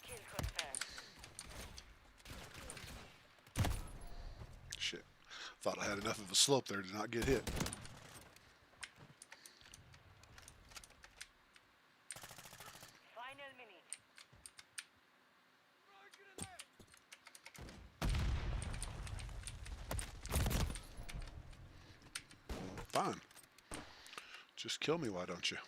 Kill confirmed. Shit. Thought I had enough of a slope there to not get hit. Final minute. Fine. Just kill me, why don't you?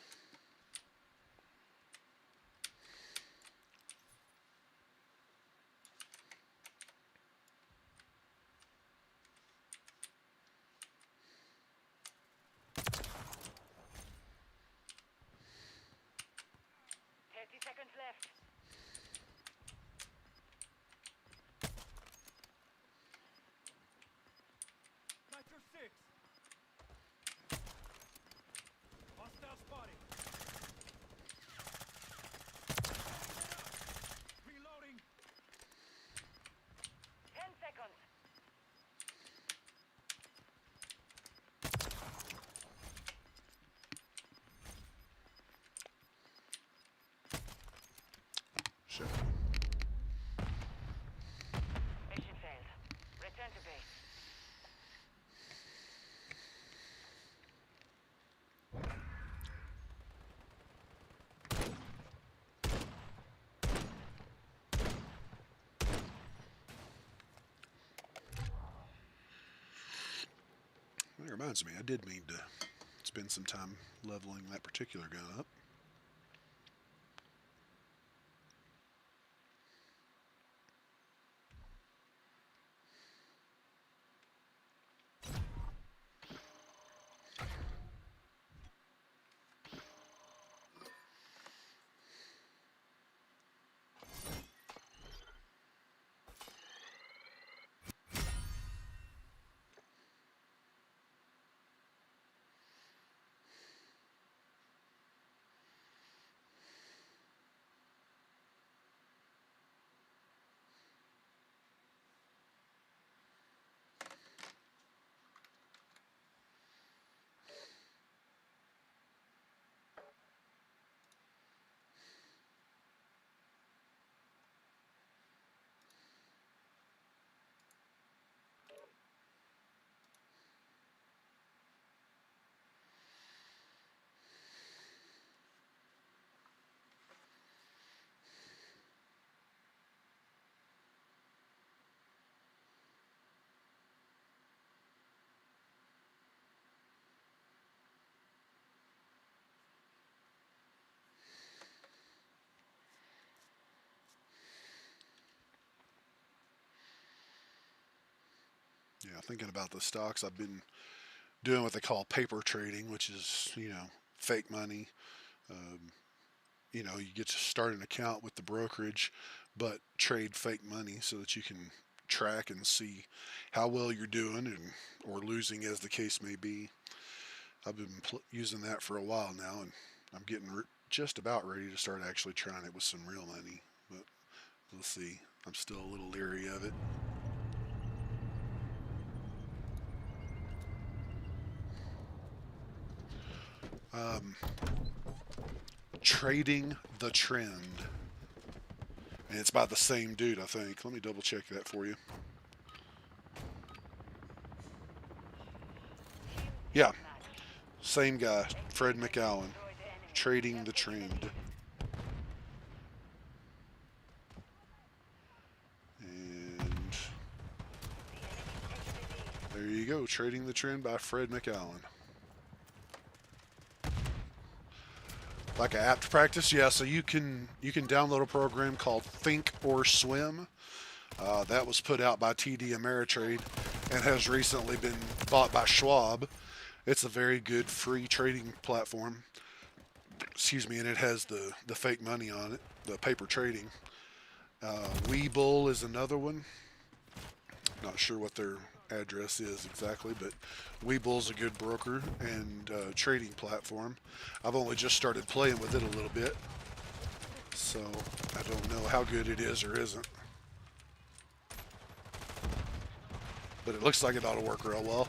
Seconds left. Nitro 6! Hostile spotted! reminds me, I did mean to spend some time leveling that particular gun up. Yeah, thinking about the stocks, I've been doing what they call paper trading, which is, fake money. Um, you get to start an account with the brokerage, but trade fake money so that you can track and see how well you're doing or losing as the case may be. I've been using that for a while now, and I'm getting just about ready to start actually trying it with some real money, but we'll see. I'm still a little leery of it. Trading the Trend. And it's by the same dude, I think. Let me double check that for you. Yeah, same guy, Fred McAllen. Trading the Trend. And there you go, Trading the Trend by Fred McAllen. Like an app to practice, yeah. So you can download a program called Think or Swim. That was put out by TD Ameritrade and has recently been bought by Schwab. It's a very good free trading platform. Excuse me, and it has the fake money on it, the paper trading. Webull is another one. Not sure what their address is exactly, but Webull's a good broker and trading platform. I've only just started playing with it a little bit, so I don't know how good it is or isn't. But it looks like it ought to work real well.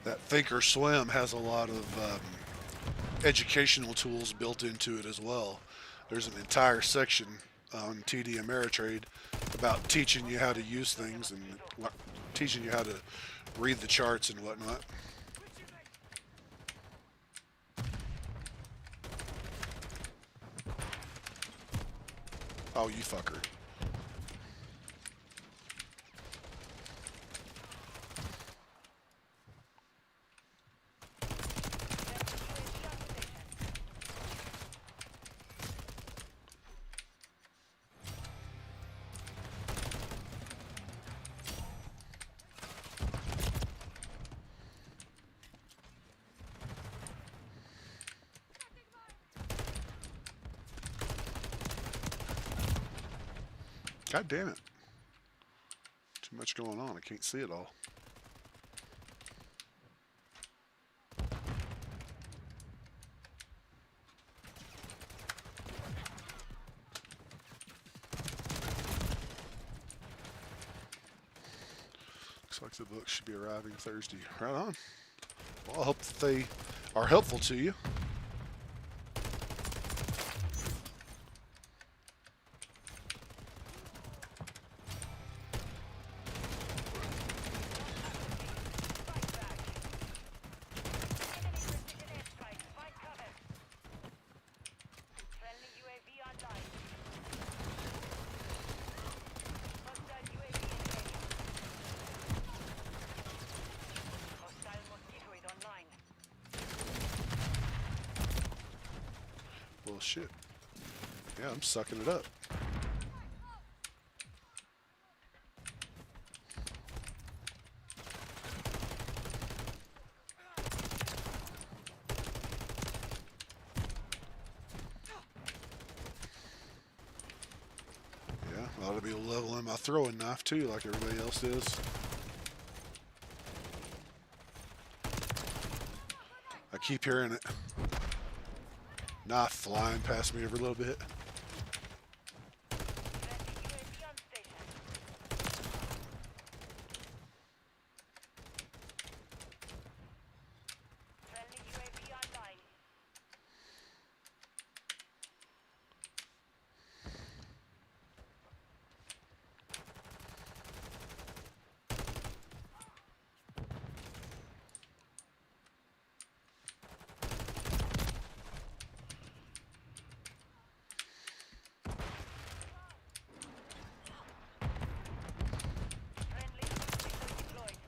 That Thinkorswim has a lot of educational tools built into it as well. There's an entire section on TD Ameritrade about teaching you how to use things and teaching you how to read the charts and whatnot. Oh, you fucker. God damn it. Too much going on. I can't see it all. Looks like the books should be arriving Thursday. Right on. Well, I hope that they are helpful to you. Fight back. Enemy precision airstrikes. Find cover. Friendly UAV online. Hostile UAV in area. Hostile mosquito is online. Well, shit. Yeah, I'm sucking it up. Yeah, I ought to be leveling my throwing knife too, like everybody else is. I keep hearing it. Knife flying past me every little bit. Friendly UAV on station. Friendly UAV online. Friendly missile deployed.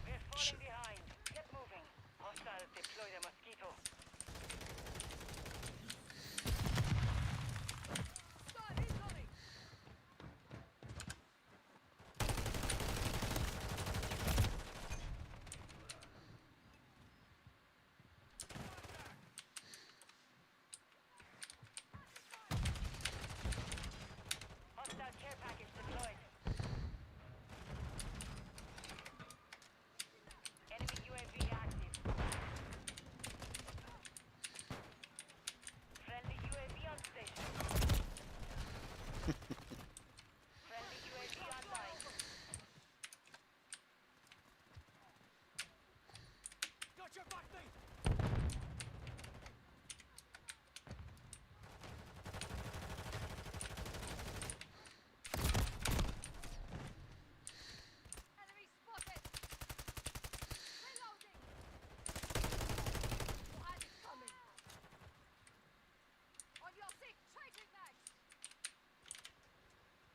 We're falling behind. Get moving. Hostiles deploy the mosquito. Start incoming! Hostile care package deployed. Enemy UAV active. Friendly UAV on station. Friendly UAV online. Got your back, mate! Enemy spotted! Reloading! One is coming! On your six, changing mags!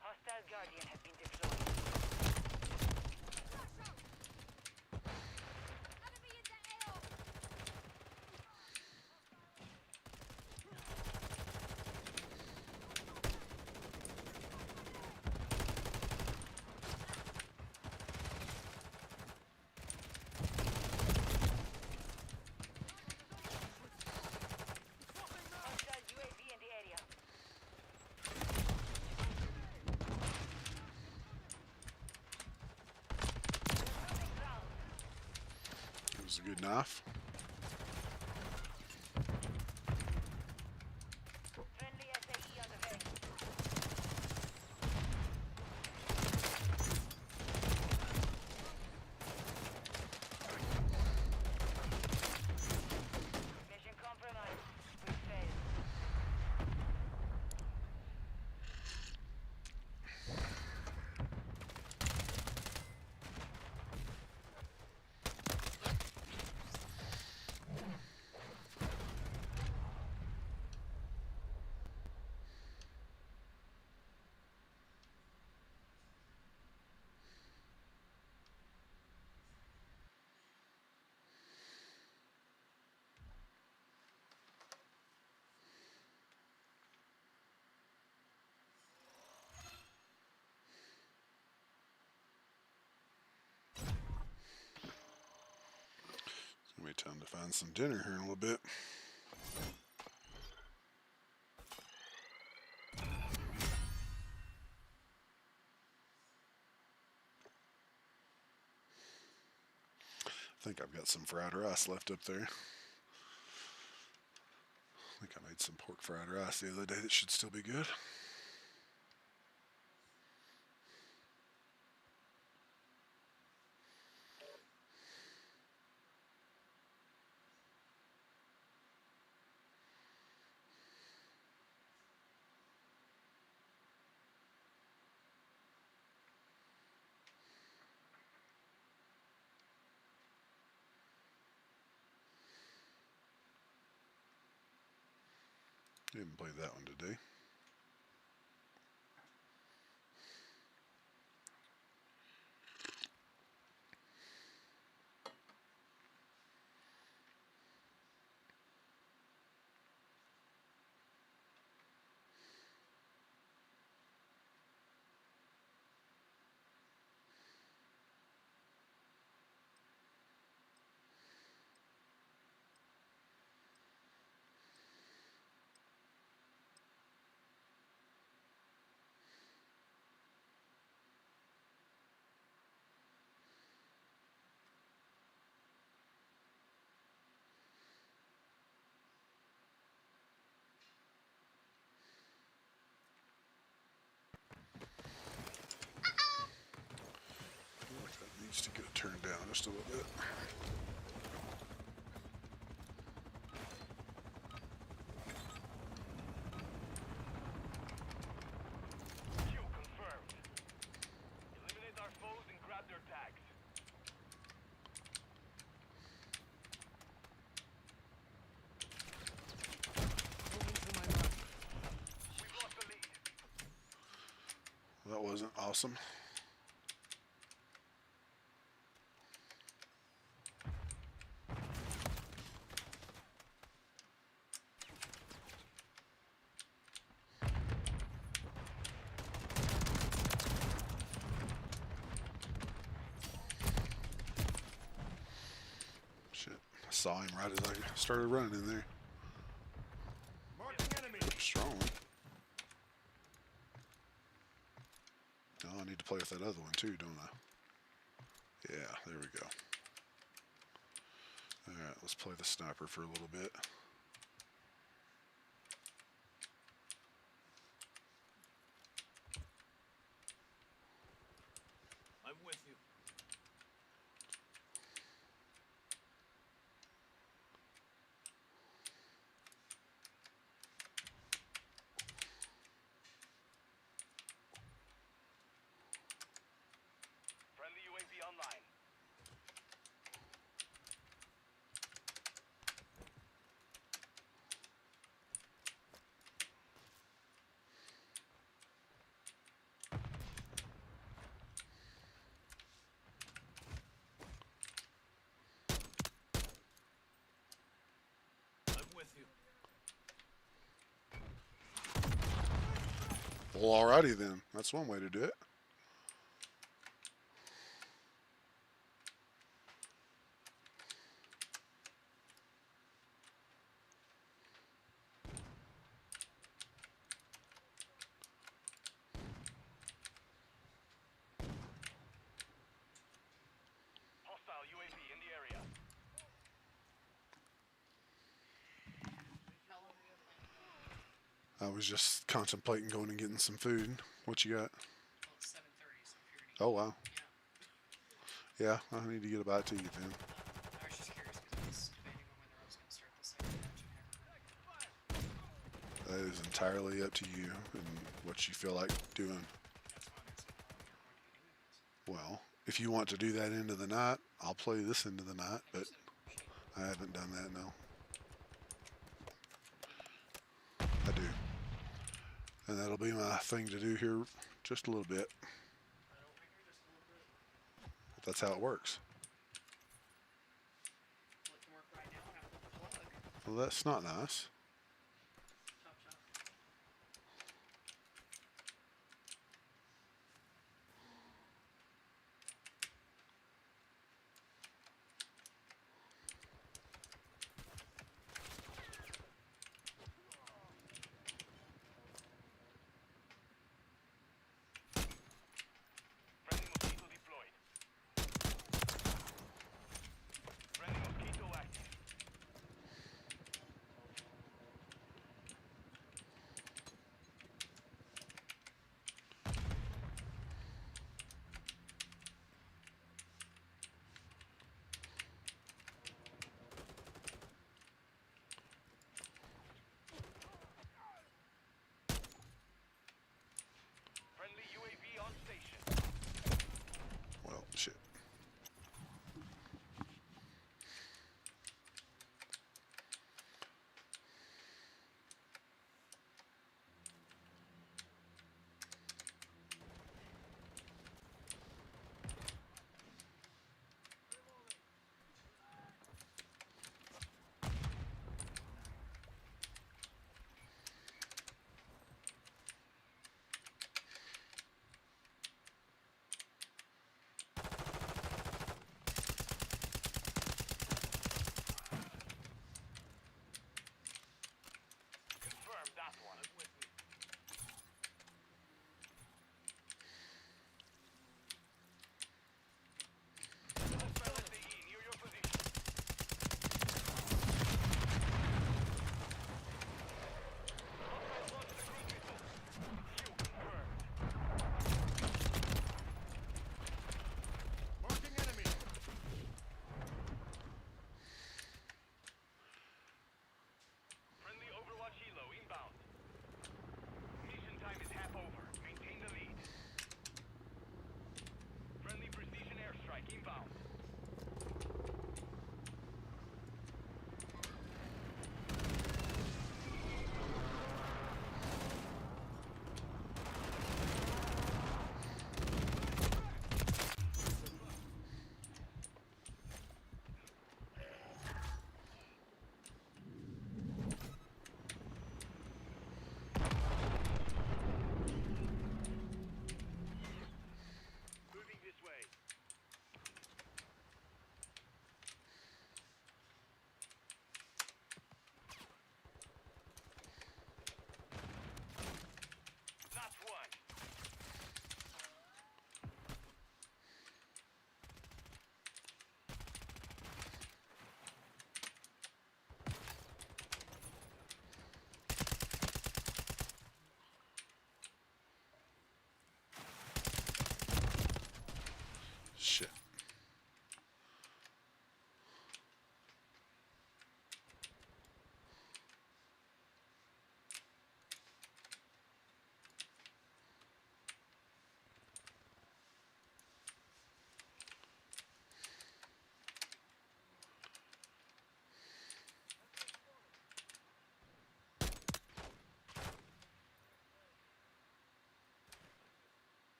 Hostile Guardian has been deployed. Flash out! Enemy in the AO! Hostile UAV in the area. Losing ground. It was a good knife. Friendly SAE on the way. Mission compromised. We failed. It's gonna be time to find some dinner here in a little bit. I think I've got some fried rice left up there. I think I made some pork fried rice the other day that should still be good. Didn't play that one today. That needs to get turned down just a little bit. Kill confirmed. Eliminate our foes and grab their tags. Moving to my mark. We've lost the lead. That wasn't awesome. Shit, I saw him right as I started running in there. Marking enemy. Strong. Oh, I need to play with that other one too, don't I? Yeah, there we go. Alright, let's play the sniper for a little bit. I'm with you. Friendly UAV online. I'm with you. Well, alrighty then. That's one way to do it. Hostile UAV in the area. How long are you playing? I was just contemplating going and getting some food. What you got? Well, it's 7:30, so if you're Oh, gonna wow. yeah. Yeah, I need to get a bite to you then. I was just curious because I was debating on whether I was gonna start the second match and That is entirely up to you and what you feel like doing. that's fine. It's not like you're going to anyways. Well, if you want to do that end of the night, I'll play this end of the night, but I haven't done that, no. I do. And that'll be my thing to do here just a little bit. But that's how it works. Well, it can work right now and I pulled the plug. Well, that's not nice. Chop, chop.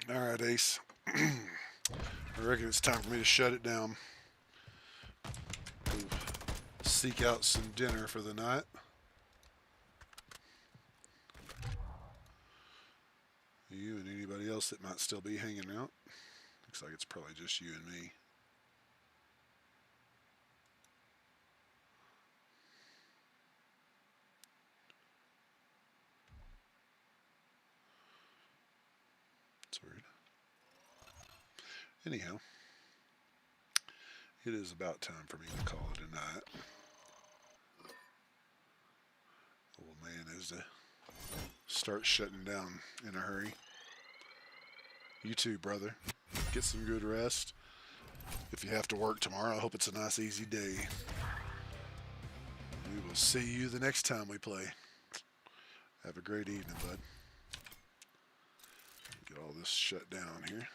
All right, Ace. I reckon it's time for me to shut it down. Go seek out some dinner for the night. You and anybody else that might still be hanging out. Looks like it's probably just you and me. It's weird. Anyhow, it is about time for me to call it a night. Old man is to start shutting down in a hurry. You too, brother. Get some good rest. If you have to work tomorrow, I hope it's a nice, easy day. We will see you the next time we play. Have a great evening, bud. Get all this shut down here.